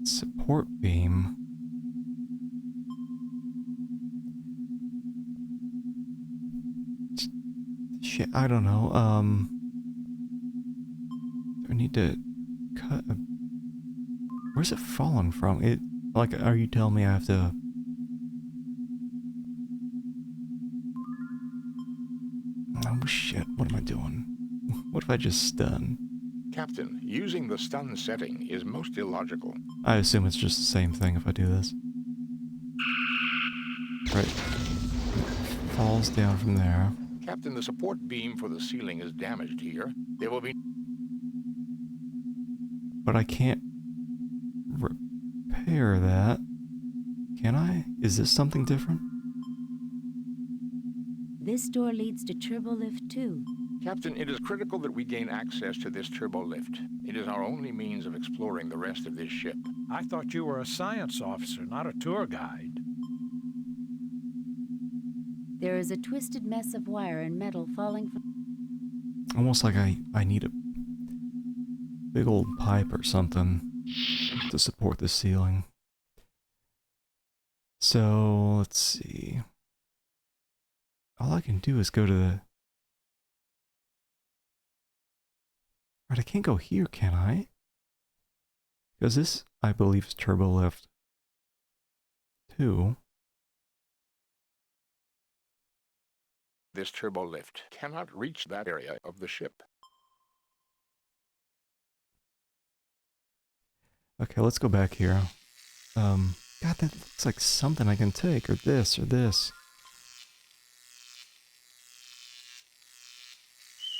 Support beam? Shit, I don't know. Do I need to cut a... Where's it falling from? It... Like, are you telling me I have to... Oh shit, what am I doing? What if I just stun? Captain, using the stun setting is most illogical. I assume it's just the same thing if I do this. Right. It falls down from there. Captain, the support beam for the ceiling is damaged here. There will be... But I can't repair that. Can I? Is this something different? This door leads to turbolift 2. Captain, it is critical that we gain access to this turbolift. It is our only means of exploring the rest of this ship. I thought you were a science officer, not a tour guide. There is a twisted mess of wire and metal falling from... Almost like I need a big old pipe or something to support the ceiling. So, let's see. All I can do is go to the... Right, I can't go here, can I? Because this, I believe, is turbolift 2. This turbolift cannot reach that area of the ship. Okay, let's go back here. God, that looks like something I can take, or this, or this.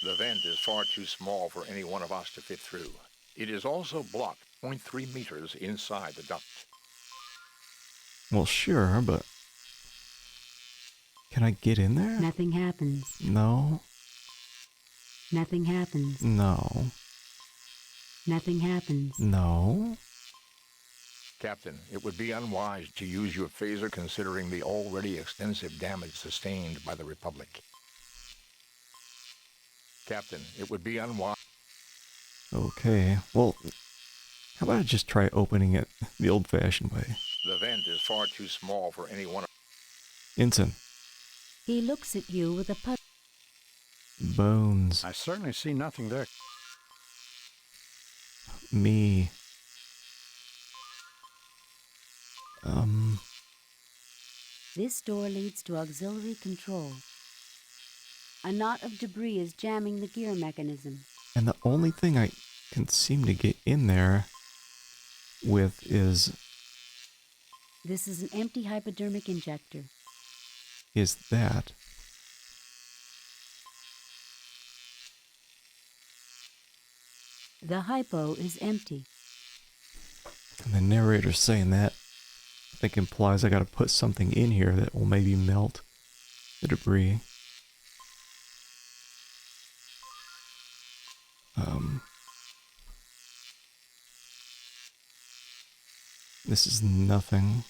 The vent is far too small for any one of us to fit through. It is also blocked 0.3 meters inside the duct. Well, sure, but... Can I get in there? Nothing happens. No. Nothing happens. No. Nothing happens. No. Captain, it would be unwise to use your phaser considering the already extensive damage sustained by the Republic. Captain, it would be unwise. Okay, well, how about I just try opening it the old-fashioned way? The vent is far too small for any one of... Ensign. He looks at you with a put. Bones. I certainly see nothing there. Me. This door leads to auxiliary control. A knot of debris is jamming the gear mechanism. And the only thing I can seem to get in there with is... This is an empty hypodermic injector. Is that... The hypo is empty. And the narrator's saying that, I think implies I gotta put something in here that will maybe melt the debris. This is nothing.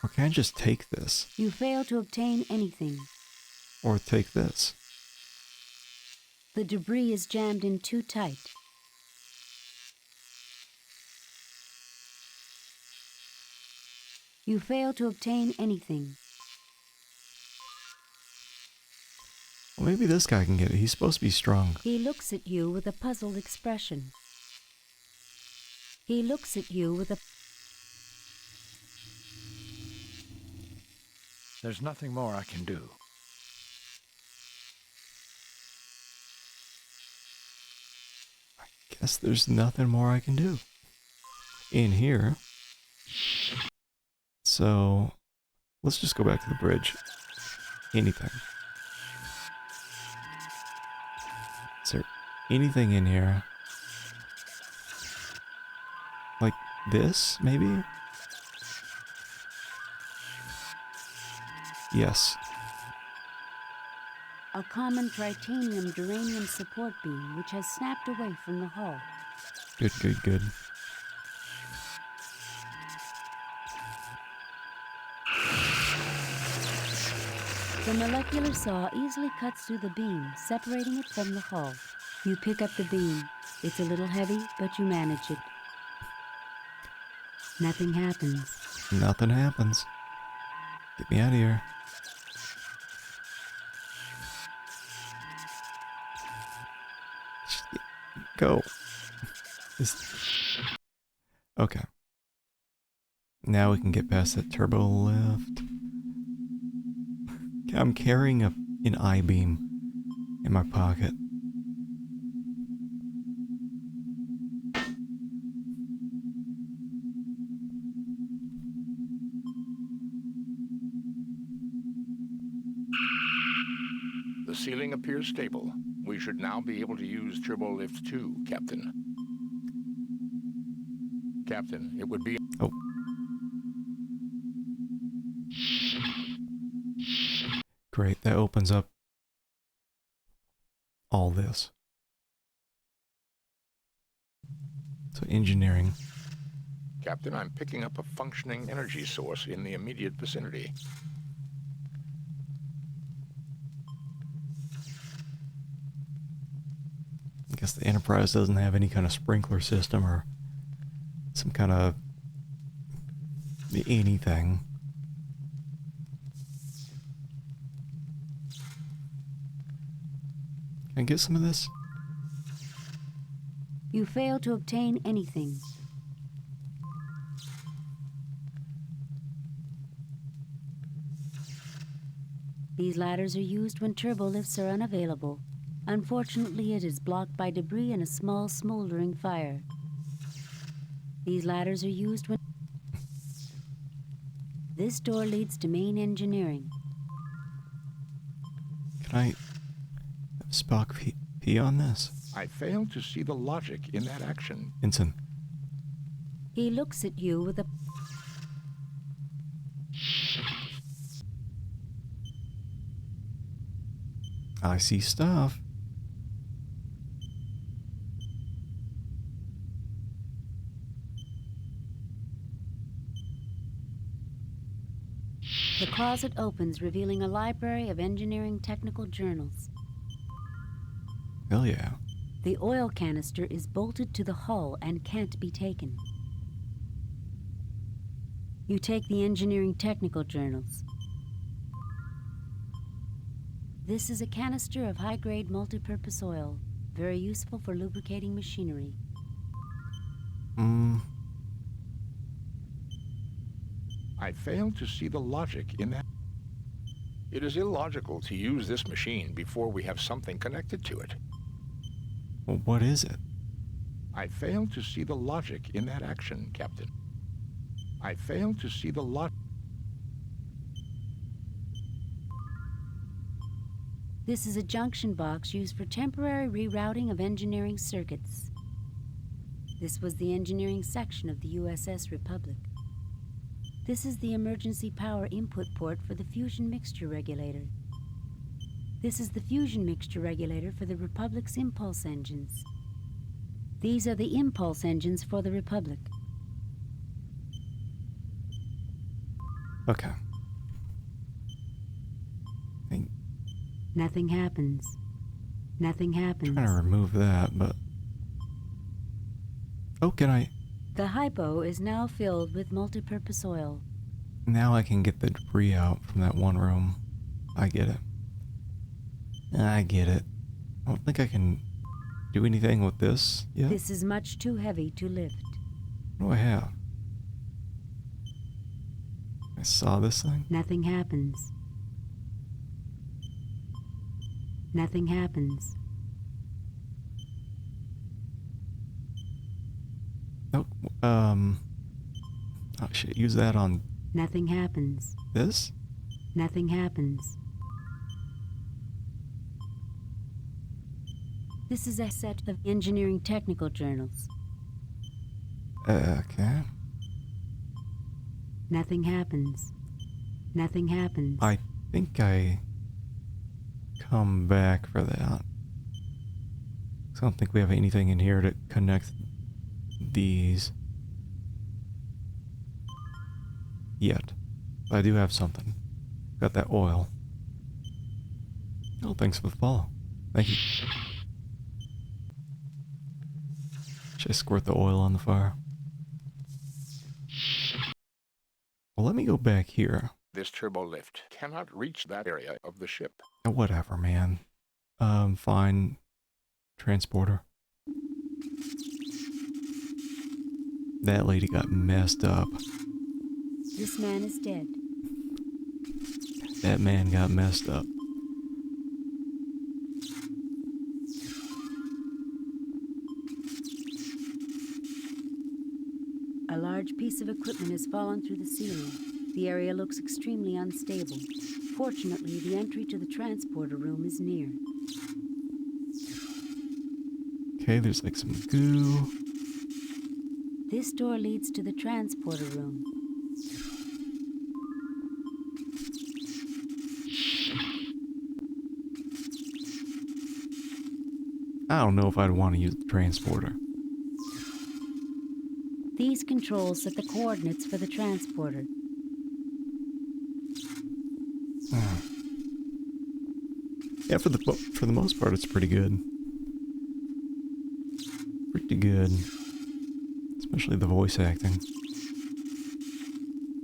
Or can I just take this? You fail to obtain anything. Or take this. The debris is jammed in too tight. You fail to obtain anything. Well, maybe this guy can get it. He's supposed to be strong. He looks at you with a puzzled expression. He looks at you with a... There's nothing more I can do. Guess there's nothing more I can do in here. So let's just go back to the bridge. Anything. Is there anything in here? Like this, maybe? Yes. A common tritanium duranium support beam which has snapped away from the hull. Good, good, good. The molecular saw easily cuts through the beam, separating it from the hull. You pick up the beam. It's a little heavy, but you manage it. Nothing happens. Nothing happens. Get me out of here. Go. Okay. Now we can get past that turbo lift. I'm carrying an I-beam in my pocket. The ceiling appears stable. We should now be able to use Turbo Lift 2, Captain. Captain, it would be... Oh. Great, that opens up all this. So engineering. Captain, I'm picking up a functioning energy source in the immediate vicinity. I guess the Enterprise doesn't have any kind of sprinkler system or some kind of anything. Can I get some of this? You fail to obtain anything. These ladders are used when turbolifts are unavailable. Unfortunately, it is blocked by debris and a small smoldering fire. These ladders are used when... This door leads to main engineering. Can I have Spock pee on this? I fail to see the logic in that action. Ensign. He looks at you with a... I see stuff. The closet opens, revealing a library of engineering technical journals. Hell yeah. The oil canister is bolted to the hull and can't be taken. You take the engineering technical journals. This is a canister of high-grade multipurpose oil, very useful for lubricating machinery. I fail to see the logic in that. It is illogical to use this machine before we have something connected to it. Well, what is it? I fail to see the logic in that action, Captain. I fail to see the logic. This is a junction box used for temporary rerouting of engineering circuits. This was the engineering section of the USS Republic. This is the emergency power input port for the fusion mixture regulator. This is the fusion mixture regulator for the Republic's impulse engines. These are the impulse engines for the Republic. Okay. Nothing happens. Nothing happens. Trying to remove that, but... Oh, can I... The hypo is now filled with multipurpose oil. Now I can get the debris out from that one room. I get it. I get it. I don't think I can do anything with this yet. This is much too heavy to lift. What do I have? I saw this thing. Nothing happens. Nothing happens. Oh, oh shit, use that on Nothing happens. this? Nothing happens. This is a set of engineering technical journals. Okay. Nothing happens. Nothing happens. I think I come back for that. I don't think we have anything in here to connect these yet. I do have something. Got that oil. Oh, thanks for the follow. Thank you. Should I squirt the oil on the fire? Well, let me go back here. This turbo lift cannot reach that area of the ship. Whatever, man. Fine. Transporter. That lady got messed up. This man is dead. That man got messed up. A large piece of equipment has fallen through the ceiling. The area looks extremely unstable. Fortunately, the entry to the transporter room is near. Okay, there's like some goo. This door leads to the transporter room. I don't know if I'd want to use the transporter. These controls set the coordinates for the transporter. Yeah, for the most part, it's pretty good. Pretty good. Especially the voice acting.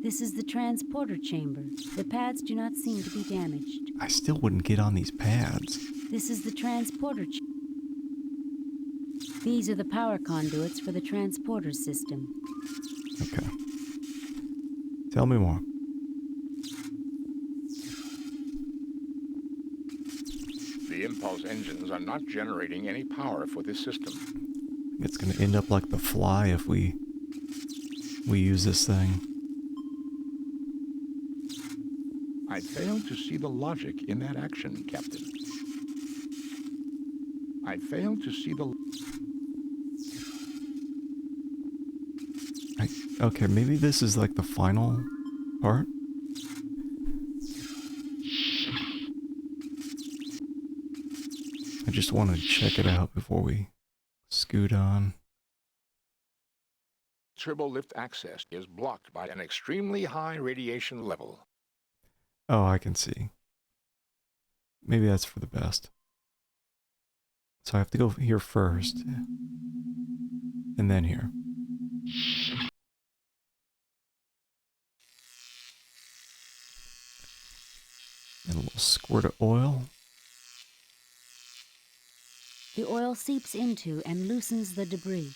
This is the transporter chamber. The pads do not seem to be damaged. I still wouldn't get on these pads. This is the transporter These are the power conduits for the transporter system. Okay. Tell me more. The impulse engines are not generating any power for this system. It's gonna end up like the Fly if we use this thing. I fail to see the logic in that action, Captain. I fail to see the... Okay, maybe this is like the final part? I just want to check it out before we scoot on. Turbo lift access is blocked by an extremely high radiation level. Oh, I can see. Maybe that's for the best. So I have to go here first. And then here. And a little squirt of oil. The oil seeps into and loosens the debris.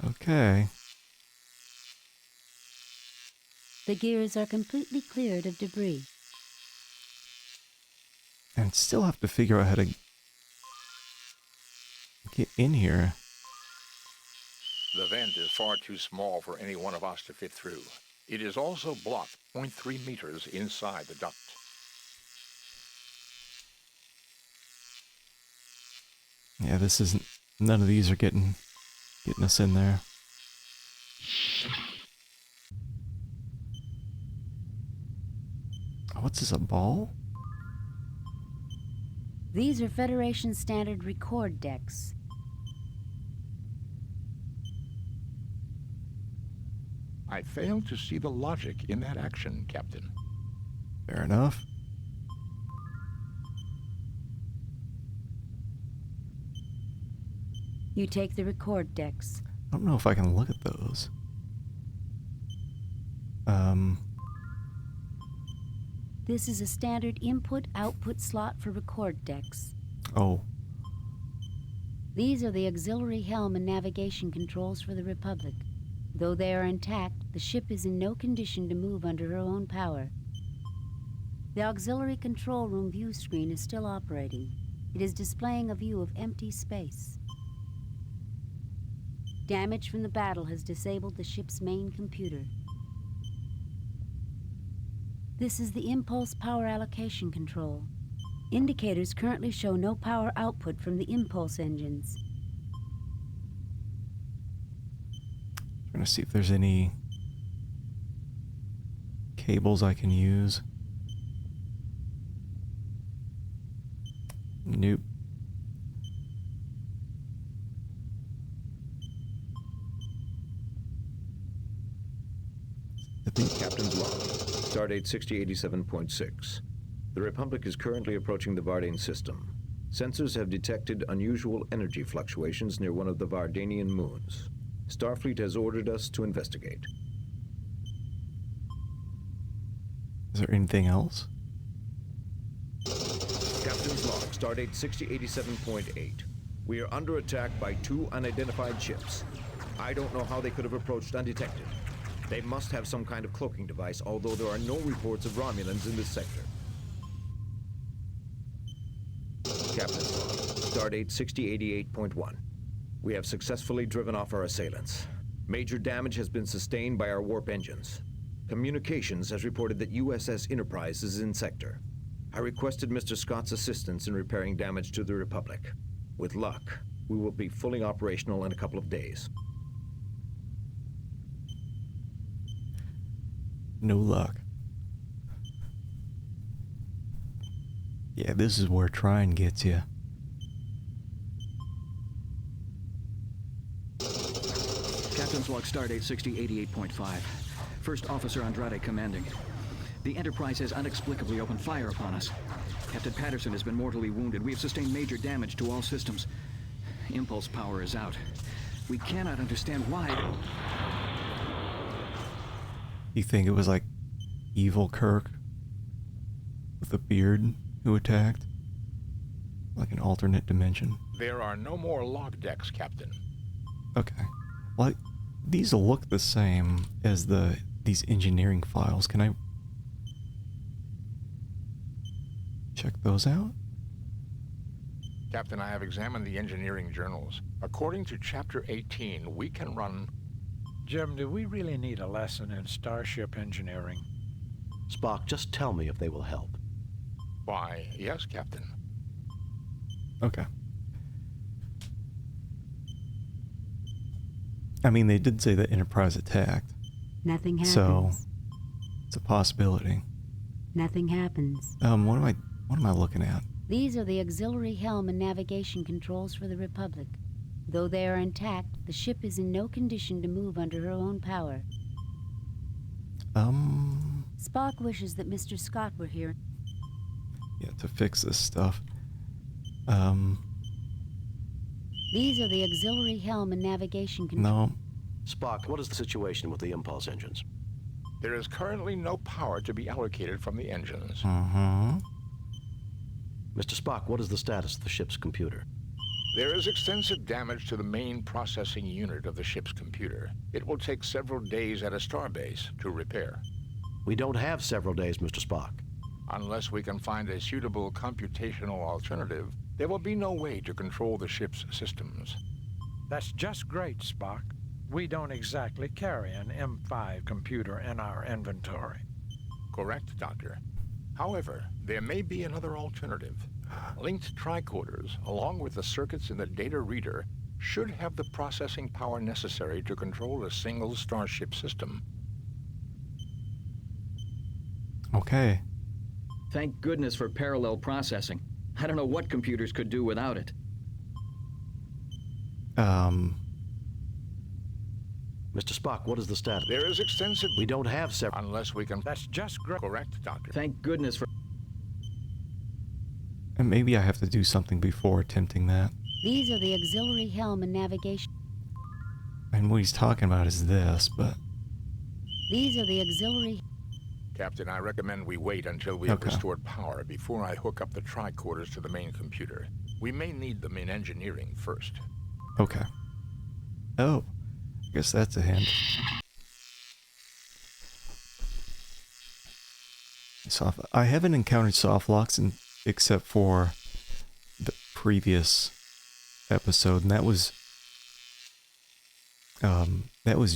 Okay. The gears are completely cleared of debris. And still have to figure out how to get in here. The vent is far too small for any one of us to fit through. It is also blocked 0.3 meters inside the duct. Yeah, this isn't... None of these are getting us in there. What's this, a ball? These are Federation standard record decks. I fail to see the logic in that action, Captain. Fair enough. You take the record decks. I don't know if I can look at those. This is a standard input-output slot for record decks. Oh. These are the auxiliary helm and navigation controls for the Republic. Though they are intact, the ship is in no condition to move under her own power. The auxiliary control room view screen is still operating. It is displaying a view of empty space. Damage from the battle has disabled the ship's main computer. This is the impulse power allocation control. Indicators currently show no power output from the impulse engines. Trying to see if there's any cables I can use. Nope. Captain's log. Stardate 6087.6. The Republic is currently approaching the Vardane system. Sensors have detected unusual energy fluctuations near one of the Vardanian moons. Starfleet has ordered us to investigate. Is there anything else? Captain's log. Stardate 6087.8. We are under attack by 2 unidentified ships. I don't know how they could have approached undetected. They must have some kind of cloaking device, although there are no reports of Romulans in this sector. Captain's log. Stardate 6088.1. We have successfully driven off our assailants. Major damage has been sustained by our warp engines. Communications has reported that USS Enterprise is in sector. I requested Mr. Scott's assistance in repairing damage to the Republic. With luck, we will be fully operational in a couple of days. No luck. Yeah, this is where trying gets you. Captain's log Stardate 6088.5. First Officer Andrade commanding. The Enterprise has inexplicably opened fire upon us. Captain Patterson has been mortally wounded. We have sustained major damage to all systems. Impulse power is out. We cannot understand why. You think it was like evil Kirk with a beard who attacked? Like an alternate dimension? There are no more log decks, Captain. Okay. Well, these look the same as these engineering files. Can I check those out? Captain, I have examined the engineering journals. According to Chapter 18, we can run... Jim, do we really need a lesson in starship engineering? Spock, just tell me if they will help. Why, yes, Captain. Okay. I mean, they did say the Enterprise attacked. Nothing happens. So, it's a possibility. Nothing happens. What am I looking at? These are the auxiliary helm and navigation controls for the Republic. Though they are intact, the ship is in no condition to move under her own power. Spock wishes that Mr. Scott were here. Yeah, to fix this stuff. These are the auxiliary helm and navigation controls. No. Spock, what is the situation with the impulse engines? There is currently no power to be allocated from the engines. Mm-hmm. Mr. Spock, what is the status of the ship's computer? There is extensive damage to the main processing unit of the ship's computer. It will take several days at a starbase to repair. We don't have several days, Mr. Spock. Unless we can find a suitable computational alternative, there will be no way to control the ship's systems. That's just great, Spock. We don't exactly carry an M5 computer in our inventory. Correct, Doctor. However, there may be another alternative. Linked tricorders, along with the circuits in the data reader, should have the processing power necessary to control a single starship system. Okay. Thank goodness for parallel processing. I don't know what computers could do without it. Mr. Spock, what is the status? There is extensive... We don't have several... Unless we can... That's just great. Correct, Doctor. Thank goodness for... And maybe I have to do something before attempting that. These are the auxiliary helm and navigation. And what he's talking about is this, but... These are the auxiliary... Captain, I recommend we wait until we have restored power before I hook up the tricorders to the main computer. We may need them in engineering first. Okay. Oh, I guess that's a hint. I haven't encountered soft locks except for the previous episode, and that was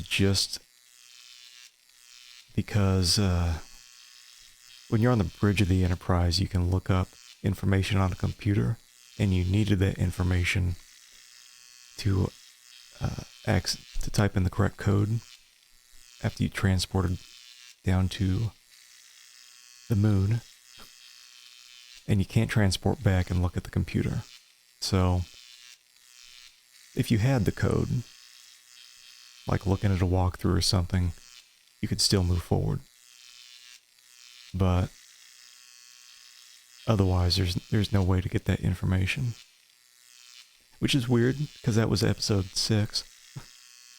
just because when you're on the bridge of the Enterprise, you can look up information on a computer, and you needed that information to type in the correct code after you transported down to the moon, and you can't transport back and look at the computer. So if you had the code, like looking at a walkthrough or something, you could still move forward. But otherwise, there's no way to get that information. Which is weird, because that was episode 6,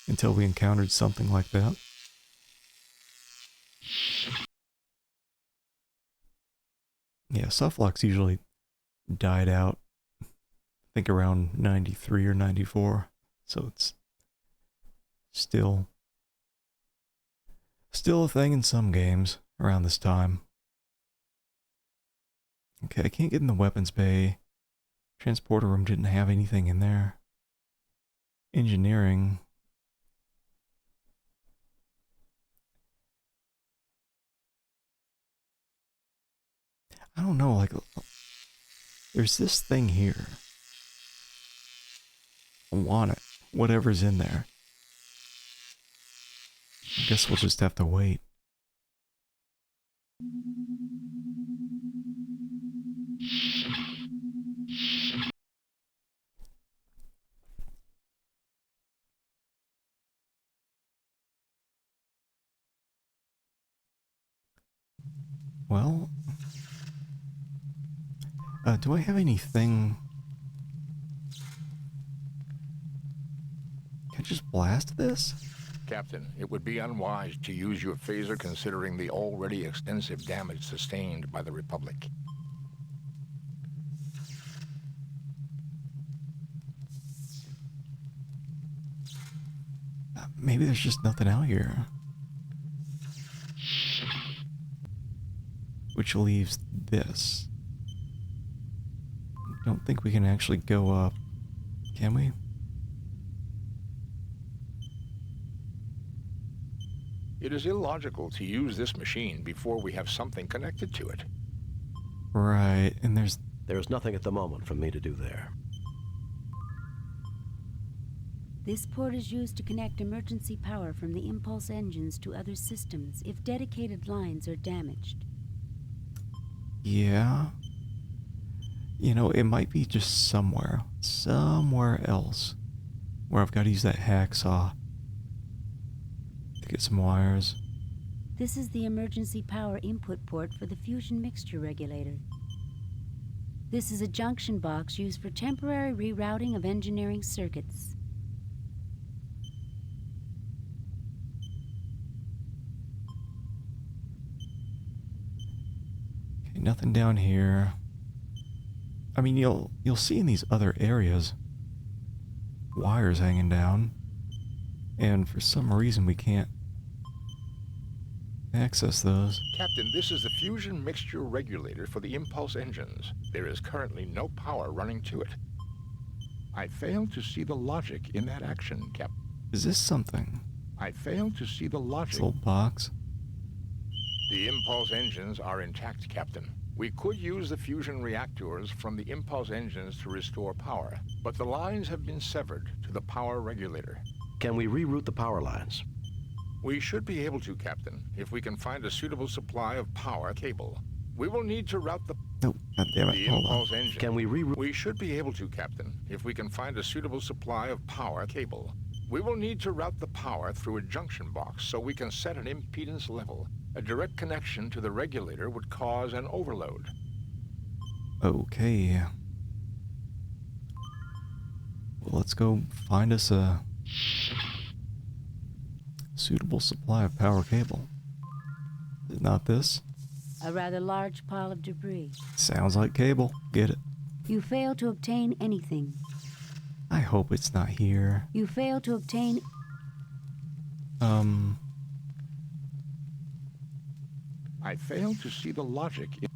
until we encountered something like that. Yeah, softlocks usually died out, I think around 93 or 94, so it's still a thing in some games around this time. Okay, I can't get in the weapons bay. Transporter room didn't have anything in there. Engineering. I don't know, like, there's this thing here. I want it. Whatever's in there. I guess we'll just have to wait. Well, do I have anything? Can I just blast this? Captain, it would be unwise to use your phaser considering the already extensive damage sustained by the Republic. Maybe there's just nothing out here. Which leaves this. Don't think we can actually go up, can we? It is illogical to use this machine before we have something connected to it. Right, and there's nothing at the moment for me to do there. This port is used to connect emergency power from the impulse engines to other systems if dedicated lines are damaged. Yeah. You know, it might be just somewhere else, where I've got to use that hacksaw to get some wires. This is the emergency power input port for the fusion mixture regulator. This is a junction box used for temporary rerouting of engineering circuits. Okay, nothing down here. I mean, you'll see in these other areas wires hanging down, and for some reason we can't access those. Captain, this is the fusion mixture regulator for the impulse engines. There is currently no power running to it. I fail to see the logic in that action, Captain. Is this something? I fail to see the logic. This little box? The impulse engines are intact, Captain. We could use the fusion reactors from the impulse engines to restore power, but the lines have been severed to the power regulator. Can we reroute the power lines? We should be able to, Captain, if we can find a suitable supply of power cable. We will need to route the... No, goddammit, the hold impulse on. engine. Can we reroute... We should be able to, Captain, if we can find a suitable supply of power cable. We will need to route the power through a junction box so we can set an impedance level. A direct connection to the regulator would cause an overload. Okay. well, let's go find us a suitable supply of power cable. Is it not this? A rather large pile of debris. Sounds like cable. Get it. You fail to obtain anything. I hope it's not here. You fail to obtain... I fail to see the logic in...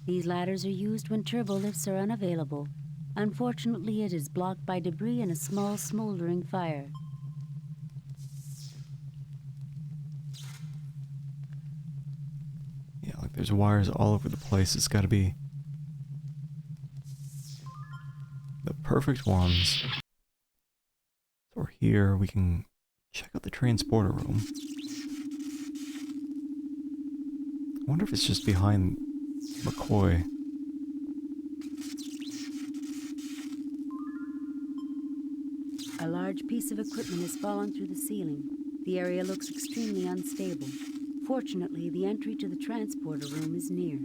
These ladders are used when turbo lifts are unavailable. Unfortunately, it is blocked by debris and a small smoldering fire. Yeah, like there's wires all over the place. It's got to be the perfect ones. So here we can check out the transporter room. I wonder if it's just behind McCoy. A large piece of equipment has fallen through the ceiling. The area looks extremely unstable. Fortunately, the entry to the transporter room is near.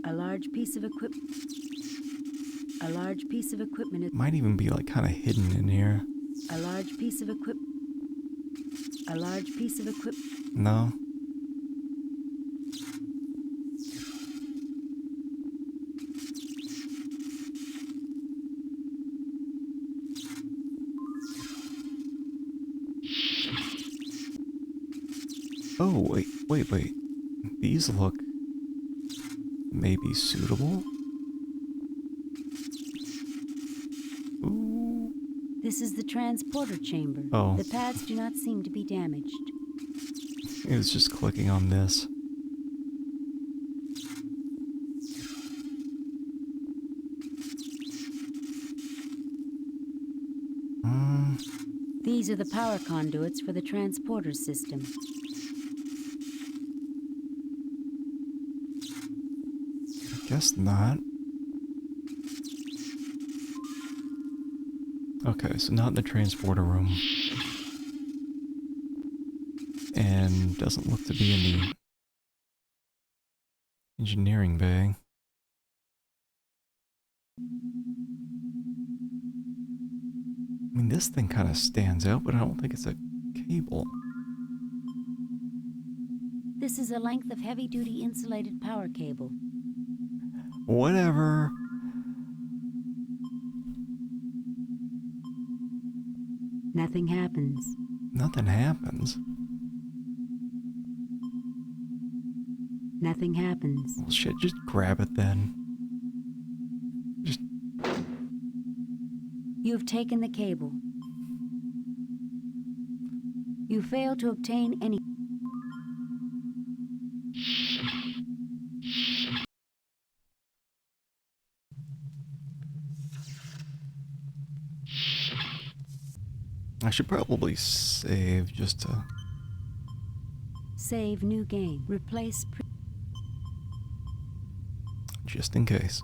A large piece of equipment is... Might even be like kind of hidden in here. A large piece of equipment... No. Oh, wait. These look maybe suitable? Ooh. This is the transporter chamber. Oh. The pads do not seem to be damaged. It was just clicking on this. These are the power conduits for the transporter system. I guess not. Okay, so not in the transporter room. And doesn't look to be in the engineering bay. I mean, this thing kind of stands out, but I don't think it's a cable. This is a length of heavy-duty insulated power cable. Whatever. Nothing happens. Nothing happens. Nothing happens. Well, shit, just grab it then. You have taken the cable. You fail to obtain any... I should probably save just to... Save new game. Replace... just in case.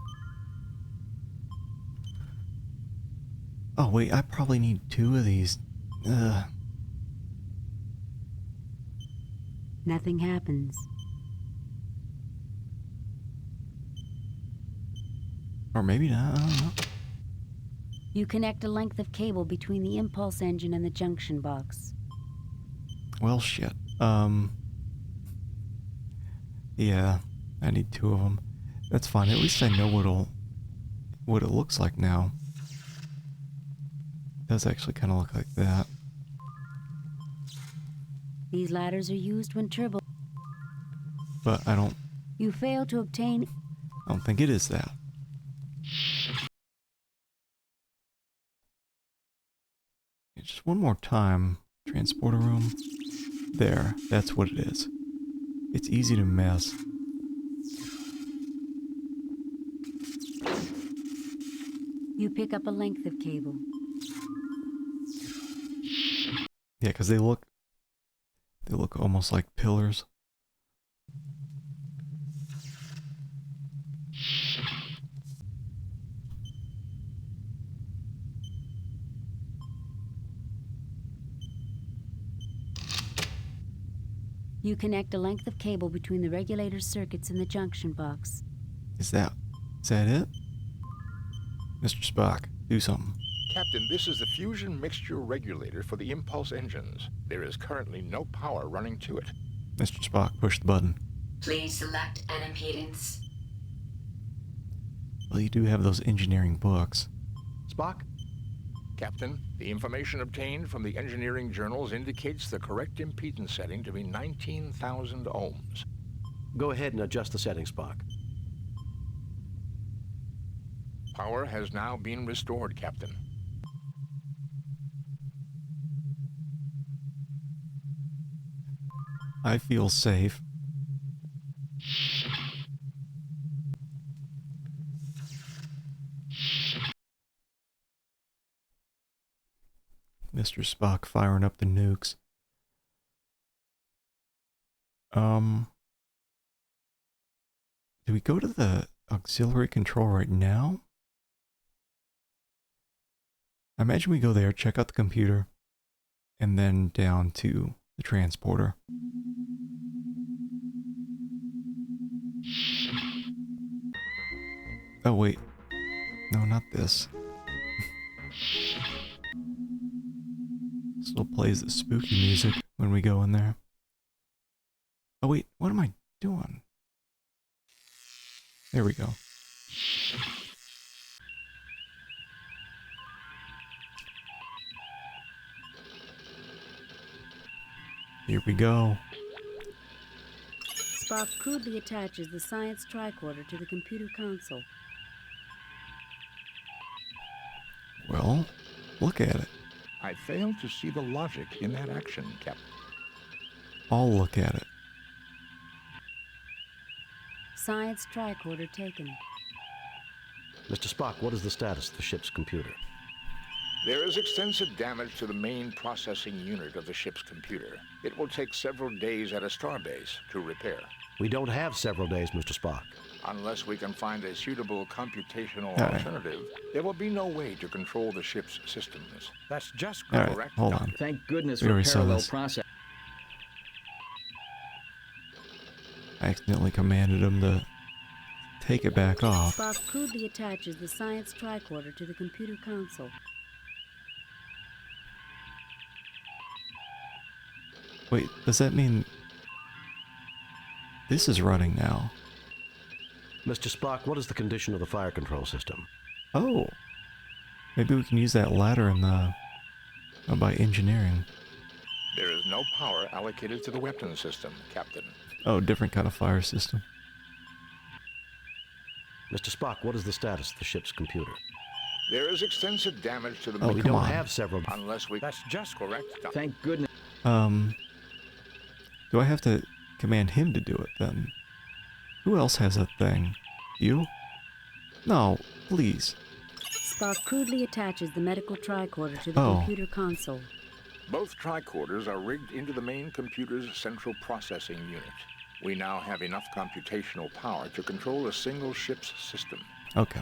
Oh wait, I probably need 2 of these. Nothing happens. Or maybe not, I don't know. You connect a length of cable between the impulse engine and the junction box. Well, shit. Yeah, I need 2 of them. That's fine, at least I know what it looks like now. It does actually kind of look like that. These ladders are used when turbo... But I don't... You fail to obtain... I don't think it is that. Just one more time. Transporter room. There, that's what it is. It's easy to miss. You pick up a length of cable. Yeah, because they look almost like pillars. You connect a length of cable between the regulator circuits and the junction box. Is that it? Mr. Spock, do something. Captain, this is the fusion mixture regulator for the impulse engines. There is currently no power running to it. Mr. Spock, push the button. Please select an impedance. Well, you do have those engineering books. Spock? Captain, the information obtained from the engineering journals indicates the correct impedance setting to be 19,000 ohms. Go ahead and adjust the settings, Spock. Power has now been restored, Captain. I feel safe. Mr. Spock firing up the nukes. Do we go to the auxiliary control right now? I imagine we go there, check out the computer, and then down to the transporter. Oh wait, no, not this. Still plays the spooky music when we go in there. Oh wait, what am I doing? There we go. Here we go. Spock crudely attaches the science tricorder to the computer console. Well, look at it. I fail to see the logic in that action, Captain. I'll look at it. Science tricorder taken. Mr. Spock, what is the status of the ship's computer? There is extensive damage to the main processing unit of the ship's computer. It will take several days at a starbase to repair. We don't have several days, Mr. Spock. Unless we can find a suitable computational alternative, there will be no way to control the ship's systems. That's just correct. correct. Hold on. Thank goodness We for already saw parallel this. process. I accidentally commanded him to take it back off. Spock crudely attaches the science tricorder to the computer console. Wait, does that mean this is running now? Mr. Spock, what is the condition of the fire control system? Oh, maybe we can use that ladder in the by engineering. There is no power allocated to the weapon system, Captain. Oh, different kind of fire system. Mr. Spock, what is the status of the ship's computer? There is extensive damage to the Oh, we come don't on. have several. Unless we... That's just correct. Thank goodness. Do I have to command him to do it then? Who else has a thing? You? No, please. Spock crudely attaches the medical tricorder to the Oh. computer console. Both tricorders are rigged into the main computer's central processing unit. We now have enough computational power to control a single ship's system. Okay.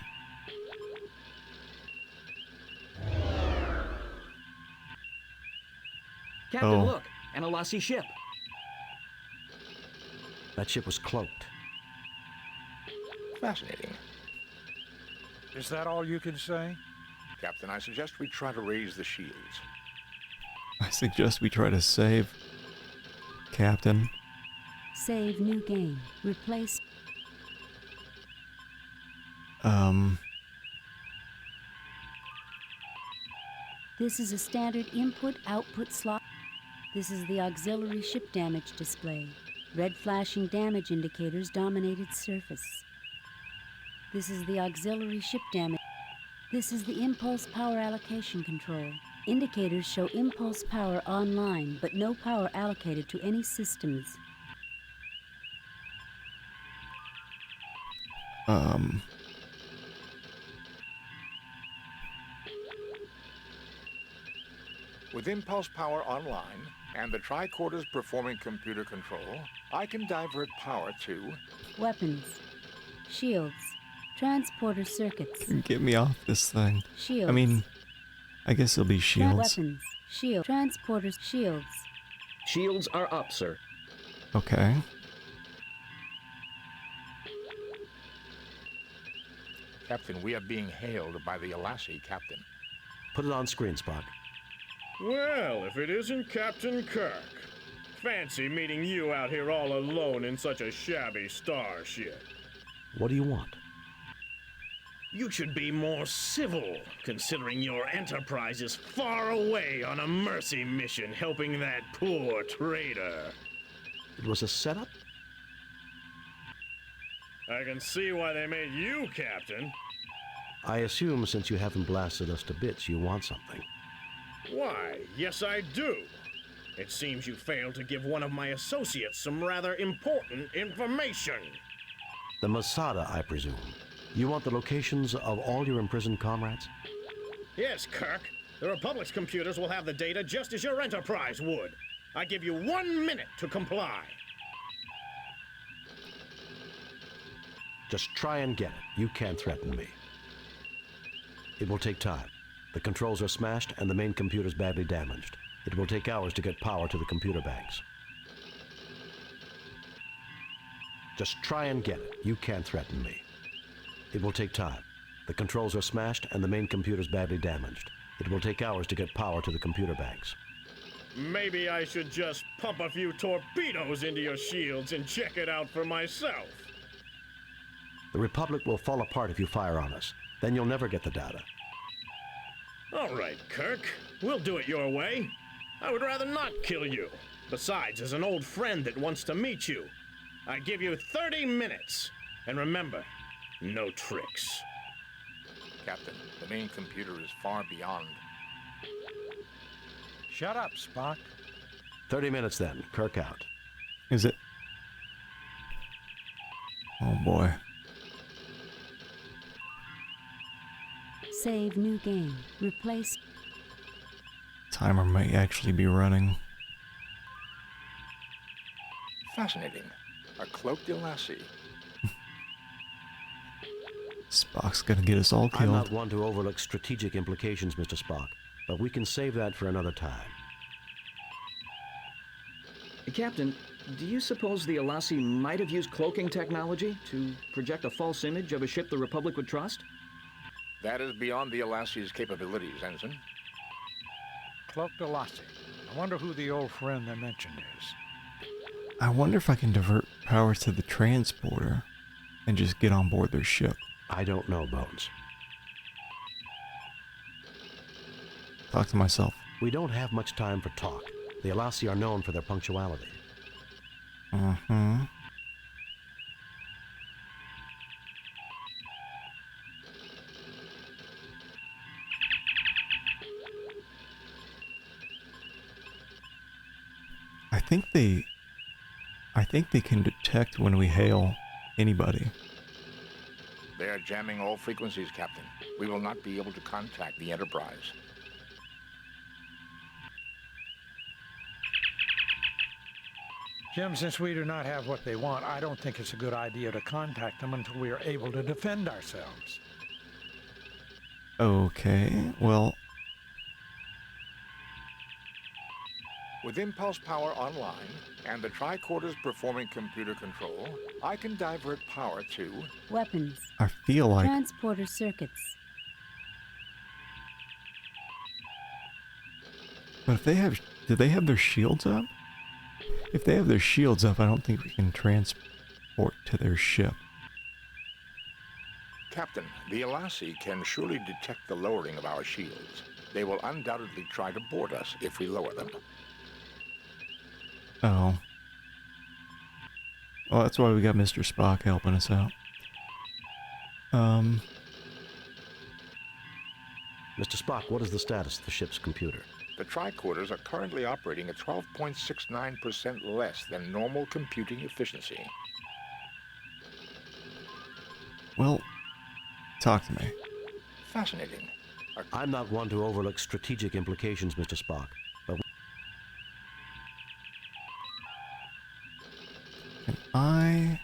Captain, Oh. look, an Alassi ship. That ship was cloaked. Fascinating. Is that all you can say? Captain, I suggest we try to raise the shields. I suggest we try to save Captain. Save new game. Replace. This is a standard input-output slot. This is the auxiliary ship damage display. Red flashing damage indicators dominate its surface. This is the auxiliary ship damage. This is the impulse power allocation control. Indicators show impulse power online, but no power allocated to any systems. With impulse power online and the tricorders performing computer control, I can divert power to Weapons. Shields. Transporter circuits. Get me off this thing. Shields. I mean, I guess it'll be shields. Weapons. Shield. Transporters. Shields. Shields are up, sir. Okay. Captain, we are being hailed by the Alassi, Captain. Put it on screen, Spock. Well, if it isn't Captain Kirk. Fancy meeting you out here all alone in such a shabby starship. What do you want? You should be more civil, considering your Enterprise is far away on a mercy mission helping that poor traitor. It was a setup? I can see why they made you Captain. I assume since you haven't blasted us to bits, you want something. Why, yes I do. It seems you failed to give one of my associates some rather important information. The Masada, I presume. You want the locations of all your imprisoned comrades? Yes, Kirk. The Republic's computers will have the data just as your Enterprise would. I give you 1 minute to comply. Just try and get it. You can't threaten me. It will take time. The controls are smashed and the main computer's badly damaged. It will take hours to get power to the computer banks. Just try and get it. You can't threaten me. It will take time. The controls are smashed and the main computer's badly damaged. It will take hours to get power to the computer banks. Maybe I should just pump a few torpedoes into your shields and check it out for myself. The Republic will fall apart if you fire on us. Then you'll never get the data. All right, Kirk. We'll do it your way. I would rather not kill you. Besides, as an old friend that wants to meet you, I give you 30 minutes. And remember, no tricks. Captain, the main computer is far beyond. Shut up, Spock. 30 minutes then. Kirk out. Is it? Oh boy. Save new game. Replace. Timer might actually be running. Fascinating. A cloaked Alassi. Spock's gonna get us all killed. I'm not one to overlook strategic implications, Mr. Spock, but we can save that for another time. Captain, do you suppose the Alassi might have used cloaking technology to project a false image of a ship the Republic would trust? That is beyond the Alassi's capabilities, Ensign. Cloaked Alassi. I wonder who the old friend they mentioned is. I wonder if I can divert power to the transporter and just get on board their ship. I don't know, Bones. Talk to myself. We don't have much time for talk. The Alassi are known for their punctuality. Mm-hmm. I think they can detect when we hail anybody. They are jamming all frequencies, Captain. We will not be able to contact the Enterprise. Jim, since we do not have what they want, I don't think it's a good idea to contact them until we are able to defend ourselves. Okay, well... With impulse power online and the tricorders performing computer control, I can divert power to... Weapons. I feel like... Transporter circuits. But if they have... Do they have their shields up? If they have their shields up, I don't think we can transport to their ship. Captain, the Alassi can surely detect the lowering of our shields. They will undoubtedly try to board us if we lower them. Oh. Well, that's why we got Mr. Spock helping us out. Mr. Spock, what is the status of the ship's computer? The tricorders are currently operating at 12.69% less than normal computing efficiency. Well, talk to me. Fascinating. I'm not one to overlook strategic implications, Mr. Spock, but... Can I...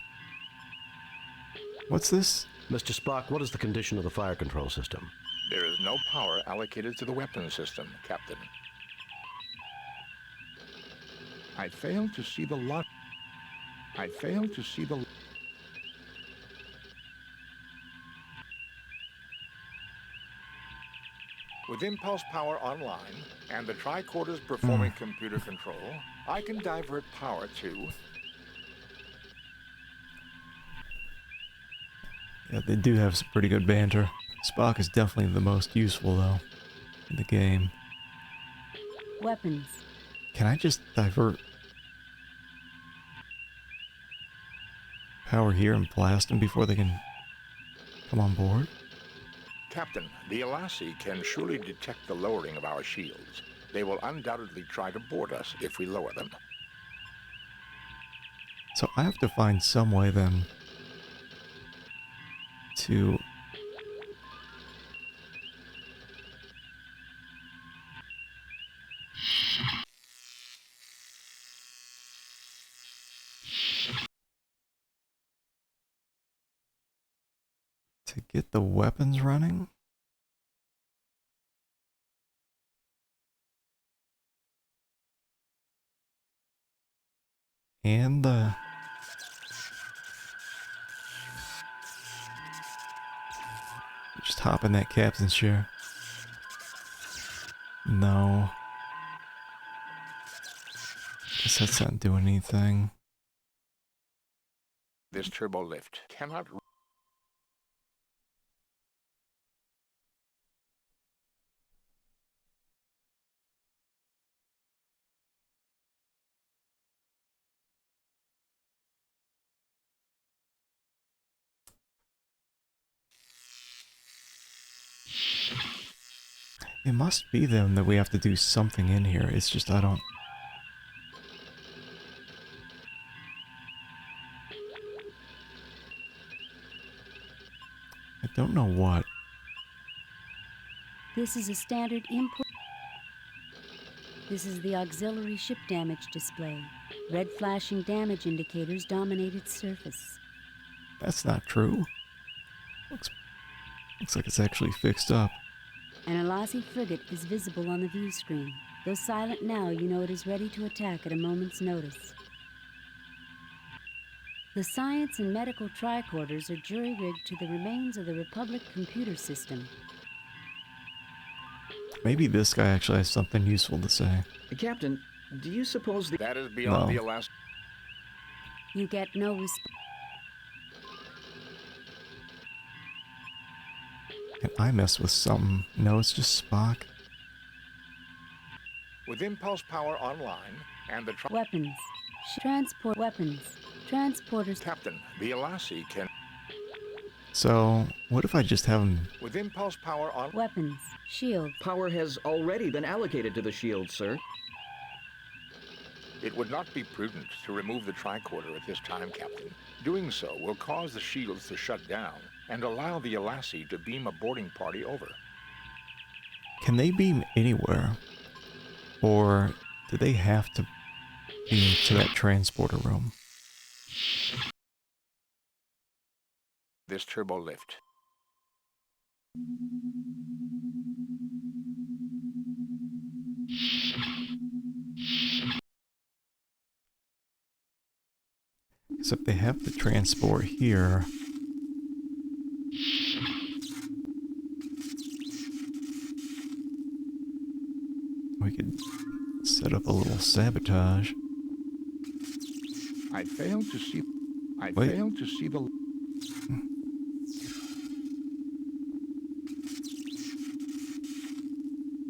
What's this? Mr. Spock, what is the condition of the fire control system? There is no power allocated to the weapons system, Captain. I fail to see the lot. With impulse power online and the tricorders performing computer control, I can divert power to... Yeah, they do have some pretty good banter. Spock is definitely the most useful, though, in the game. Weapons. Can I just divert power here and blast them before they can come on board? Captain, the Alassi can surely detect the lowering of our shields. They will undoubtedly try to board us if we lower them. So I have to find some way then to get the weapons running. And just hop in that captain's chair. No. Guess that's not doing anything. This turbo lift cannot... It must be then that we have to do something in here. It's just I don't... I don't know what. This is a standard input. This is the auxiliary ship damage display. Red flashing damage indicators dominate its surface. That's not true. Looks like it's actually fixed up. An Alassi frigate is visible on the view screen. Though silent now, you know it is ready to attack at a moment's notice. The science and medical tricorders are jury-rigged to the remains of the Republic computer system. Maybe this guy actually has something useful to say. Captain, do you suppose the... That is beyond No. the Alassi... You get no response. Can I mess with something? No, it's just Spock. With impulse power online and the... Weapons. Transport weapons. Transporters. Captain, the Alassi can... So, what if I just have him... With impulse power on... Weapons. Shield. Power has already been allocated to the shield, sir. It would not be prudent to remove the tricorder at this time, Captain. Doing so will cause the shields to shut down and allow the Alassi to beam a boarding party over. Can they beam anywhere? Or do they have to beam to that transporter room? This turbo lift. Except they have the transport here. We could set up a little sabotage. I failed to see... Wait. failed to see the...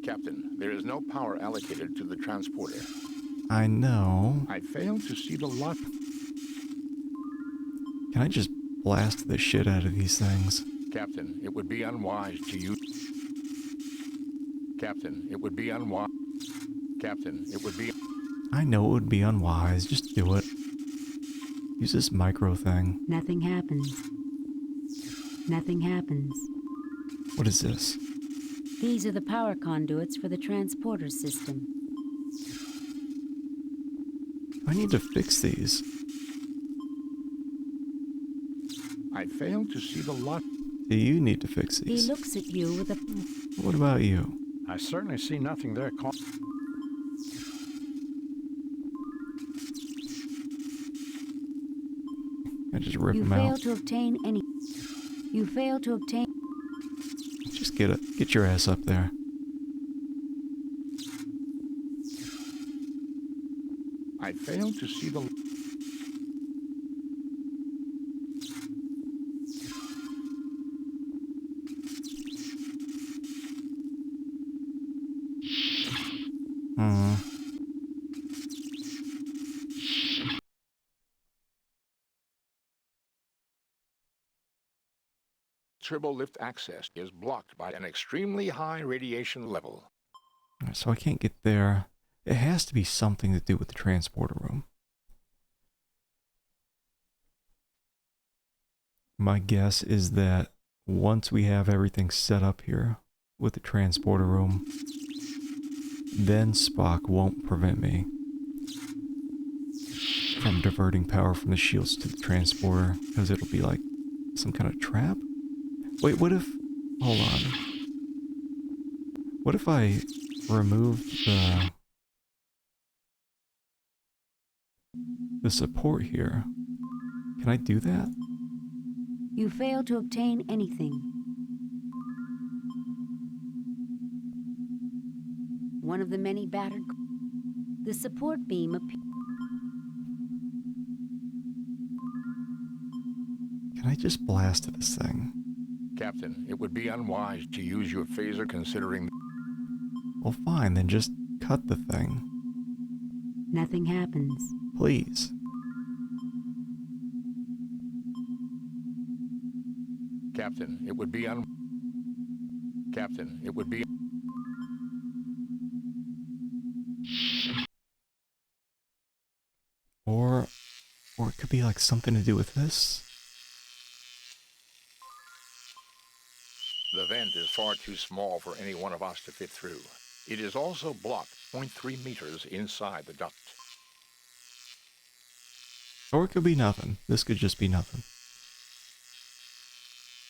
Captain, there is no power allocated to the transporter. I know. I failed to see the lot... Can I just blast the shit out of these things? Captain, it would be unwise to use... Captain, it would be unwise... Captain, it would be... I know it would be unwise. Just do it. Use this micro thing. Nothing happens. Nothing happens. What is this? These are the power conduits for the transporter system. I need to fix these. I failed to see the lot... Do you need to fix He these? looks at you with a... What about you? I certainly see nothing there. I just rip You them fail out. to obtain any... You fail to obtain... Just get your ass up there. I fail to see the... Turbo lift access is blocked by an extremely high radiation level. Alright, so I can't get there. It has to be something to do with the transporter room. My guess is that once we have everything set up here with the transporter room, then Spock won't prevent me from diverting power from the shields to the transporter, because it'll be like some kind of trap? Wait, what if... Hold on. What if I removed the support here? Can I do that? You fail to obtain anything. One of the many battered... The support beam appears... Can I just blast this thing? Captain, it would be unwise to use your phaser considering... Well, fine, then just cut the thing. Nothing happens. Please. Captain, it would be Captain, it would be... Or it could be like something to do with this. The vent is far too small for any one of us to fit through. It is also blocked 0.3 meters inside the duct. Or it could be nothing. This could just be nothing.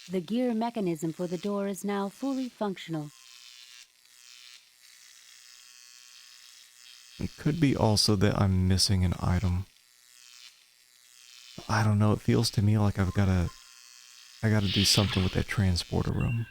The gear mechanism for the door is now fully functional. It could be also that I'm missing an item. I don't know, it feels to me like I gotta do something with that transporter room.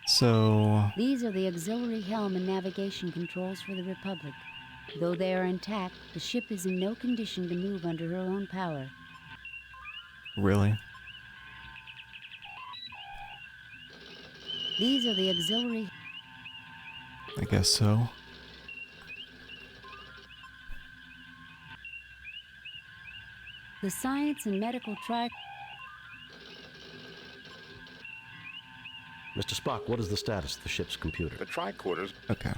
So... These are the auxiliary helm and navigation controls for the Republic. Though they are intact, the ship is in no condition to move under her own power. Really? These are the auxiliary... I guess so. The science and medical Mr. Spock, what is the status of the ship's computer? The tricorders... Okay.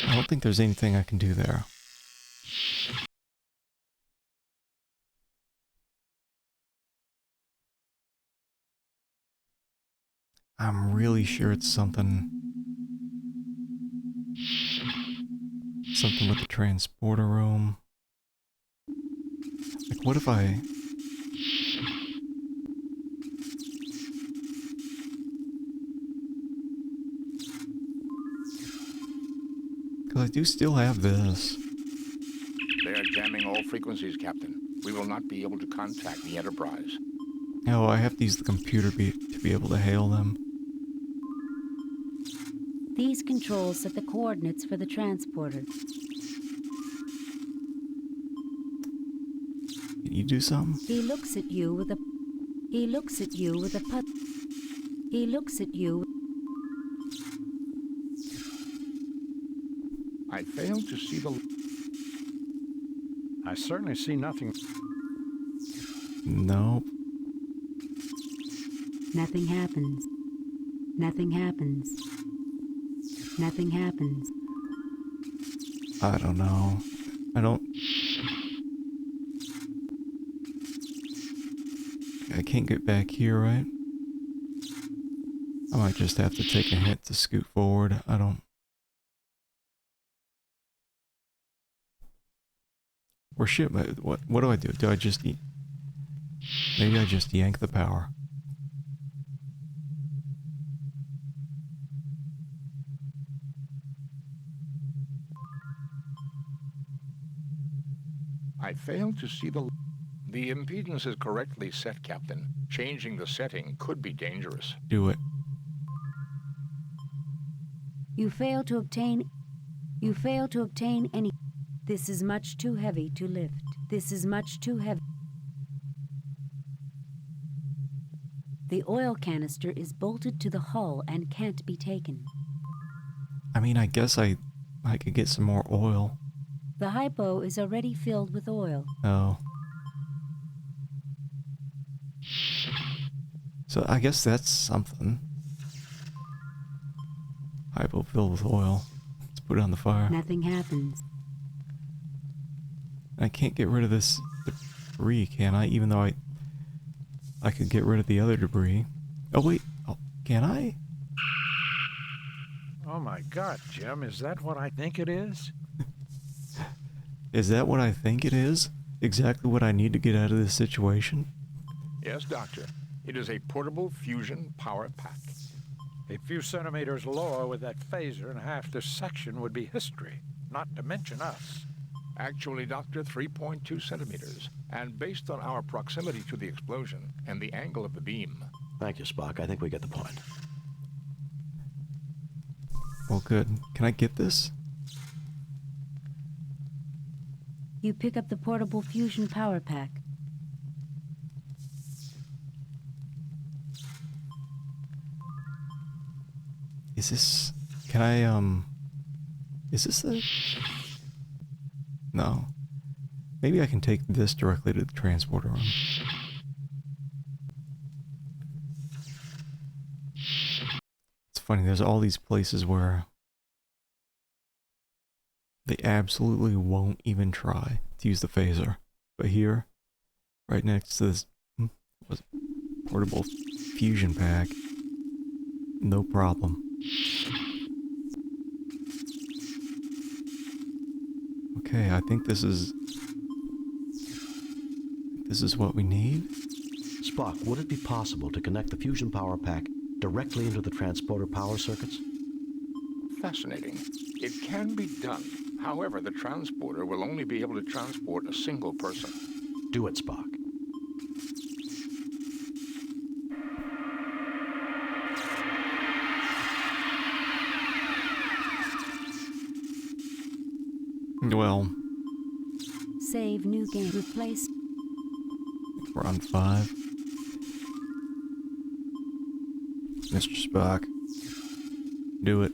I don't think there's anything I can do there. I'm really sure it's something with the transporter room. Like, what if I... Because I do still have this. They are jamming all frequencies, Captain. We will not be able to contact the Enterprise. Oh, I have to use the computer to be able to hail them. These controls set the coordinates for the transporter. Can you do something? He looks at you with a... He looks at you with a put... He looks at you... I fail to see the... I certainly see nothing. Nope. Nothing happens. Nothing happens. Nothing happens. I don't know. I can't get back here, right? I might just have to take a hit to scoot forward. I don't... Or shit, what do I do? Do I just... Maybe I just yank the power. I failed to see the... The impedance is correctly set, Captain. Changing the setting could be dangerous. Do it. You fail to obtain any. This is much too heavy to lift. This is much too heavy. The oil canister is bolted to the hull and can't be taken. I mean, I guess I could get some more oil. The hypo is already filled with oil. Oh. So I guess that's something. Hypo filled with oil. Let's put it on the fire. Nothing happens. I can't get rid of this debris, can I? Even though I could get rid of the other debris. Oh wait, oh, can I? Oh my God, Jim, is that what I think it is? Is that what I think it is? Exactly what I need to get out of this situation? Yes, Doctor. It is a portable fusion power pack. A few centimeters lower with that phaser and half this section would be history, not to mention us. Actually, Doctor, 3.2 centimeters. And based on our proximity to the explosion and the angle of the beam... Thank you, Spock. I think we get the point. Well, good. Can I get this? You pick up the portable fusion power pack. Is this... Can I, Is this the... No. Maybe I can take this directly to the transporter room. It's funny, there's all these places where they absolutely won't even try to use the phaser. But here, right next to this portable fusion pack, no problem. Okay, I think this is what we need. Spock, would it be possible to connect the fusion power pack directly into the transporter power circuits? Fascinating. It can be done. However, the transporter will only be able to transport a single person. Do it, Spock. Well, save new game. Replace. We're on 5. Mr. Spock, do it.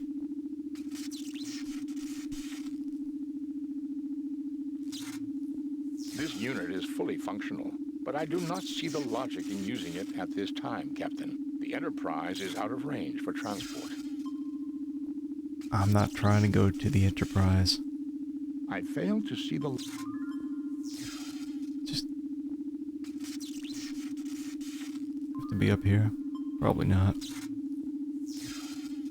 This unit is fully functional, but I do not see the logic in using it at this time, Captain. The Enterprise is out of range for transport. I'm not trying to go to the Enterprise. I fail to see the... Just... have to be up here? Probably not.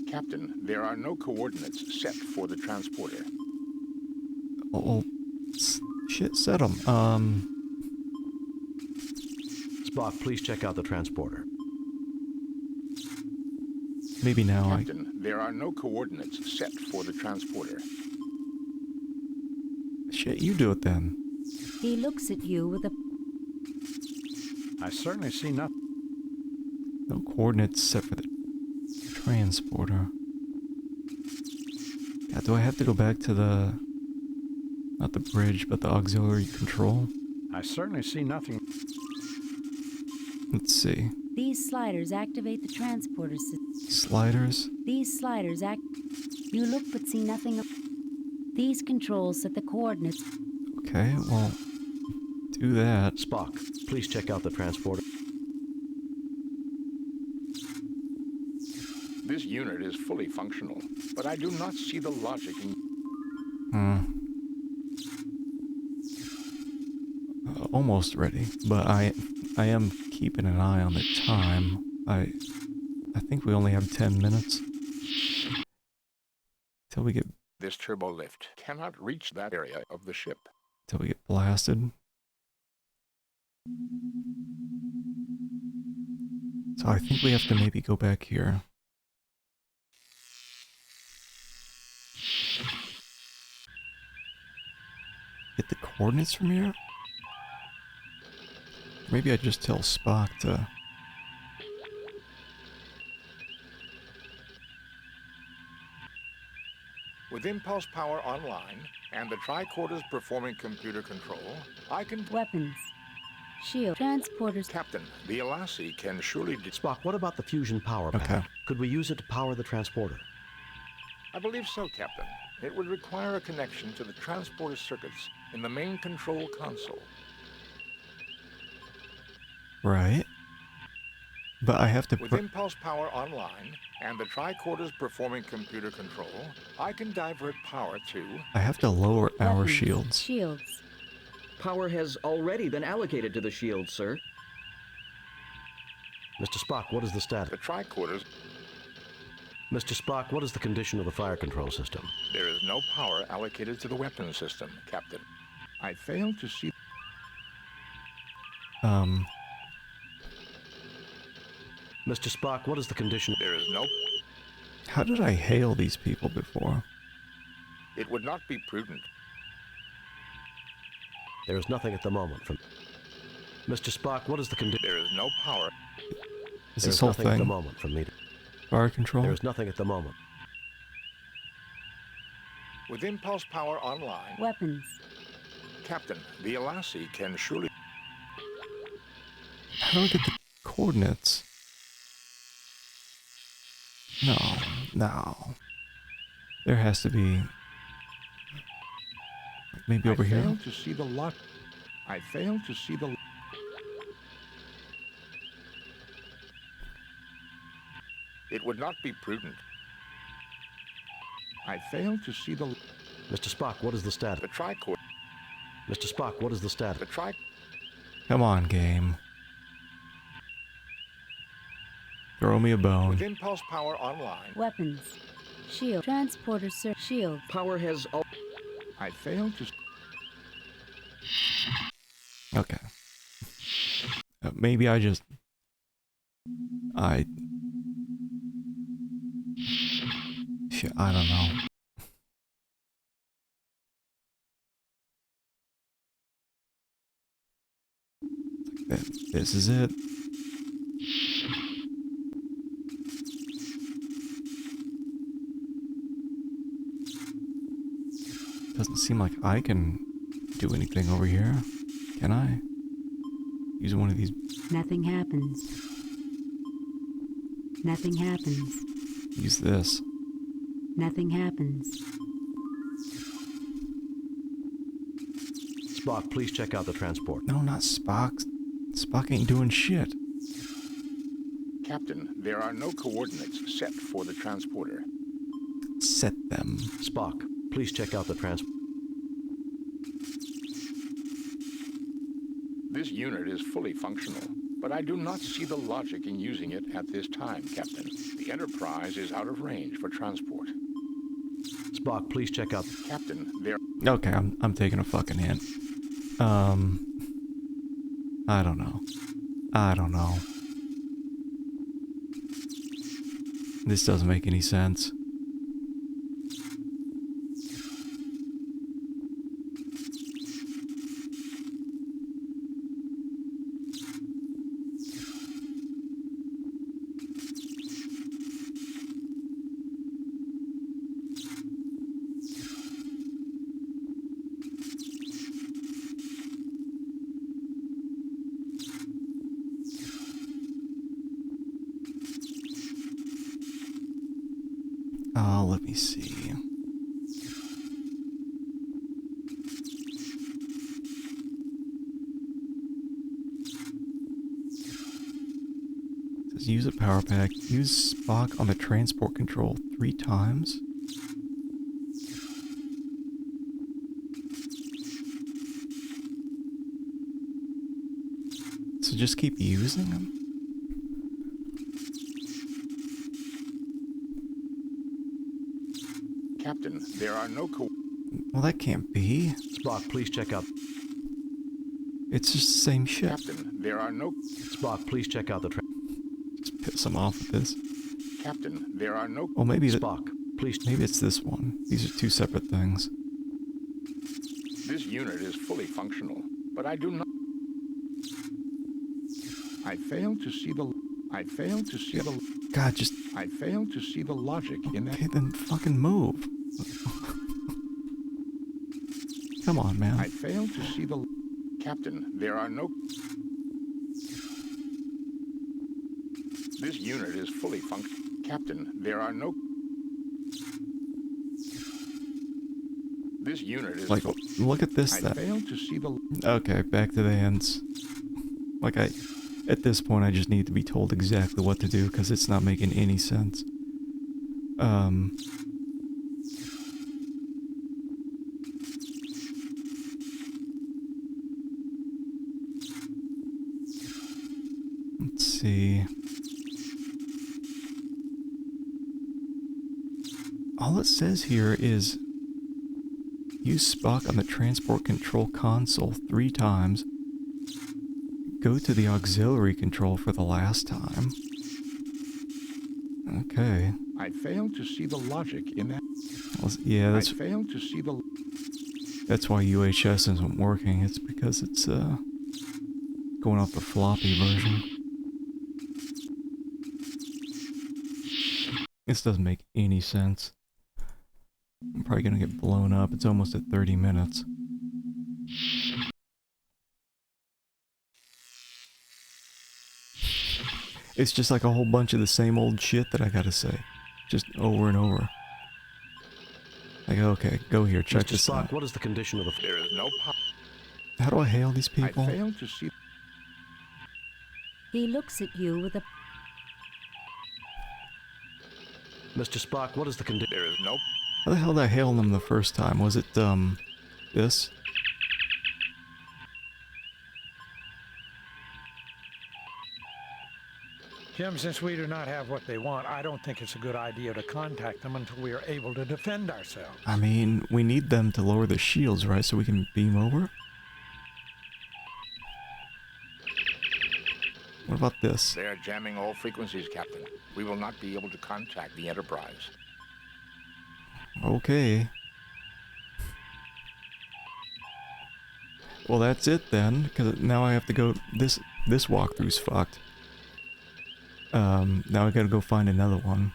Captain, there are no coordinates set for the transporter. Oh, shit, set them. Spock, please check out the transporter. Maybe now Captain, there are no coordinates set for the transporter. Shit, you do it then. He looks at you with a... I certainly see nothing. No coordinates set for the transporter. God, do I have to go back to the... not the bridge, but the auxiliary control? I certainly see nothing. Let's see. These sliders activate the transporter system. Sliders? These sliders act... You look but see nothing. These controls set the coordinates. Okay, well, do that. Spock, please check out the transporter. This unit is fully functional, but I do not see the logic in... Almost ready, but I am keeping an eye on the time. I think we only have 10 minutes till we get... This turbo lift cannot reach that area of the ship. Till we get blasted. So I think we have to maybe go back here. Get the coordinates from here? Maybe I just tell Spock to... With impulse power online and the tricorders performing computer control, I can... Weapons. Shield. Transporters. Captain, the Alassi can surely... Spock, what about the fusion power pack? Okay. Could we use it to power the transporter? I believe so, Captain. It would require a connection to the transporter circuits in the main control console. Right. But I have to... With impulse power online and the tricorders performing computer control, I can divert power to... I have to lower our shields. Shields. Power has already been allocated to the shields, sir. Mr. Spock, what is the status? The tricorders... Mr. Spock, what is the condition of the fire control system? There is no power allocated to the weapons system, Captain. I fail to see... Mr. Spock, what is the condition? There is no... How did I hail these people before? It would not be prudent. There is nothing at the moment from... Mr. Spock, what is the condition? There is no power. Is this whole nothing at the thing moment from me. fire control? There is nothing at the moment. With impulse power online... Weapons. Captain, the Alassi can surely... How do I get the coordinates? No, no. There has to be... Maybe over here? I fail to see the lot. I fail to see the... It would not be prudent. I fail to see the... Mr. Spock, what is the status? The tricord... Mr. Spock, what is the status? The tri... Come on, game. Throw me a bone. With impulse power online... Weapons. Shield. Transporter shield. Power has... I fail to... Okay. Maybe I just... Shit, I don't know. This is it. Doesn't seem like I can do anything over here. Can I? Use one of these. Nothing happens. Nothing happens. Use this. Nothing happens. Spock, please check out the transport. No, not Spock. Spock ain't doing shit. Captain, there are no coordinates set for the transporter. Set them. Spock, please check out the transport. This unit is fully functional, but I do not see the logic in using it at this time, Captain. The Enterprise is out of range for transport. Spock, please check out... Captain, there... Okay, I'm taking a fucking hint. I don't know. I don't know. This doesn't make any sense. Let me see. It says use a power pack. Use Spock on the transport control 3 times. So just keep using them. Captain, there are no Well, that can't be. Spock, please check out... It's just the same shit. Captain, there are no... Spock, please check out the... Just piss him off with this. Captain, there are no... Well, maybe... Spock, please... Maybe it's this one. These are 2 separate things. This unit is fully functional, but I do not... I fail to see the God, just... I fail to see the logic in that. Okay, then fucking move. Come on, man. I fail to see the... Captain, there are no... This unit is fully functional. Captain, there are no... This unit is... Like, look at this, I then. fail to see the... Okay, back to the ends. Like, at this point, I just need to be told exactly what to do, because it's not making any sense. Let's see. All it says here is use Spock on the transport control console 3 times. Go to the auxiliary control for the last time. Okay. I fail to see the logic in that. Well, yeah, I fail to see the... that's why UHS isn't working. It's because it's going off the floppy version. This doesn't make any sense. I'm probably gonna get blown up. It's almost at 30 minutes. It's just like a whole bunch of the same old shit that I gotta say. Just over and over. Like, okay, go here, check this Spock, out. what is the condition of the... There is no... How do I hail these people? I fail to see... He looks at you with a... Mr. Spock, what is the condition? There is no... How the hell did I hail them the first time? Was it, this? Jim, since we do not have what they want, I don't think it's a good idea to contact them until we are able to defend ourselves. I mean, we need them to lower the shields, right? So we can beam over? What about this? They are jamming all frequencies, Captain. We will not be able to contact the Enterprise. Okay. Well, that's it then, because now I have to go... This walkthrough's fucked. Now I gotta go find another one.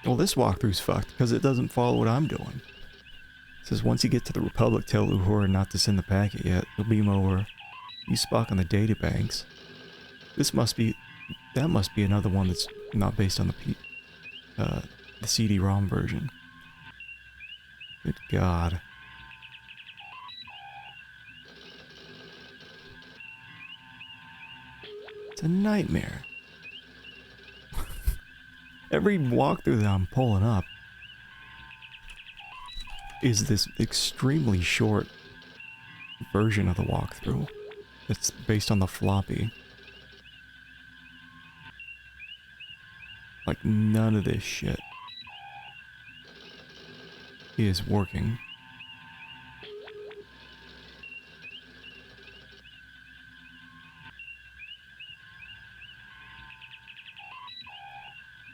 Well, this walkthrough's fucked, because it doesn't follow what I'm doing. It says once you get to the Republic, tell Uhura not to send the packet yet. You'll beam over. Use Spock on the databanks. This must be... That must be another one that's not based on the CD-ROM version. Good God. It's a nightmare. Every walkthrough that I'm pulling up is this extremely short version of the walkthrough. It's based on the floppy. Like, none of this shit is working.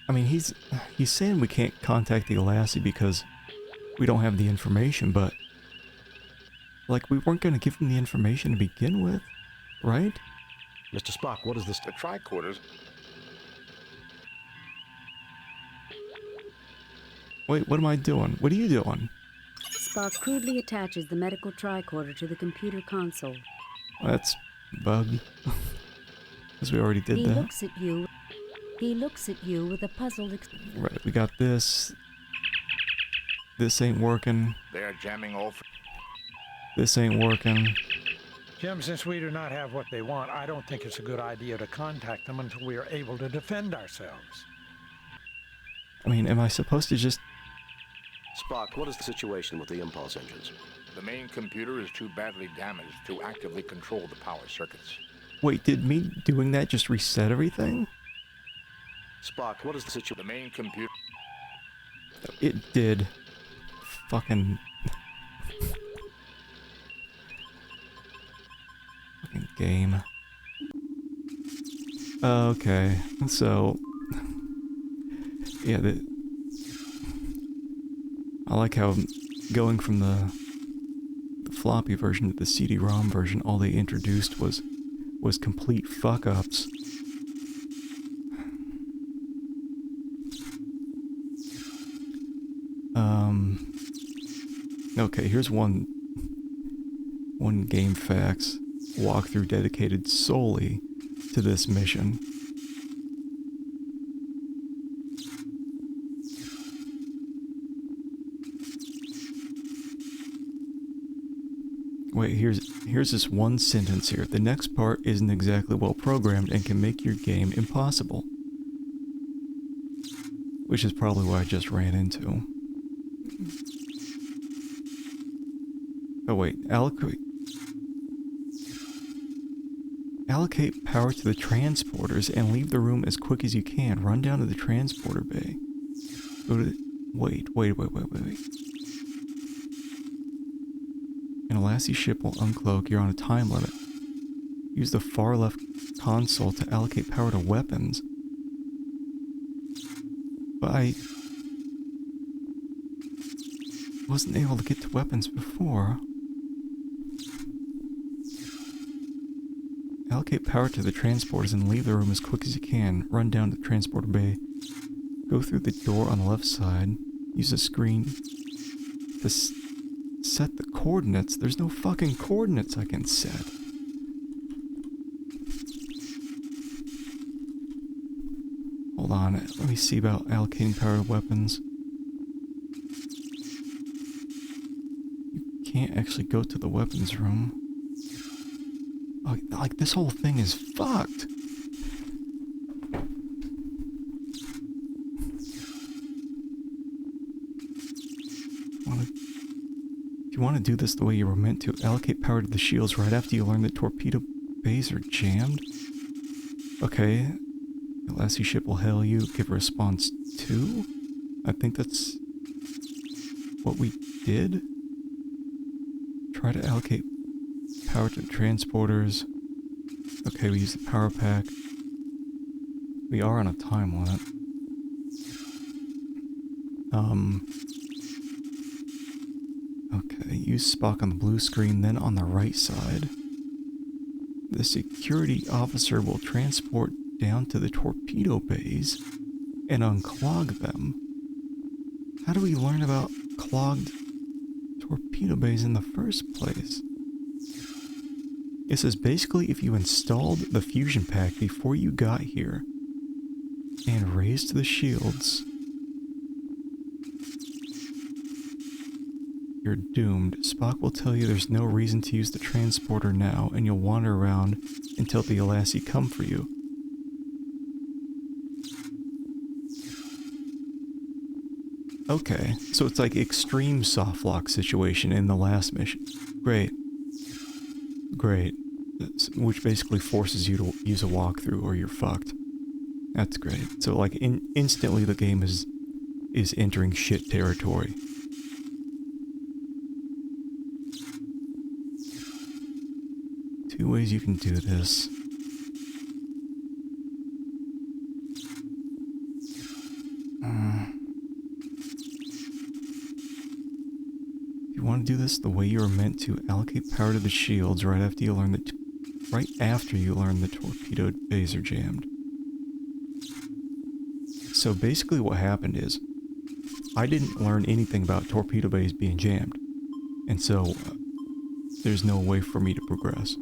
I mean, he's saying we can't contact the Alassi because we don't have the information, but like, we weren't going to give him the information to begin with, right? Mr. Spock, what is this? The tricorders. Wait, what am I doing? What are you doing? Spock crudely attaches the medical tricorder to the computer console. That's bug. Because we already did He that. looks at you. He looks at you with a puzzled Right, we got this. This ain't working. They are jamming all... This ain't working. Jim, since we do not have what they want, I don't think it's a good idea to contact them until we are able to defend ourselves. I mean, am I supposed to just... Spock, what is the situation with the impulse engines? The main computer is too badly damaged to actively control the power circuits. Wait, did me doing that just reset everything? Spock, what is the situation? The main computer... It did. Fucking... Game. Okay, so... Yeah, I like how going from the floppy version to the CD-ROM version, all they introduced was complete fuck-ups. Okay, here's one game facts walkthrough dedicated solely to this mission. Wait, here's this one sentence here. The next part isn't exactly well programmed and can make your game impossible. Which is probably what I just ran into. Oh wait, allocate power to the transporters and leave the room as quick as you can. Run down to the transporter bay. Go to wait. An Alassie ship will uncloak. You're on a time limit. Use the far left console to allocate power to weapons. But I wasn't able to get to weapons before. Allocate power to the transporters and leave the room as quick as you can. Run down to the transporter bay. Go through the door on the left side. Use the screen to set the coordinates. There's no fucking coordinates I can set. Hold on, let me see about allocating power to weapons. You can't actually go to the weapons room. Oh, like, this whole thing is fucked. If you want to do this the way you were meant to, allocate power to the shields right after you learn that torpedo bays are jammed. Okay. The Lassie ship will hail you. Give a response 2? I think that's what we did. Try to allocate power to the transporters. Okay, we use the power pack. We are on a time limit. Okay, use Spock on the blue screen, then on the right side. The security officer will transport down to the torpedo bays and unclog them. How do we learn about clogged torpedo bays in the first place? It says basically if you installed the fusion pack before you got here and raised the shields, you're doomed. Spock will tell you there's no reason to use the transporter now, and you'll wander around until the Alassie come for you. Okay, so it's like extreme softlock situation in the last mission. Great. Great. Which basically forces you to use a walkthrough or you're fucked. That's great. So like instantly the game is entering shit territory. Two ways you can do this. If you want to do this the way you were meant to, allocate power to the shields right after you learn the torpedo bays are jammed. So basically what happened is, I didn't learn anything about torpedo bays being jammed, and so there's no way for me to progress.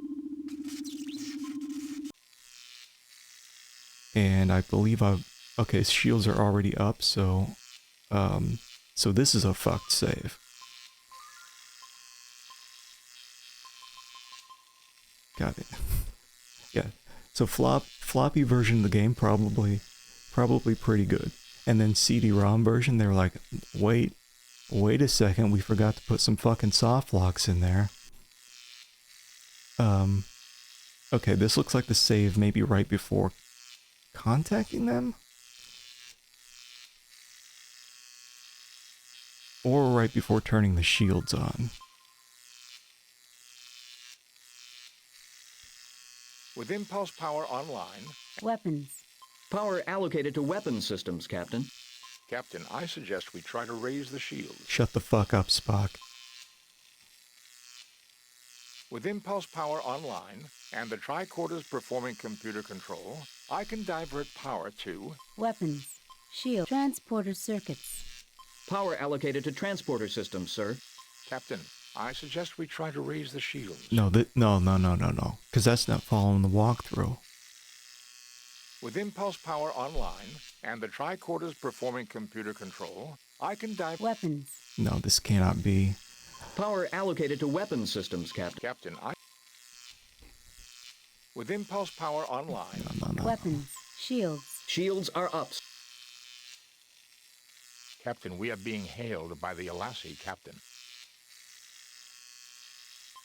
And I believe okay, shields are already up, so this is a fucked save. Got it. Yeah. So floppy version of the game probably pretty good. And then CD-ROM version, they were like, wait a second, we forgot to put some fucking soft locks in there. Okay, this looks like the save maybe right before contacting them? Or right before turning the shields on. With impulse power online... Weapons. Power allocated to weapon systems, Captain. Captain, I suggest we try to raise the shields. Shut the fuck up, Spock. With impulse power online, and the tricorders performing computer control, I can divert power to... Weapons. Shield. Transporter circuits. Power allocated to transporter systems, sir. Captain, I suggest we try to raise the shields. No, no. Because that's not following the walkthrough. With impulse power online, and the tricorders performing computer control, I can dive... Weapons. No, this cannot be. Power allocated to weapon systems, Captain. Captain, With impulse power online... No. Weapons. Shields. Shields are up. Captain, we are being hailed by the Alassi, Captain.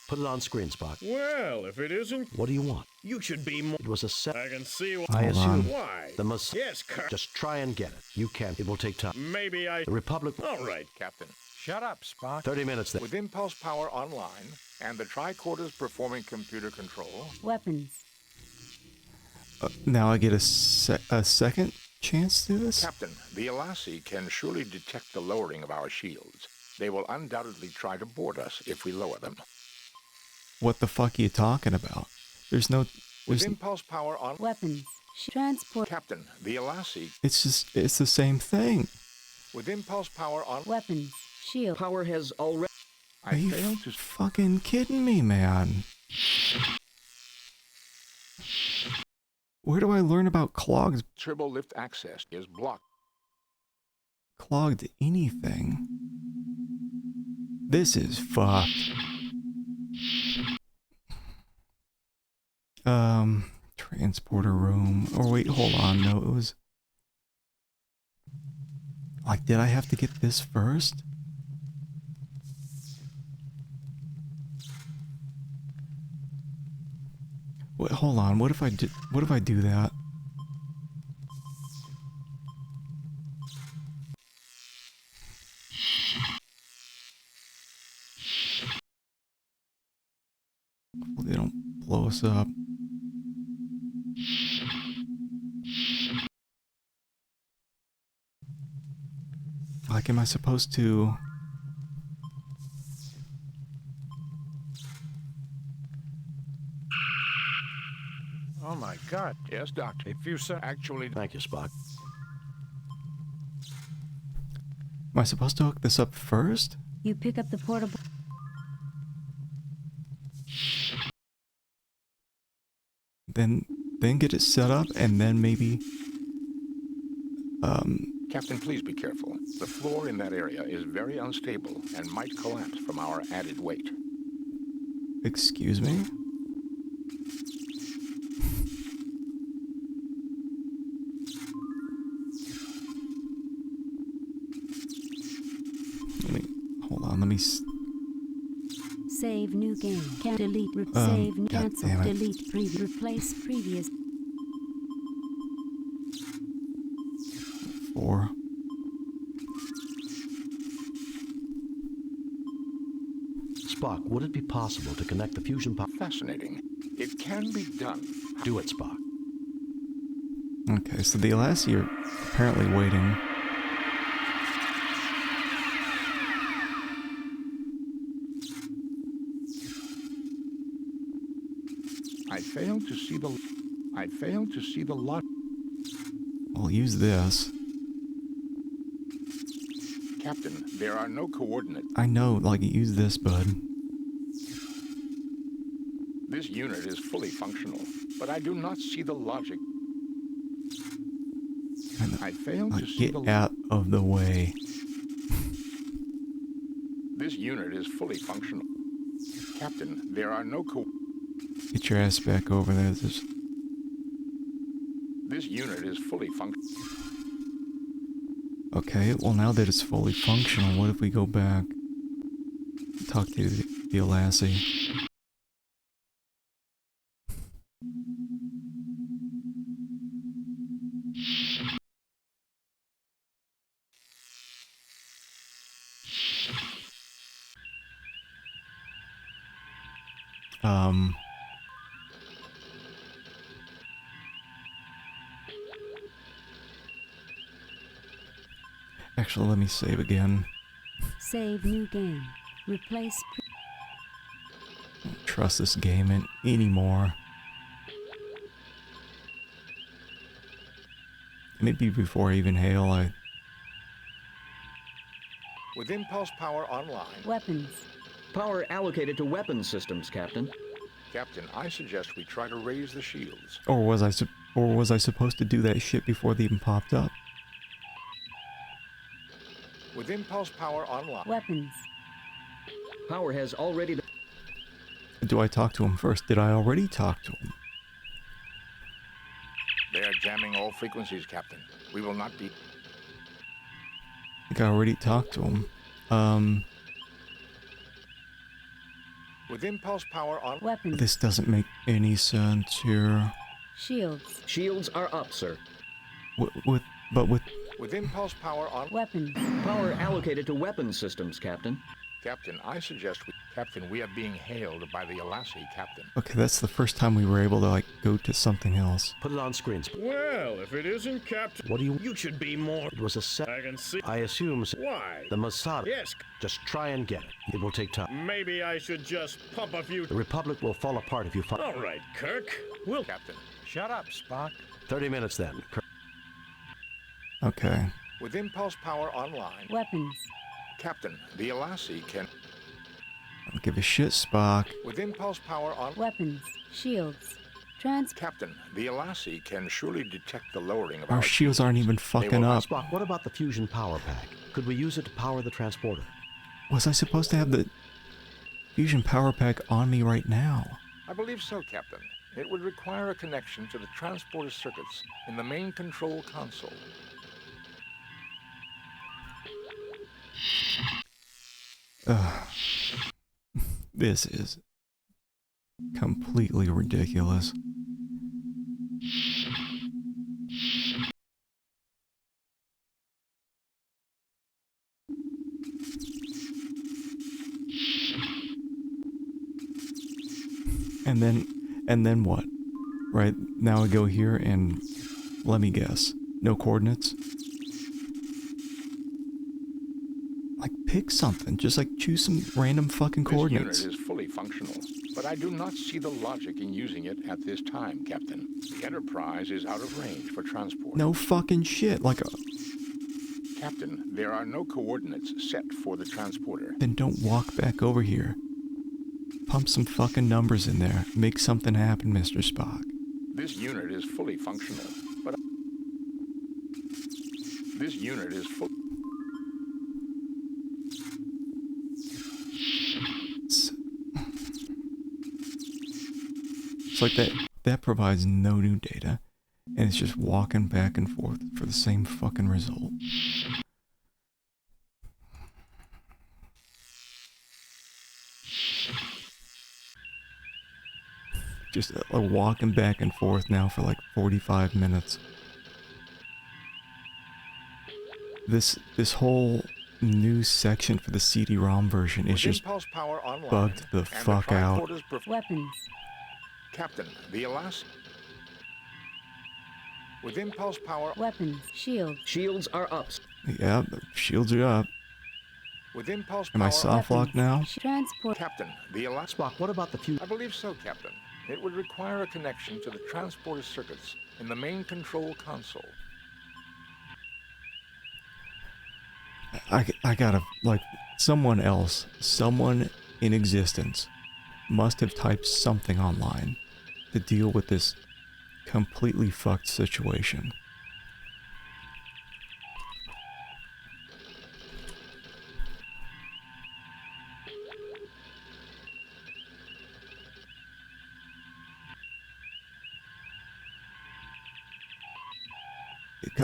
Put it on screen, Spock. Well, if it isn't... What do you want? You should be more... It was a set. I can see why... I assume. Why? The must... Yes, Kirk. Just try and get it. You can. It will take time. Maybe I... The Republic... All right, Captain. Shut up, Spock. 30 minutes then. With impulse power online, and the tricorders performing computer control... Weapons. Now I get a second chance to do this? Captain, the Alassi can surely detect the lowering of our shields. They will undoubtedly try to board us if we lower them. What the fuck are you talking about? There's no... With impulse power on... Weapons. Transport... Captain, the Alassi... It's the same thing. With impulse power on... Weapons. Shield. Power has already... Are you fucking kidding me, man? Where do I learn about clogged... Turbo lift access is blocked. Clogged anything? This is fucked. Transporter room. Or wait, hold on. No, it was... Like, did I have to get this first? Wait, hold on. What if I do that? Hopefully they don't blow us up. Like, am I supposed to... Oh my God. Yes, Doctor. If you said... Actually... Thank you, Spock. Am I supposed to hook this up first? You pick up the portable... Then get it set up, and then maybe... Captain, please be careful. The floor in that area is very unstable and might collapse from our added weight. Excuse me? Hold on, let me... Save new game. Can delete. Save. Cancel. Delete. Replace previous. 4. Spock, would it be possible to connect the fusion power? Fascinating. It can be done. Do it, Spock. Okay, so the Alassi are apparently waiting. I failed to see the lot. I'll use this. Captain, there are no coordinates. I know, like, use this, bud. This unit is fully functional, but I do not see the logic. I failed to see Get out of the way. This unit is fully functional. Captain, there are no Get your ass back over there. This unit is fully functional. Okay, well now that it's fully functional, what if we go back and talk to the Alassi? Actually, let me save again. Save new game. Replace Don't trust this game anymore. Maybe before I even hail, With impulse power online. weapons. Power allocated to weapon systems, Captain. Captain, I suggest we try to raise the shields. Or was I supposed to do that shit before they even popped up? With impulse power online. Weapons. Power has already been... Do I talk to him first? Did I already talk to him? They are jamming all frequencies, Captain. We will not be... I think I already talked to him. With impulse power on... Weapons. This doesn't make any sense here. Shields. Shields are up, sir. With impulse power on... Weapons. Power allocated to weapon systems, Captain. Captain, I suggest we... Captain, we are being hailed by the Alassi, Captain. Okay, that's the first time we were able to, like, go to something else. Put it on screen. Well, if it isn't Captain... What do you... You should be more... It was a set... I can see... I assume... Why? The Masada. Yes. Just try and get it. It will take time. Maybe I should just pump a few... The Republic will fall apart if you find... All right, Kirk. We'll... Captain. Shut up, Spock. 30 minutes then. Okay. With impulse power online. Weapons. Captain, the Alassi can... I don't give a shit, Spock. With impulse power on... Weapons. Shields. Captain, the Alassi can surely detect the lowering of Our shields aren't even fucking up. Spock, what about the fusion power pack? Could we use it to power the transporter? Was I supposed to have the fusion power pack on me right now? I believe so, Captain. It would require a connection to the transporter circuits in the main control console. This is completely ridiculous. And then what? Right, now I go here and let me guess. No coordinates? Like, pick something. Just, like, choose some random fucking coordinates. This unit is fully functional, but I do not see the logic in using it at this time, Captain. The Enterprise is out of range for transport. No fucking shit. Like, Captain, there are no coordinates set for the transporter. then don't walk back over here. Pump some fucking numbers in there. Make something happen, Mr. Spock. This unit is fully functional, but... This unit is full... It's like that provides no new data, and it's just walking back and forth for the same fucking result. Just walking back and forth now for like 45 minutes. This whole new section for the CD-ROM version is just bugged the fuck out. Weapons. Captain, the Alassi. With impulse power... Weapons. Shields. Shields are up. Yeah, the shields are up. With impulse Am I soft locked now? Transport. Captain, the Alassi... Spock, what about the fusion? I believe so, Captain. It would require a connection to the transporter circuits in the main control console. I gotta, like, someone in existence must have typed something online to deal with this completely fucked situation.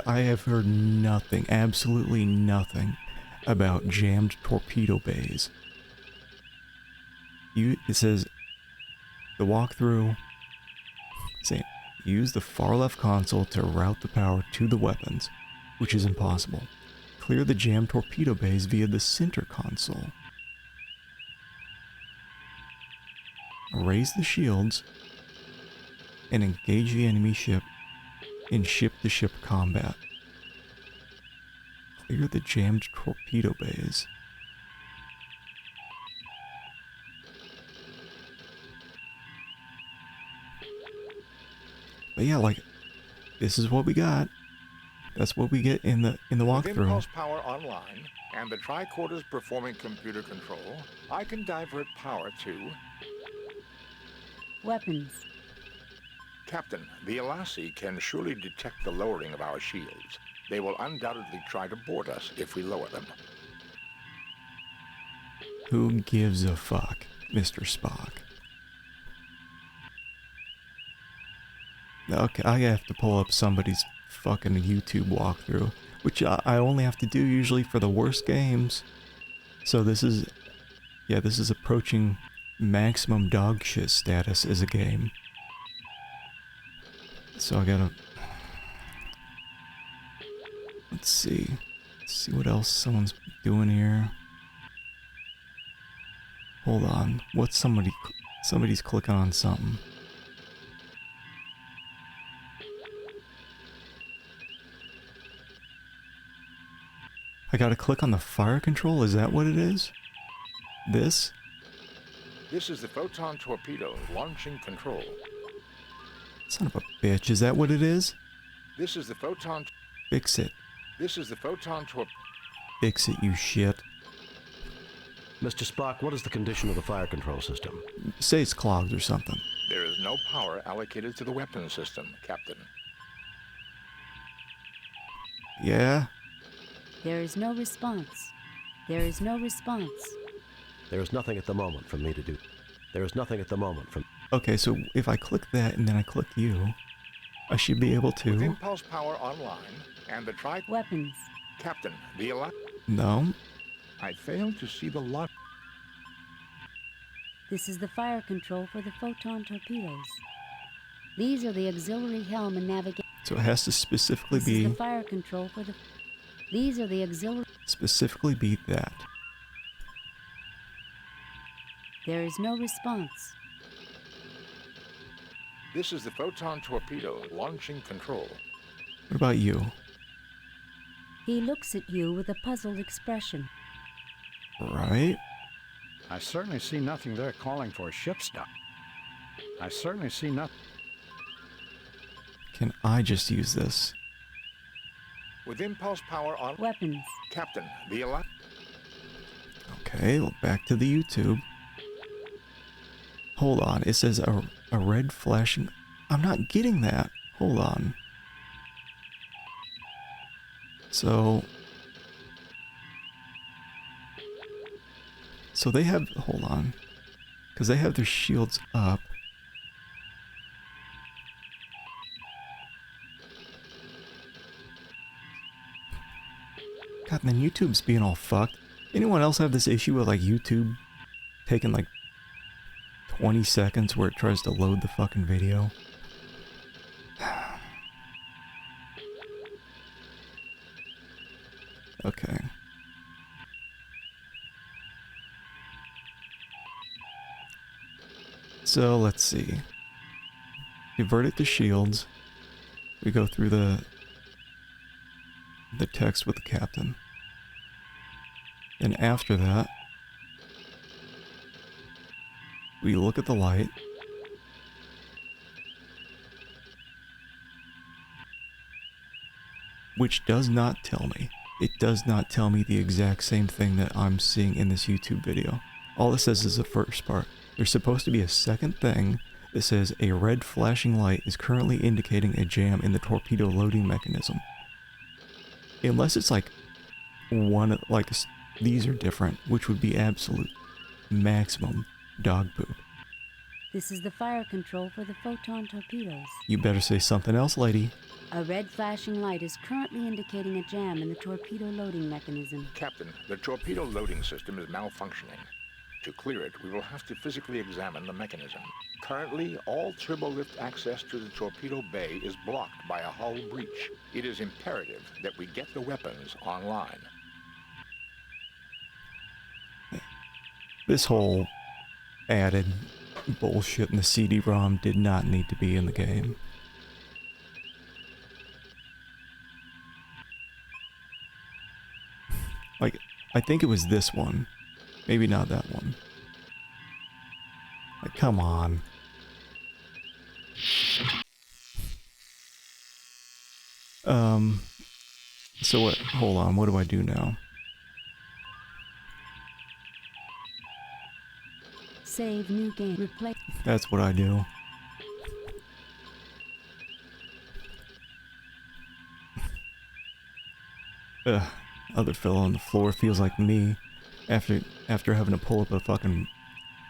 I have heard nothing, absolutely nothing, about jammed torpedo bays. It says, the walkthrough, saying, use the far left console to route the power to the weapons, which is impossible. Clear the jammed torpedo bays via the center console. Raise the shields, and engage the enemy ship in ship-to-ship combat. Clear the jammed torpedo bays. But yeah, like, this is what we got. That's what we get in the With walkthrough. impulse power online and the tricorders performing computer control, I can divert power to... Weapons. Captain, the Elassi can surely detect the lowering of our shields. They will undoubtedly try to board us if we lower them. Who gives a fuck, Mr. Spock? Okay, I have to pull up somebody's fucking YouTube walkthrough, which I only have to do usually for the worst games. So this is, yeah, this is approaching maximum dog shit status as a game. So I gotta, let's see what else someone's doing here. Hold on, what's somebody's clicking on something. I gotta click on the fire control, is that what it is? This? This is the photon torpedo launching control. Son of a bitch, is that what it is? This is the photon... Fix it. This is the photon torpedo... Fix it, you shit. Mr. Spock, what is the condition of the fire control system? Say it's clogged or something. There is no power allocated to the weapons system, Captain. Yeah? There is no response. There is no response. There is nothing at the moment for me to do. There is nothing at the moment from... Okay, so if I click that and then I click you, I should be able to... With impulse power online and the Weapons. Captain, the No. I failed to see the lot... This is the fire control for the photon torpedoes. These are the auxiliary helm and navigation... So it has to specifically This be... is the fire control for the... These are the auxiliary... Specifically be that. There is no response. This is the photon torpedo launching control. What about you? He looks at you with a puzzled expression. Right? I certainly see nothing there calling for ship stop. I certainly see nothing. Can I just use this? With impulse power on... Weapons. Captain, the Okay, well, back to the YouTube. Hold on, it says a red flashing... I'm not getting that. Hold on. So they have... Hold on. Because they have their shields up. God, and then YouTube's being all fucked. Anyone else have this issue with, like, YouTube taking, like, 20 seconds where it tries to load the fucking video? Okay. So, let's see. Divert it to shields. We go through the text with the captain. And after that, we look at the light. Which does not tell me. It does not tell me the exact same thing that I'm seeing in this YouTube video. All it says is the first part. There's supposed to be a second thing that says a red flashing light is currently indicating a jam in the torpedo loading mechanism. Unless it's like one, like these are different, which would be absolute maximum dog poop. This is the fire control for the photon torpedoes. You better say something else, lady. A red flashing light is currently indicating a jam in the torpedo loading mechanism. Captain, the torpedo loading system is malfunctioning. To clear it, we will have to physically examine the mechanism. Currently, all turbolift access to the torpedo bay is blocked by a hull breach. It is imperative that we get the weapons online. This whole added bullshit in the CD-ROM did not need to be in the game. Like, I think it was this one. Maybe not that one. Like, come on. So what? Hold on, what do I do now? Save new game. Replace. That's what I do. Ugh, other fellow on the floor feels like me after having to pull up a fucking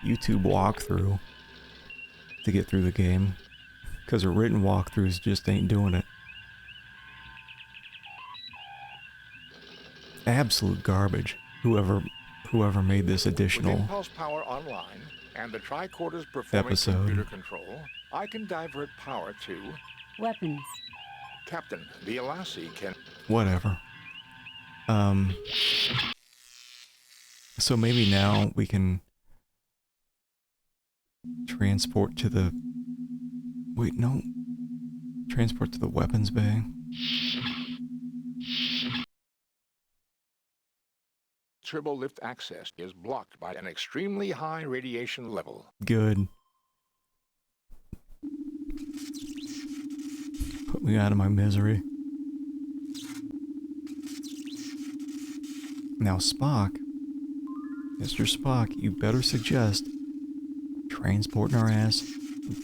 YouTube walkthrough to get through the game. Because a written walkthroughs just ain't doing it. Absolute garbage. Whoever made this additional With impulse power online and the tricorders performing computer control, I can divert power to weapons. Captain, the Elassie can. Whatever. So maybe now we can transport to the. Wait, no. Transport to the weapons bay. Turbo lift access is blocked by an extremely high radiation level. Good. Put me out of my misery. Now Spock, Mr. Spock, you better suggest transporting our ass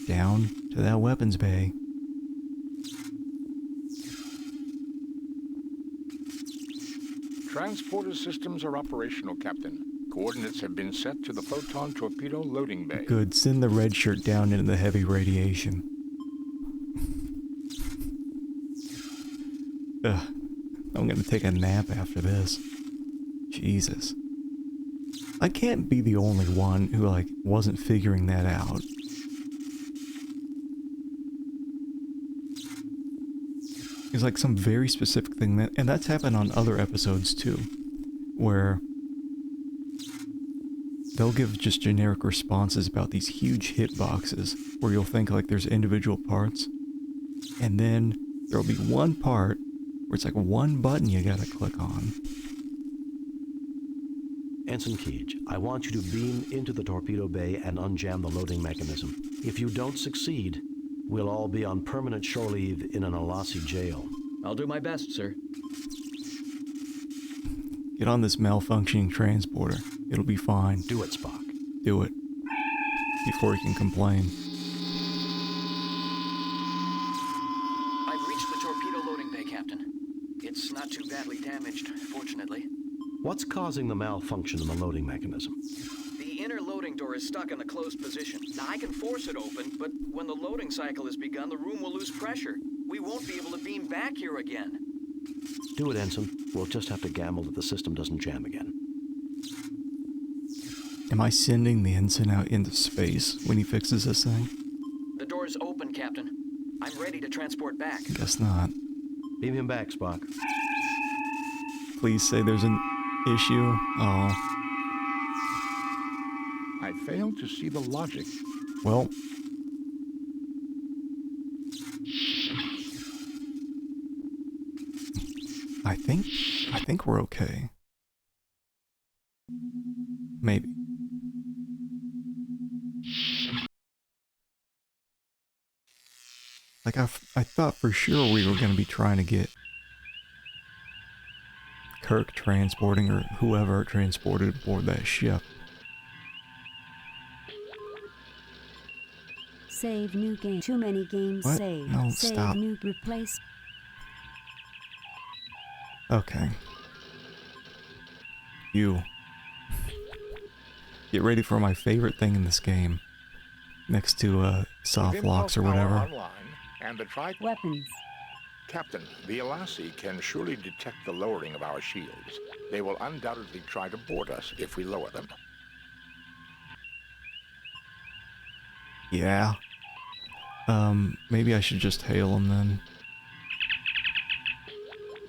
down to that weapons bay. Transporter systems are operational, Captain. Coordinates have been set to the photon torpedo loading bay. Good, send the red shirt down into the heavy radiation. Ugh, I'm gonna take a nap after this. Jesus. I can't be the only one who, like, wasn't figuring that out. It's like some very specific thing that, and that's happened on other episodes too, where they'll give just generic responses about these huge hitboxes, where you'll think like there's individual parts, and then there'll be one part where it's like one button you gotta click on. Ensign Keege, I want you to beam into the torpedo bay and unjam the loading mechanism. If you don't succeed, we'll all be on permanent shore leave in an Elassie jail. I'll do my best, sir. Get on this malfunctioning transporter. It'll be fine. Do it, Spock. Do it. Before you can complain. I've reached the torpedo loading bay, Captain. It's not too badly damaged, fortunately. What's causing the malfunction in the loading mechanism? The inner loading door is stuck in a closed position. Now, I can force it open, but when the loading cycle is begun, the room will lose pressure. We won't be able to beam back here again. Do it, Ensign. We'll just have to gamble that the system doesn't jam again. Am I sending the ensign out into space when he fixes this thing? The door's open, Captain. I'm ready to transport back. Guess not. Beam him back, Spock. Please say there's an issue. Oh. I fail to see the logic. Well. I think we're okay. Maybe. Like, I thought for sure we were going to be trying to get Kirk transporting, or whoever transported aboard that ship. Save new game. Too many games What? saved. No, Save stop. new replace. Okay. You. Get ready for my favorite thing in this game. Next to, soft locks or whatever. Online and the weapons. Captain, the Elassie can surely detect the lowering of our shields. They will undoubtedly try to board us if we lower them. Yeah. Maybe I should just hail him then.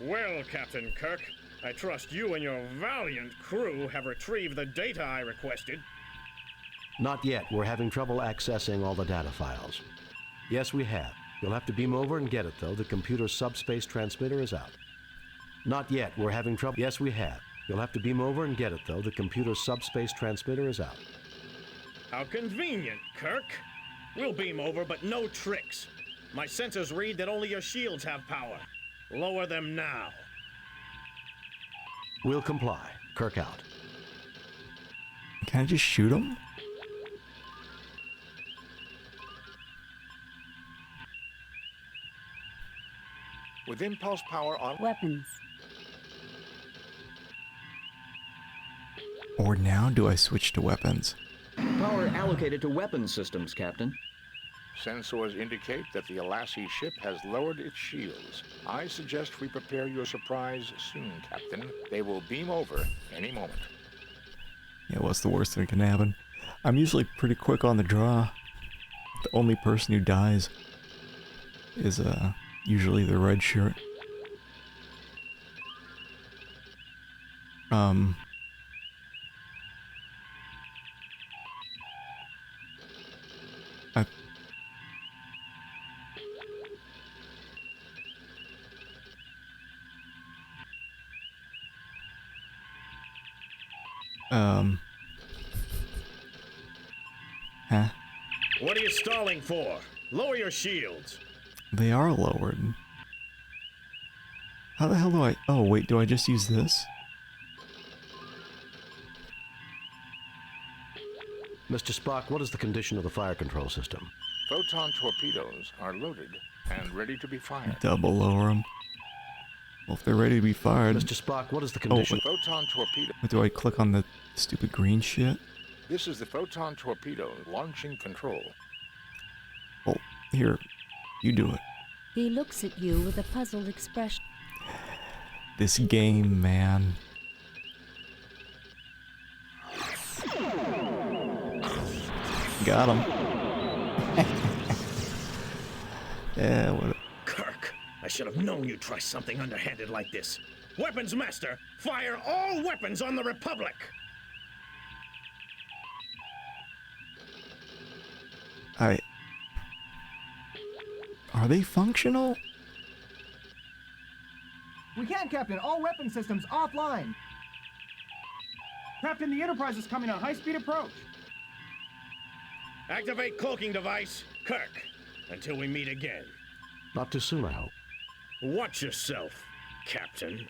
Well, Captain Kirk, I trust you and your valiant crew have retrieved the data I requested. Not yet. We're having trouble accessing all the data files. Yes, we have. You'll have to beam over and get it, though. The computer subspace transmitter is out. Not yet. We're having trouble. Yes, we have. You'll have to beam over and get it, though. The computer subspace transmitter is out. How convenient, Kirk. We'll beam over, but no tricks. My sensors read that only your shields have power. Lower them now. We'll comply. Kirk out. Can I just shoot him? With impulse power on... Weapons. Or now do I switch to weapons? Power allocated to weapons systems, Captain. Sensors indicate that the Alassi ship has lowered its shields. I suggest we prepare your surprise soon, Captain. They will beam over any moment. Yeah, what's the worst that can happen? I'm usually pretty quick on the draw. The only person who dies is usually the red shirt. Huh? What are you stalling for? Lower your shields. They are lowered. How the hell do I... Oh, wait, do I just use this? Mr. Spock, what is the condition of the fire control system? Photon torpedoes are loaded and ready to be fired. Double lower them. Well, if they're ready to be fired... Mr. Spock, what is the condition? Oh, photon torpedo. Do I click on the stupid green shit? This is the photon torpedo launching control. Oh, here. You do it. He looks at you with a puzzled expression. This game, man. Got him. Yeah, what? Kirk, I should have known you'd try something underhanded like this. Weapons Master, fire all weapons on the Republic! Are they functional? We can't, Captain. All weapon systems offline. Captain, the Enterprise is coming on high-speed approach. Activate cloaking device, Kirk, until we meet again. Not too soon, I hope. Watch yourself, Captain.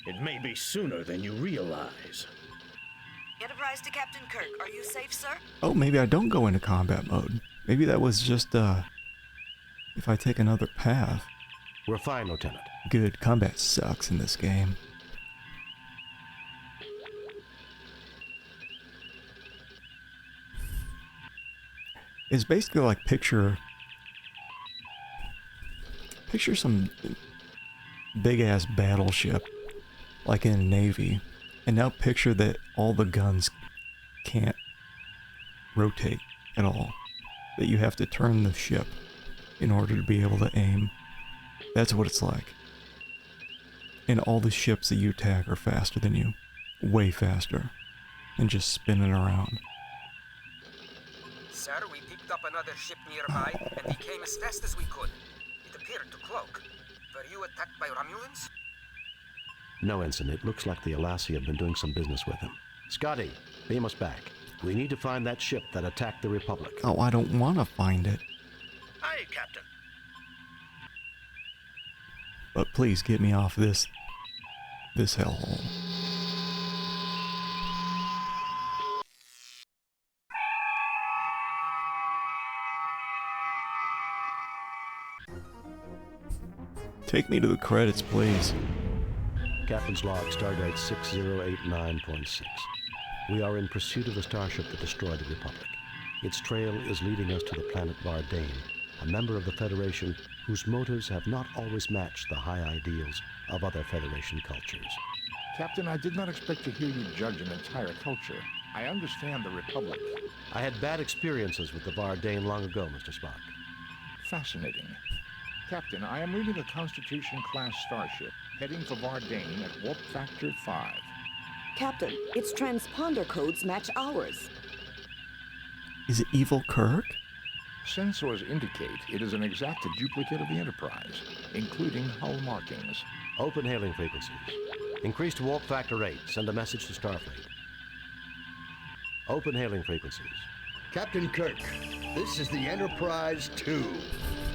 It may be sooner than you realize. Enterprise to Captain Kirk. Are you safe, sir? Oh, maybe I don't go into combat mode. Maybe that was just, if I take another path. We're fine, Lieutenant. Good. Combat sucks in this game. It's basically like picture some big-ass battleship, like in a navy, and now picture that all the guns can't rotate at all. That you have to turn the ship in order to be able to aim. That's what it's like. And all the ships that you attack are faster than you. Way faster. And just spinning around. Sir, we picked up another ship nearby, and we came as fast as we could. It appeared to cloak. Were you attacked by Romulans? No, Ensign. It looks like the Alassi have been doing some business with him. Scotty, beam us back. We need to find that ship that attacked the Republic. Oh, I don't want to find it. Aye, Captain. But please get me off this hellhole. Take me to the credits, please. Captain's log, stardate 6089.6. We are in pursuit of the starship that destroyed the Republic. Its trail is leading us to the planet Vardane, a member of the Federation whose motives have not always matched the high ideals of other Federation cultures. Captain, I did not expect to hear you judge an entire culture. I understand the Republic. I had bad experiences with the Vardane long ago, Mr. Spock. Fascinating. Captain, I am reading a Constitution-class starship heading for Vardane at warp factor 5. Captain, its transponder codes match ours. Is it Evil Kirk? Sensors indicate it is an exact duplicate of the Enterprise, including hull markings. Open hailing frequencies. Increased warp factor 8. Send a message to Starfleet. Open hailing frequencies. Captain Kirk, this is the Enterprise 2.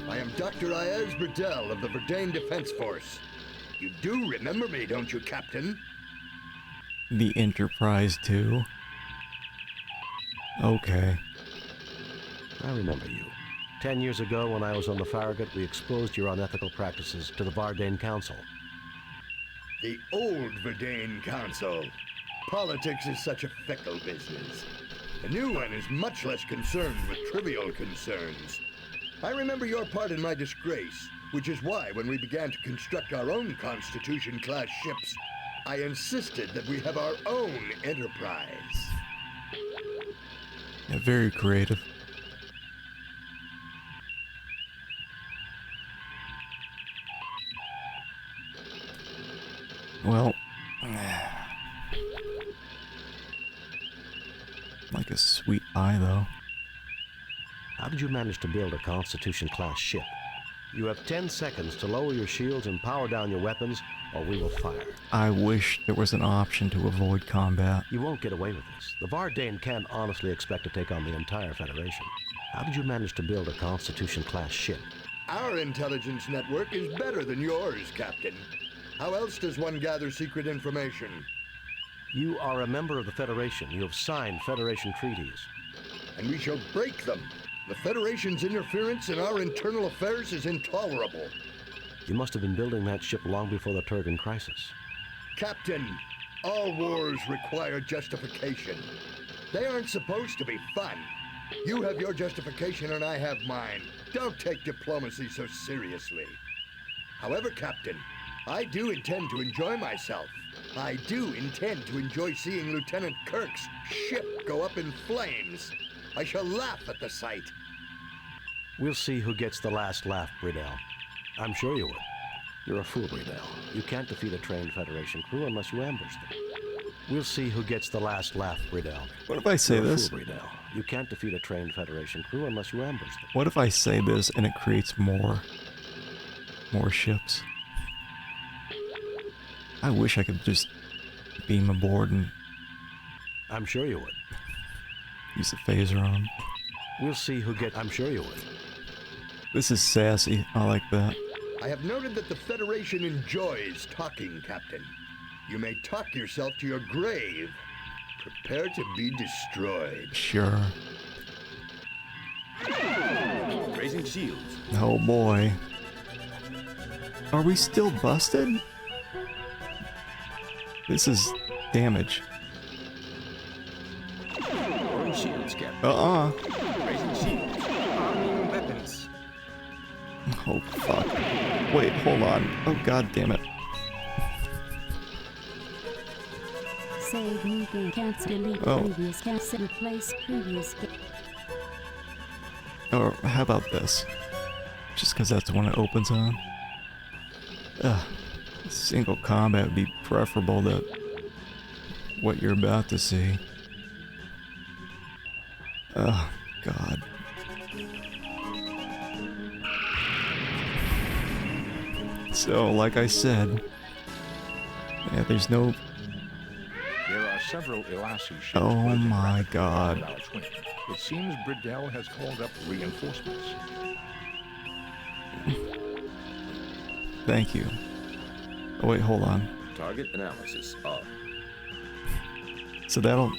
I am Dr. Ayaz Burdell of the Verdane Defense Force. You do remember me, don't you, Captain? The Enterprise 2. Okay. I remember you. 10 years ago, when I was on the Farragut, we exposed your unethical practices to the Verdane Council. The old Verdane Council. Politics is such a fickle business. The new one is much less concerned with trivial concerns. I remember your part in my disgrace, which is why when we began to construct our own Constitution-class ships, I insisted that we have our own Enterprise. Yeah, very creative. Well, like a sweet pie, though. How did you manage to build a Constitution-class ship? You have 10 seconds to lower your shields and power down your weapons, or we will fire. I wish there was an option to avoid combat. You won't get away with this. The Verdane can't honestly expect to take on the entire Federation. How did you manage to build a Constitution-class ship? Our intelligence network is better than yours, Captain. How else does one gather secret information? You are a member of the Federation. You have signed Federation treaties. And we shall break them. The Federation's interference in our internal affairs is intolerable. You must have been building that ship long before the Turgan crisis. Captain, all wars require justification. They aren't supposed to be fun. You have your justification and I have mine. Don't take diplomacy so seriously. However, Captain, I do intend to enjoy myself. I do intend to enjoy seeing Lieutenant Kirk's ship go up in flames. I shall laugh at the sight. We'll see who gets the last laugh, Bridell. I'm sure you would. You're a fool, Bridell. You can't defeat a trained Federation crew unless you ambush them. We'll see who gets the last laugh, Bridell. What if I say You're this? A fool, Bridell. You can't defeat a trained Federation crew unless you ambush them. What if I say this and it creates more ships? I wish I could just beam aboard and... I'm sure you would. Use the phaser on them. We'll see who gets... I'm sure you would. This is sassy. I like that. I have noted that the Federation enjoys talking, Captain. You may talk yourself to your grave. Prepare to be destroyed. Sure. Raising shields. Oh boy. Are we still busted? This is damage. Lowering shields, Captain. Raising shields. Arming weapons. Oh fuck. Wait, hold on. Oh god damn it. Save new game. Cancel. Delete previous. Cancel. Replace previous game. Or how about this? Just because that's the one it opens on. Single combat would be preferable to what you're about to see. Oh, God. So, like I said, yeah, there's no... There are several Elassie ships. Oh my God. It seems Bridell has called up reinforcements. Thank you. Oh wait, hold on. Target analysis off. So that'll...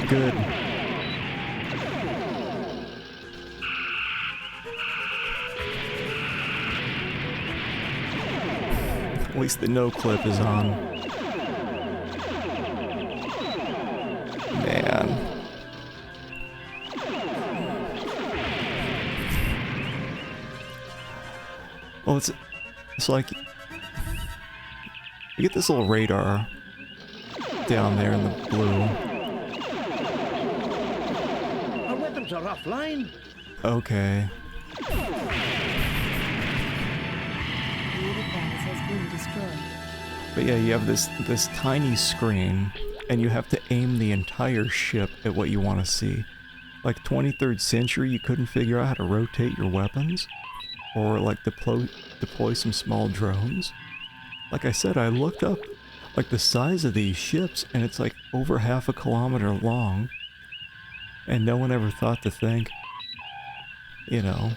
Good. At least the no clip is on. Man. Well, it's like you get this little radar down there in the blue. Our weapons are offline. Okay. Has been destroyed. But yeah, you have this tiny screen and you have to aim the entire ship at what you want to see. Like 23rd century, you couldn't figure out how to rotate your weapons, or like deploy some small drones. Like I said, I looked up like the size of these ships, and it's like over half a kilometer long, and no one ever thought to think, you know,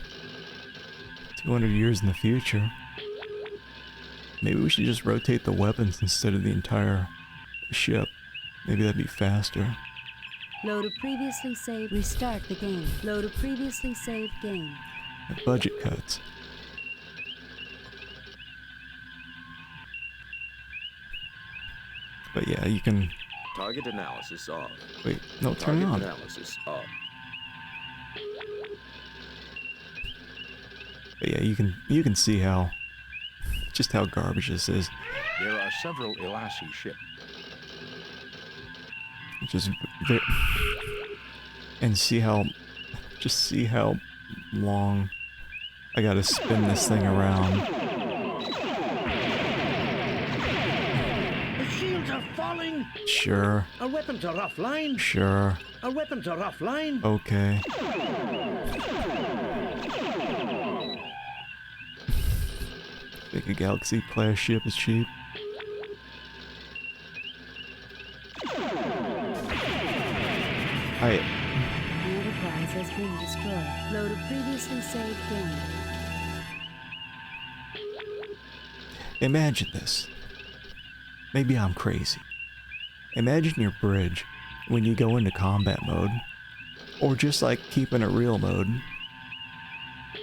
200 years in the future, maybe we should just rotate the weapons instead of the entire ship. Maybe that'd be faster. Load a previously saved. Restart the game. Load a previously saved game. Budget cuts. But yeah, you can... Target analysis off. Wait, no, turn it on. Target analysis off. But yeah, you can see how... just how garbage this is. There are several Elassie ships. Just... and see how... just see how long I gotta spin this thing around. The shields are falling! Sure. Our weapons are offline! Sure. Our weapons are offline! Okay. Think a Galaxy class ship is cheap. The Enterprise has been destroyed. Load a previously saved game. Imagine this. Maybe I'm crazy. Imagine your bridge when you go into combat mode, or just like keeping it real mode.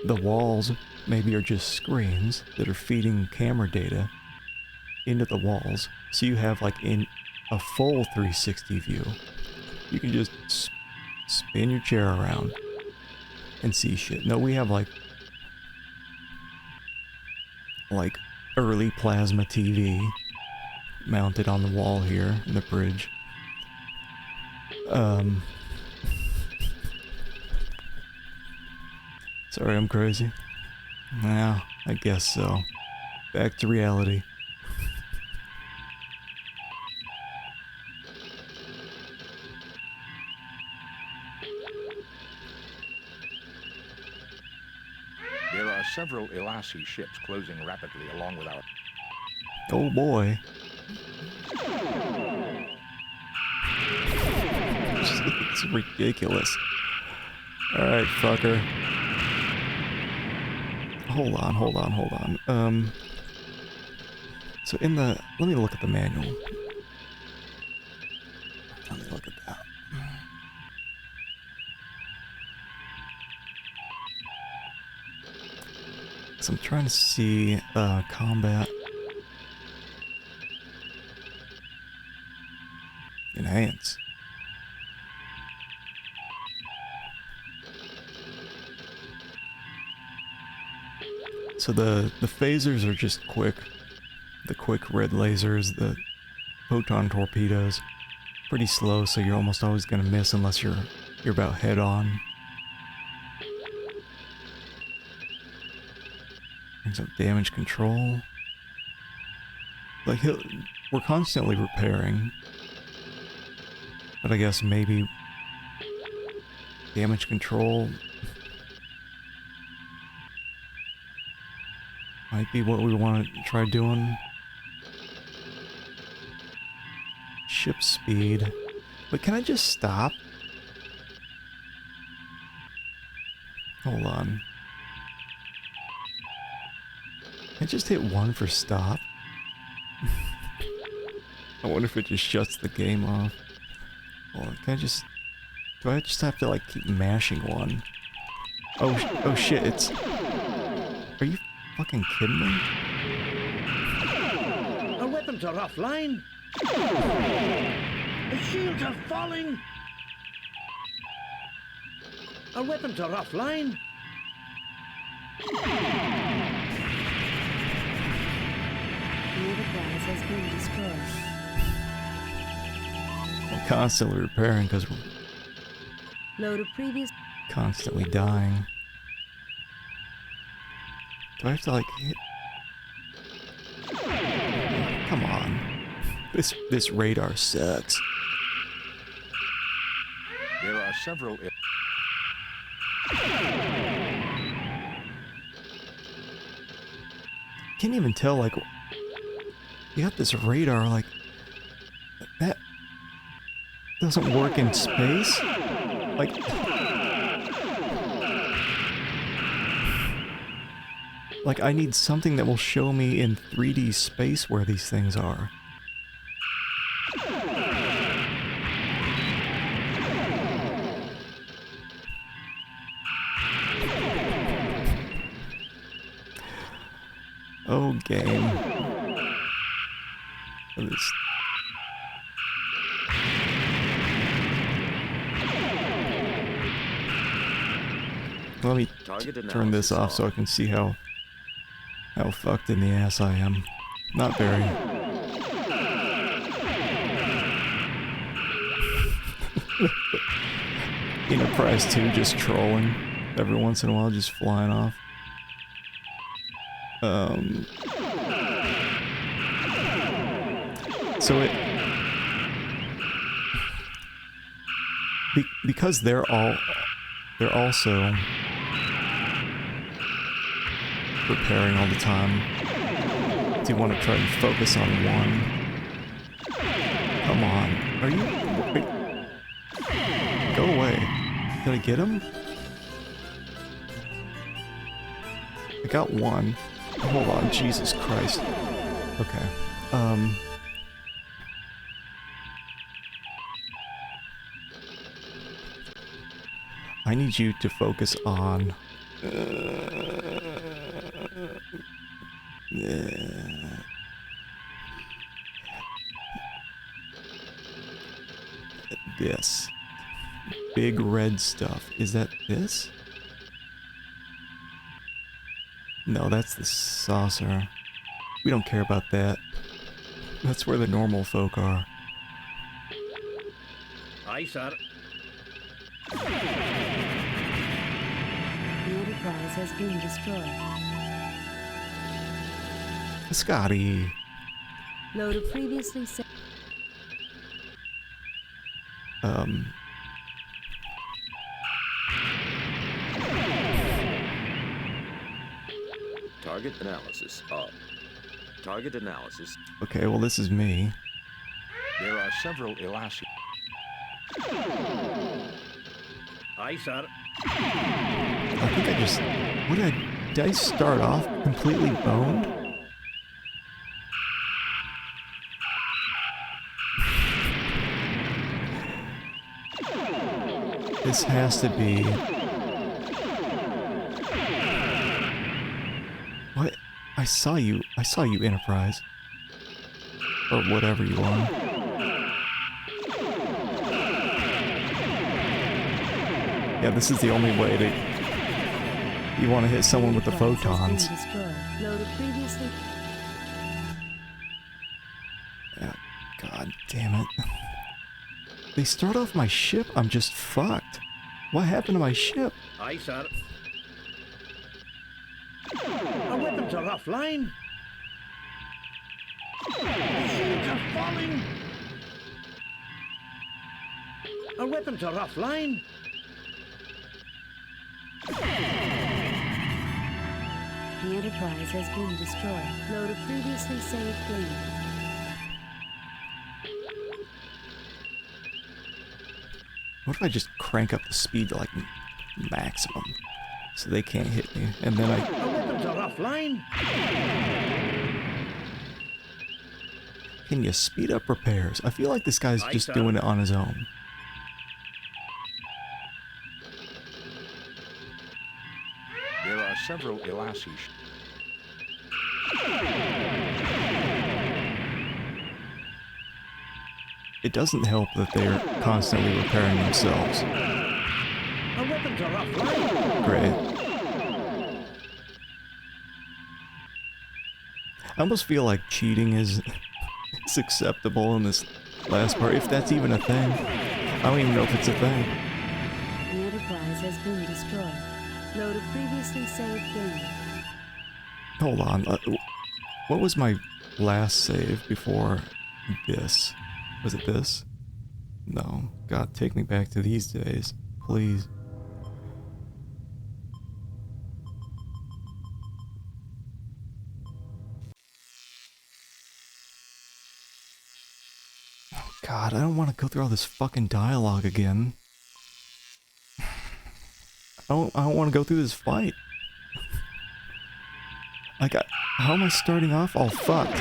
The walls maybe are just screens that are feeding camera data into the walls, so you have like in a full 360 view. You can just spin your chair around and see shit. No, we have like early plasma TV mounted on the wall here in the bridge. Sorry, I'm crazy. Well, I guess so. Back to reality. There are several Elassie ships closing rapidly along with our... Oh boy. It's ridiculous. Alright, fucker. Hold on. So in the... let me look at the manual. Let me look at that. So I'm trying to see combat. Enhance. So the phasers are just quick. The quick red lasers, the photon torpedoes. Pretty slow, so you're almost always gonna miss unless you're about head on. Brings up damage control. Like we're constantly repairing. But I guess maybe damage control might be what we want to try doing. Ship speed. But can I just stop? Hold on. I just hit 1 for stop. I wonder if it just shuts the game off. Hold on, can I just... do I just have to like keep mashing 1? Oh shit, it's... Are you fucking kidding me? Our weapons are offline! The shields are falling! Our weapons are offline! The Enterprise has been destroyed. I'm constantly repairing because we're Load a previous... constantly dying. Do I have to like hit... Come on. This radar sucks. There are several... Can't even tell, like, you got this radar, like, that doesn't work in space? Like, I need something that will show me in 3D space where these things are. Oh, game. Let me turn this off so I can see how fucked in the ass I am. Not very. Enterprise 2 just trolling every once in a while, just flying off. So because they're also preparing all the time. Do you want to try and focus on one? Come on, are you? Wait. Go away. Did I get him? I got one. Hold on, Jesus Christ. Okay. I need you to focus on... this. Big red stuff. Is that this? No, that's the saucer. We don't care about that. That's where the normal folk are. Aye, sir. The Enterprise has been destroyed. Scotty. Load of previously set. Target analysis up. Target analysis. Okay, well this is me. There are several Elasi. Aye, sir. I think I just... What did I start off completely boned? This has to be... What? I saw you, Enterprise. Or whatever you are. Yeah, this is the only way to... You want to hit someone with the photons. Yeah, God damn it. They start off my ship, I'm just fucked. What happened to my ship? Aye, sir. Our weapons are offline. The shields are falling. Our weapons are offline. The Enterprise has been destroyed. Load a previously saved game. What if I just crank up the speed to like maximum so they can't hit me, and then I... Our weapons are offline. Can you speed up repairs? I feel like this guy's just doing it on his own. There are several Elasi. It doesn't help that they're constantly repairing themselves. Our weapons are offline. Great. I almost feel like cheating is acceptable in this last part, if that's even a thing. I don't even know if it's a thing. The Enterprise has been destroyed. Load a previously saved game. Hold on. What was my last save before this? Was it this? No. God, take me back to these days, please. God, I don't want to go through all this fucking dialogue again. I don't want to go through this fight. Like, how am I starting off all fucked?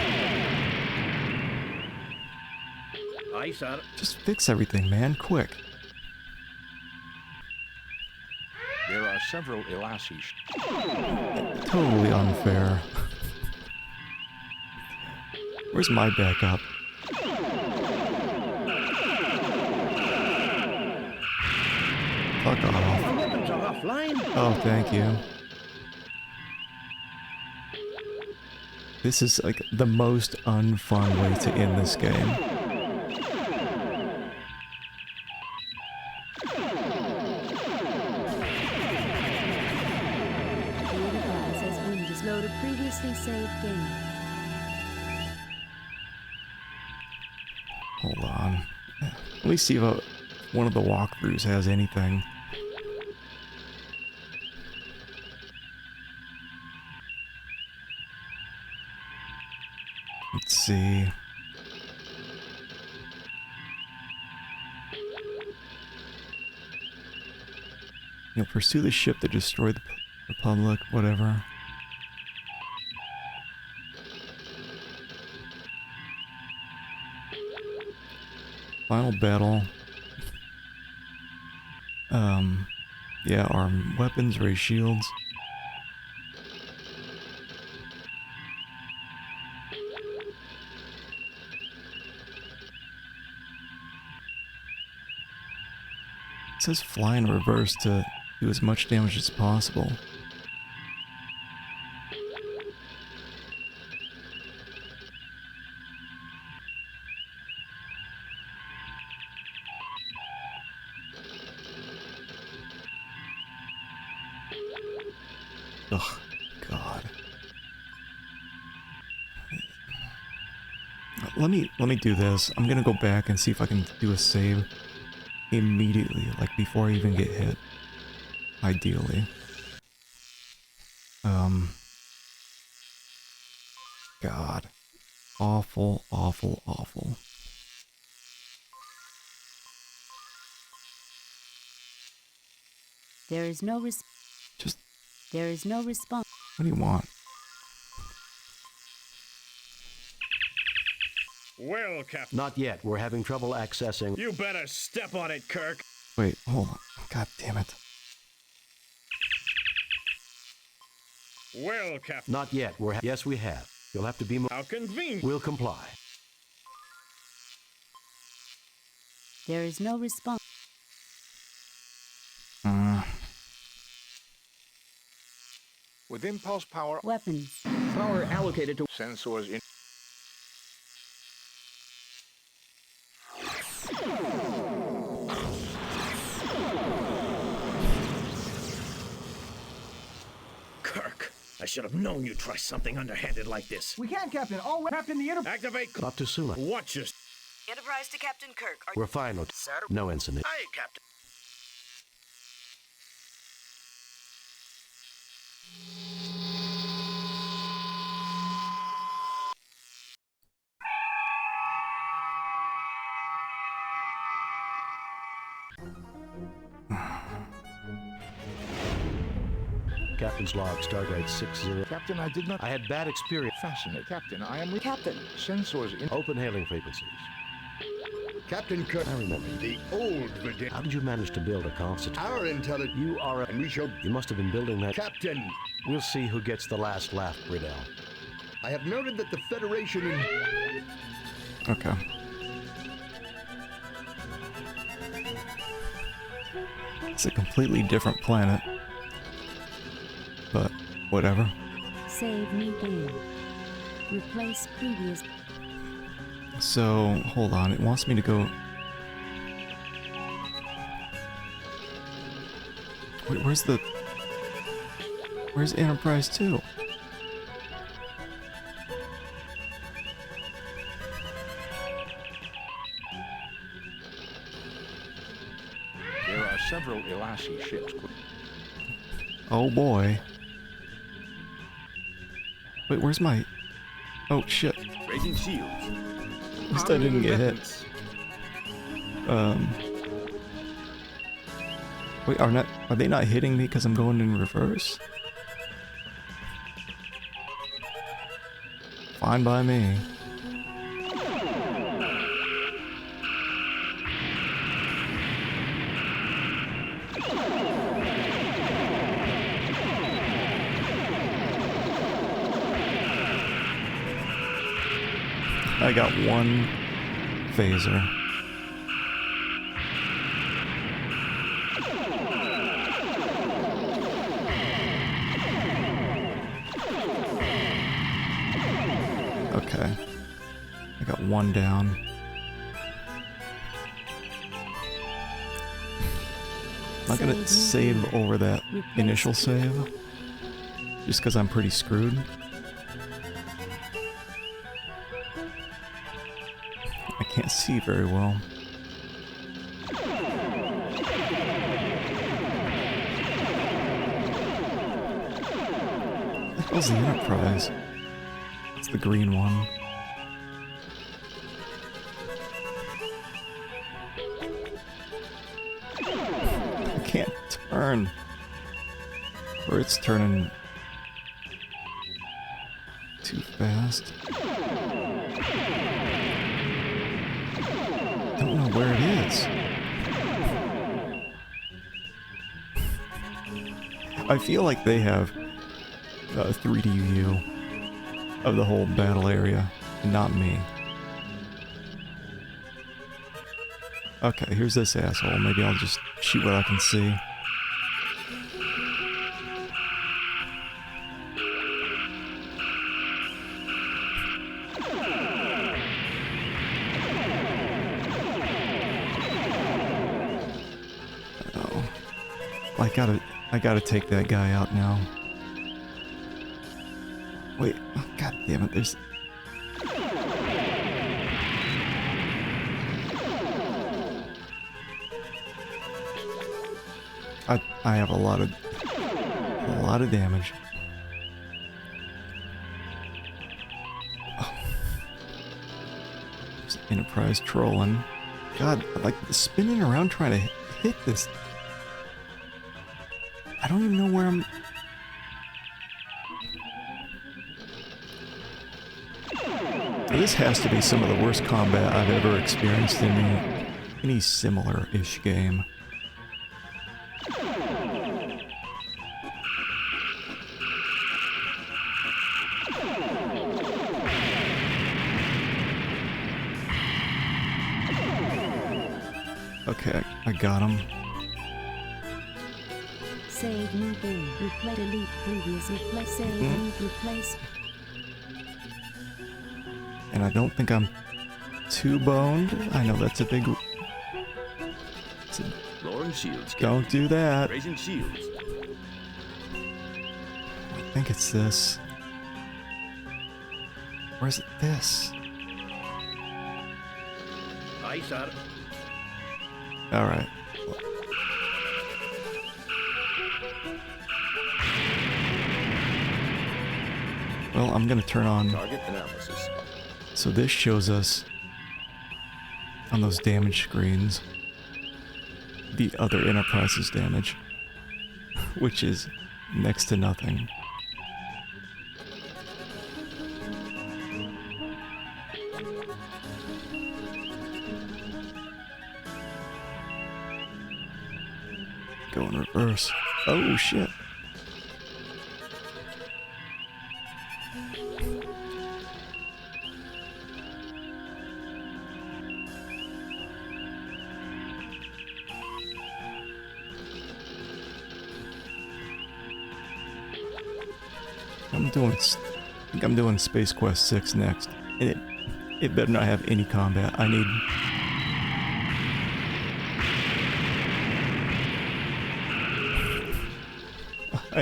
Aye, sir. Just fix everything, man, quick. There are several Elassie. Totally unfair. Where's my backup? Fuck off. Our weapons are offline. Oh, thank you. This is like the most unfun way to end this game. Load a previously saved game. Hold on. Let me see if one of the walkthroughs has anything. Let's see. You'll pursue the ship that destroyed the Republic, whatever. Final battle. Yeah, arm weapons, ray shields. It says fly in reverse to do as much damage as possible. Ugh, God. Let me do this. I'm gonna go back and see if I can do a save immediately, like before I even get hit. Ideally. God. Awful, awful, awful. There is no There is no response. What do you want? Well, Captain. Not yet. We're having trouble accessing. You better step on it, Kirk. Wait, hold on. God damn it. Well, Captain. Not yet. Yes, we have. You'll have to be more. How convenient. We'll comply. There is no response. With impulse power, Weapons. Power allocated to sensors in. Kirk, I should have known you'd try something underhanded like this. We can, Captain. All Captain, the Activate. Not too soon. Watch this. Enterprise to Captain Kirk. We're fine. Sir? No incident. Aye, Captain. Captain's log, Stardate 60. Captain, I did not. I had bad experience. Fascinating. Captain, I am. Captain. Sensors in. Open hailing frequencies. Captain Kirk, I remember. the old Virginia. How did you manage to build a constitution? Our intelligence. You are a... And we shall... You must have been building that... Captain! We'll see who gets the last laugh, Bridell. I have noted that the Federation in... Okay. It's a completely different planet. But, whatever. Save new game. Replace previous. So, hold on. It wants me to go... Wait, where's the... Where's Enterprise 2? several Elassie ships. Oh boy. Wait, where's my... Oh shit. Raising shields. At least I didn't get hit. Wait, are they not hitting me because I'm going in reverse? Fine by me. I got one phaser. Okay. I got one down. I'm not gonna save over that initial save. Just because I'm pretty screwed. I can't see very well. What the hell's the Enterprise? It's the green one. I can't turn. Or it's turning too fast. Don't know where it is. I feel like they have a 3D view of the whole battle area, and not me. Okay, here's this asshole. Maybe I'll just shoot what I can see. Oh, I gotta take that guy out now. Wait, oh, god damn it, there's... I have a lot of damage. Oh. There's Enterprise trolling. God, like spinning around trying to hit this. I don't even know where I'm... This has to be some of the worst combat I've ever experienced in any similar-ish game. Okay, I got him. Save new bin. Replace delete previous. Replace save new replace. And I don't think I'm too boned. I know that's a big... Lowering shields. Don't do that. Raising shields. I think it's this. Or is it this? Aye, sir. Alright. Well, I'm gonna turn on... Target analysis. So this shows us, on those damage screens, the other Enterprise's damage, which is next to nothing. Go in reverse. Oh shit. I think I'm doing Space Quest 6 next, and it better not have any combat. I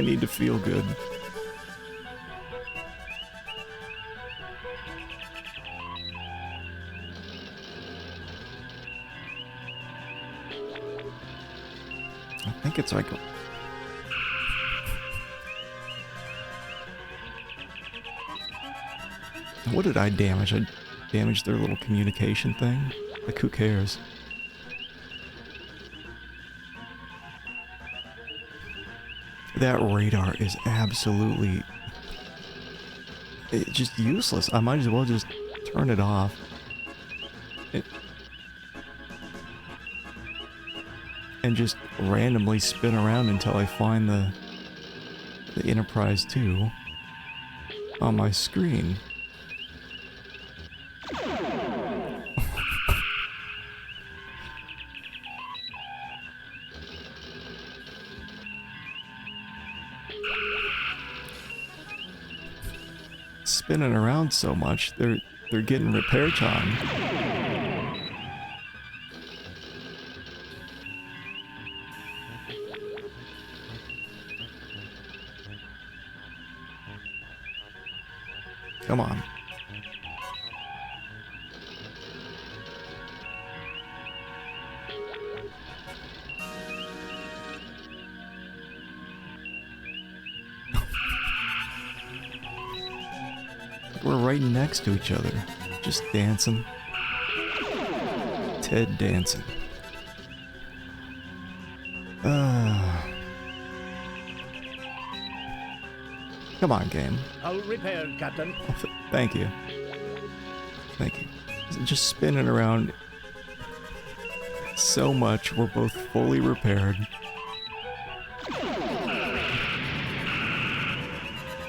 need to feel good. I think it's like... What did I damage? I damaged their little communication thing? Like, who cares? That radar is absolutely... It's just useless. I might as well just turn it off. And just randomly spin around until I find the Enterprise 2 on my screen. Spinning around so much, they're getting repair time. Come on. We're right next to each other, just dancing. Ted dancing. Come on, game. All repaired, Captain. Thank you. Thank you. Just spinning around so much, we're both fully repaired.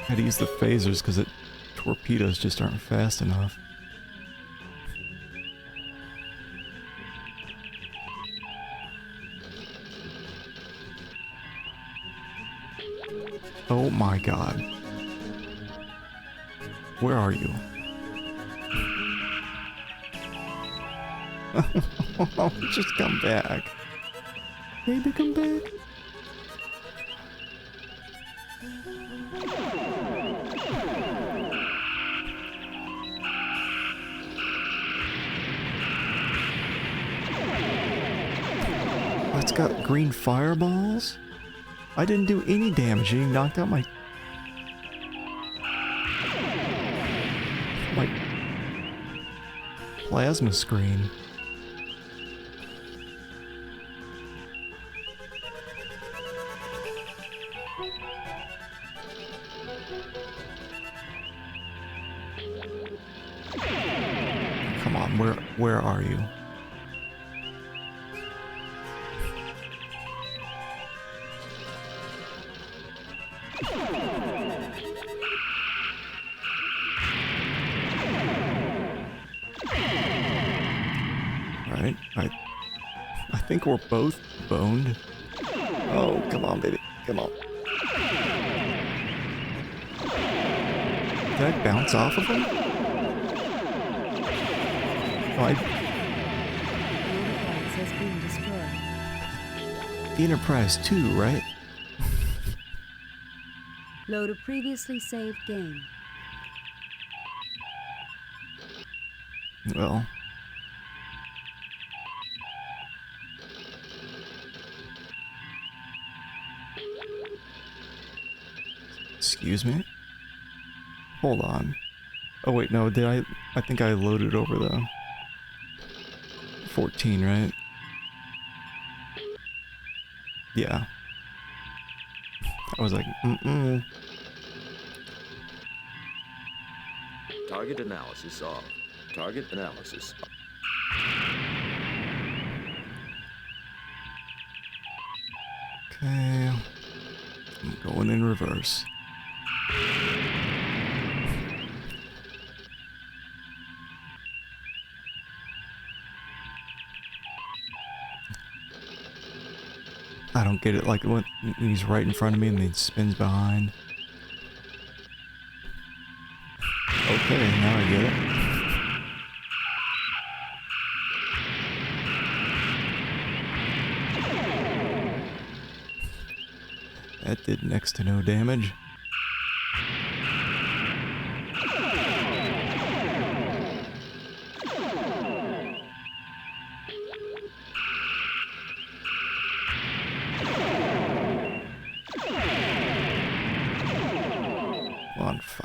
Had to use the phasers because it torpedoes just aren't fast enough. Oh my god. Where are you? Just come back. Baby, come back. It's got green fireballs? I didn't do any damage. He knocked out my plasma screen. Come on, where are you? Alright, I think we're both boned. Oh, come on, baby. Come on. Did I bounce off of him? Oh, the Enterprise 2, right? Load a previously saved game. Well. Excuse me? Hold on. Oh wait, no, I think I loaded over the 14, right? Yeah. I was like, Target analysis off. Target analysis. Okay. I'm going in reverse. I don't get it, like when he's right in front of me and then he spins behind. Okay, now I get it. That did next to no damage.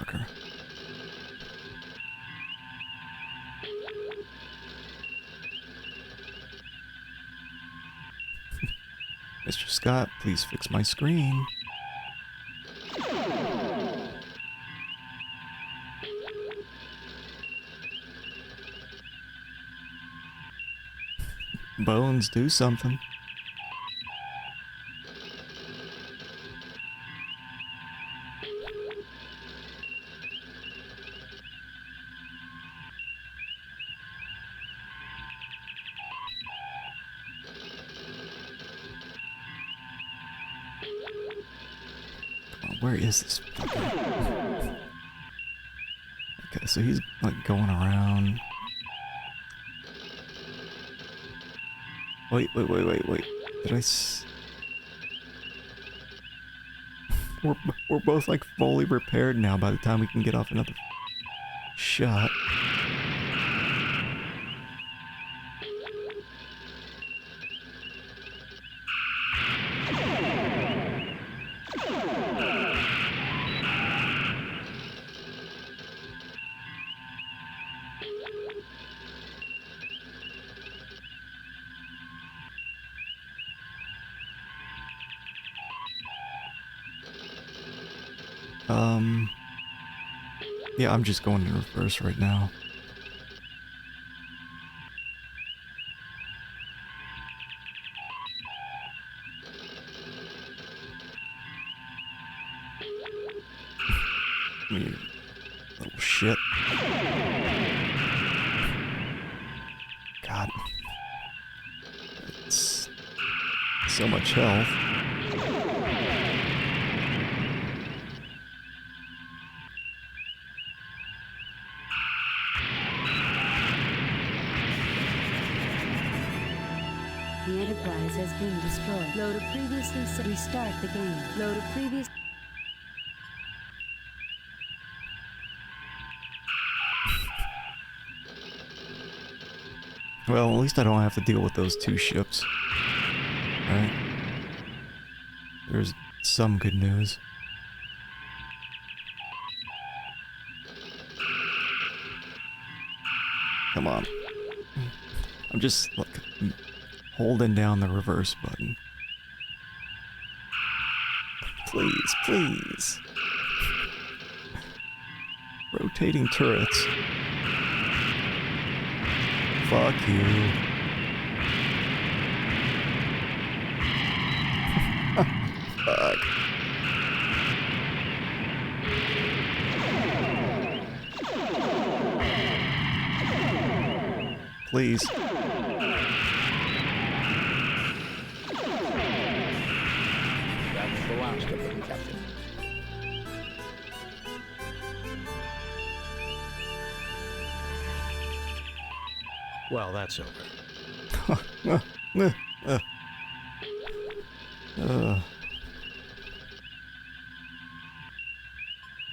fucker. Mr. Scott, please fix my screen. Bones, do something. Where is this fucker? Okay, so he's like going around. Wait. Did I We're both like fully repaired now by the time we can get off another shot. Yeah, I'm just going in reverse right now. You little shit. God. It's so much health. The Enterprise has been destroyed. Load a previously set. Restart the game. Load a previous. Well, at least I don't have to deal with those two ships. Right? There's some good news. Come on. I'm just like holding down the reverse button. Please, please. Rotating turrets. Fuck you. Fuck. Please. That was the last of them, Captain. Well, that's over.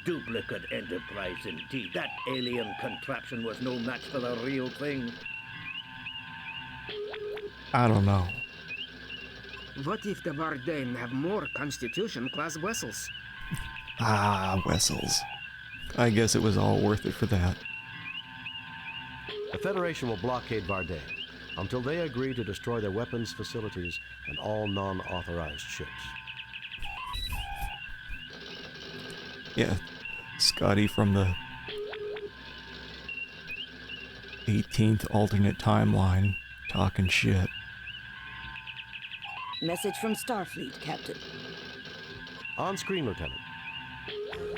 Duplicate Enterprise indeed. That alien contraption was no match for the real thing. I don't know. What if the Bardane have more Constitution-class vessels? Ah, vessels. I guess it was all worth it for that. The Federation will blockade Vardain until they agree to destroy their weapons facilities and all non-authorized ships. Yeah, Scotty from the 18th alternate timeline talking shit. Message from Starfleet, Captain. On screen, Lieutenant.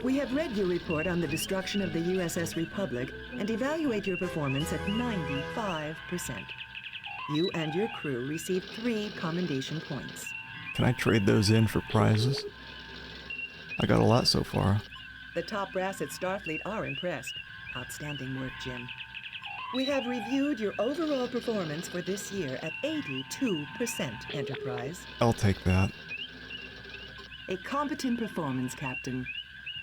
We have read your report on the destruction of the USS Republic and evaluate your performance at 95%. You and your crew received 3 commendation points. Can I trade those in for prizes? I got a lot so far. The top brass at Starfleet are impressed. Outstanding work, Jim. We have reviewed your overall performance for this year at 82%, Enterprise. I'll take that. A competent performance, Captain.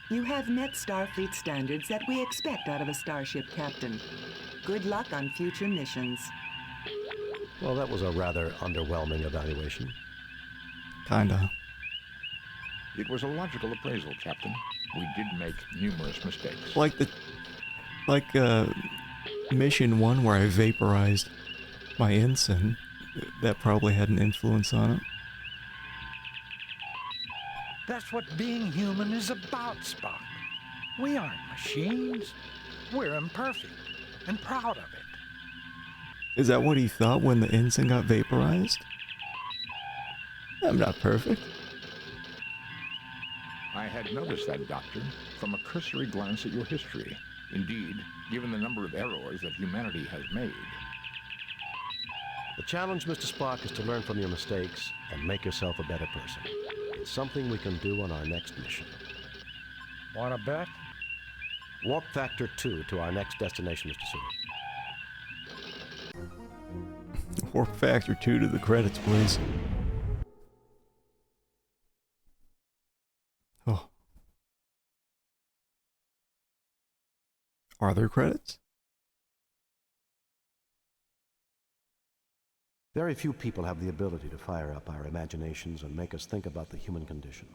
You have met Starfleet standards that we expect out of a starship captain. Good luck on future missions. Well, that was a rather underwhelming evaluation. Kinda. It was a logical appraisal, Captain. We did make numerous mistakes. Like mission 1 where I vaporized my ensign. That probably had an influence on it. That's what being human is about, Spock. We aren't machines. We're imperfect and proud of it. Is that what he thought when the ensign got vaporized? I'm not perfect. I had noticed that, Doctor, from a cursory glance at your history. Indeed, given the number of errors that humanity has made. The challenge, Mr. Spock, is to learn from your mistakes and make yourself a better person. It's something we can do on our next mission. Want to bet? Warp Factor 2 to our next destination, Mr. Sulu. Warp Factor 2 to the credits, please. Oh. Are there credits? Very few people have the ability to fire up our imaginations and make us think about the human condition.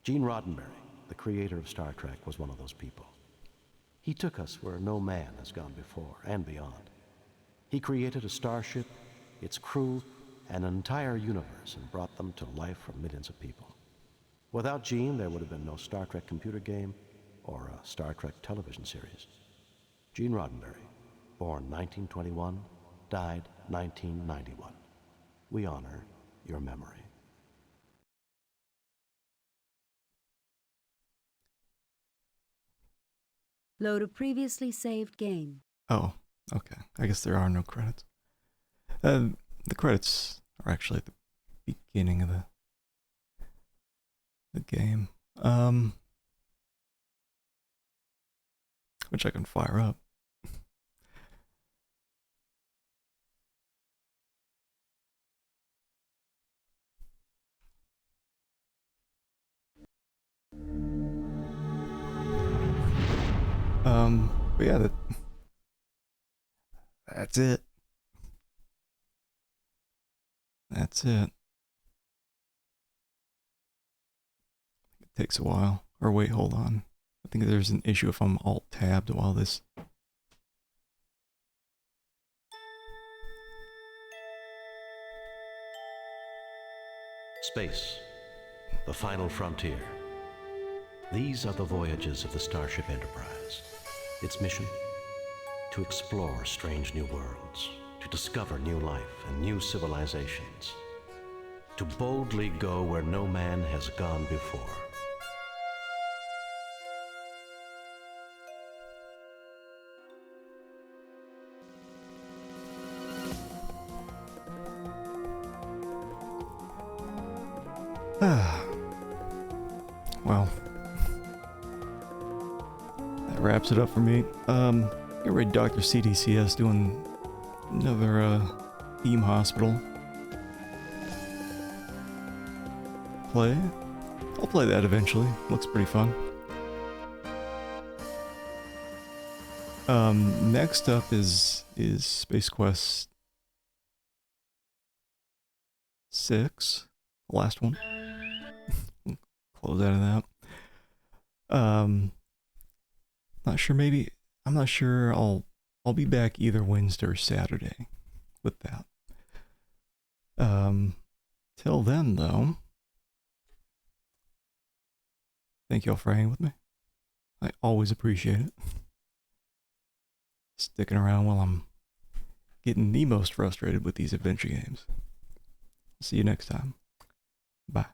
Gene Roddenberry, the creator of Star Trek, was one of those people. He took us where no man has gone before and beyond. He created a starship, its crew, and an entire universe, and brought them to life for millions of people. Without Gene, there would have been no Star Trek computer game or a Star Trek television series. Gene Roddenberry, born 1921, died 1991. We honor your memory. Load a previously saved game. Oh, okay. I guess there are no credits. The credits are actually at the beginning of the game. Which I can fire up. But yeah, that's it. That's it. It takes a while. Or wait, hold on. I think there's an issue if I'm alt-tabbed while this... Space, the final frontier. These are the voyages of the Starship Enterprise. Its mission? To explore strange new worlds, to discover new life and new civilizations, to boldly go where no man has gone before. Well, that wraps it up for me. Get ready, Dr. CDCS doing another theme hospital play. I'll play that eventually. Looks pretty fun. Next up is Space Quest 6, the last one. Close out of that. Not sure, maybe, I'm not sure, I'll be back either Wednesday or Saturday with that. Till then, though, thank y'all for hanging with me. I always appreciate it. Sticking around while I'm getting the most frustrated with these adventure games. See you next time. Bye.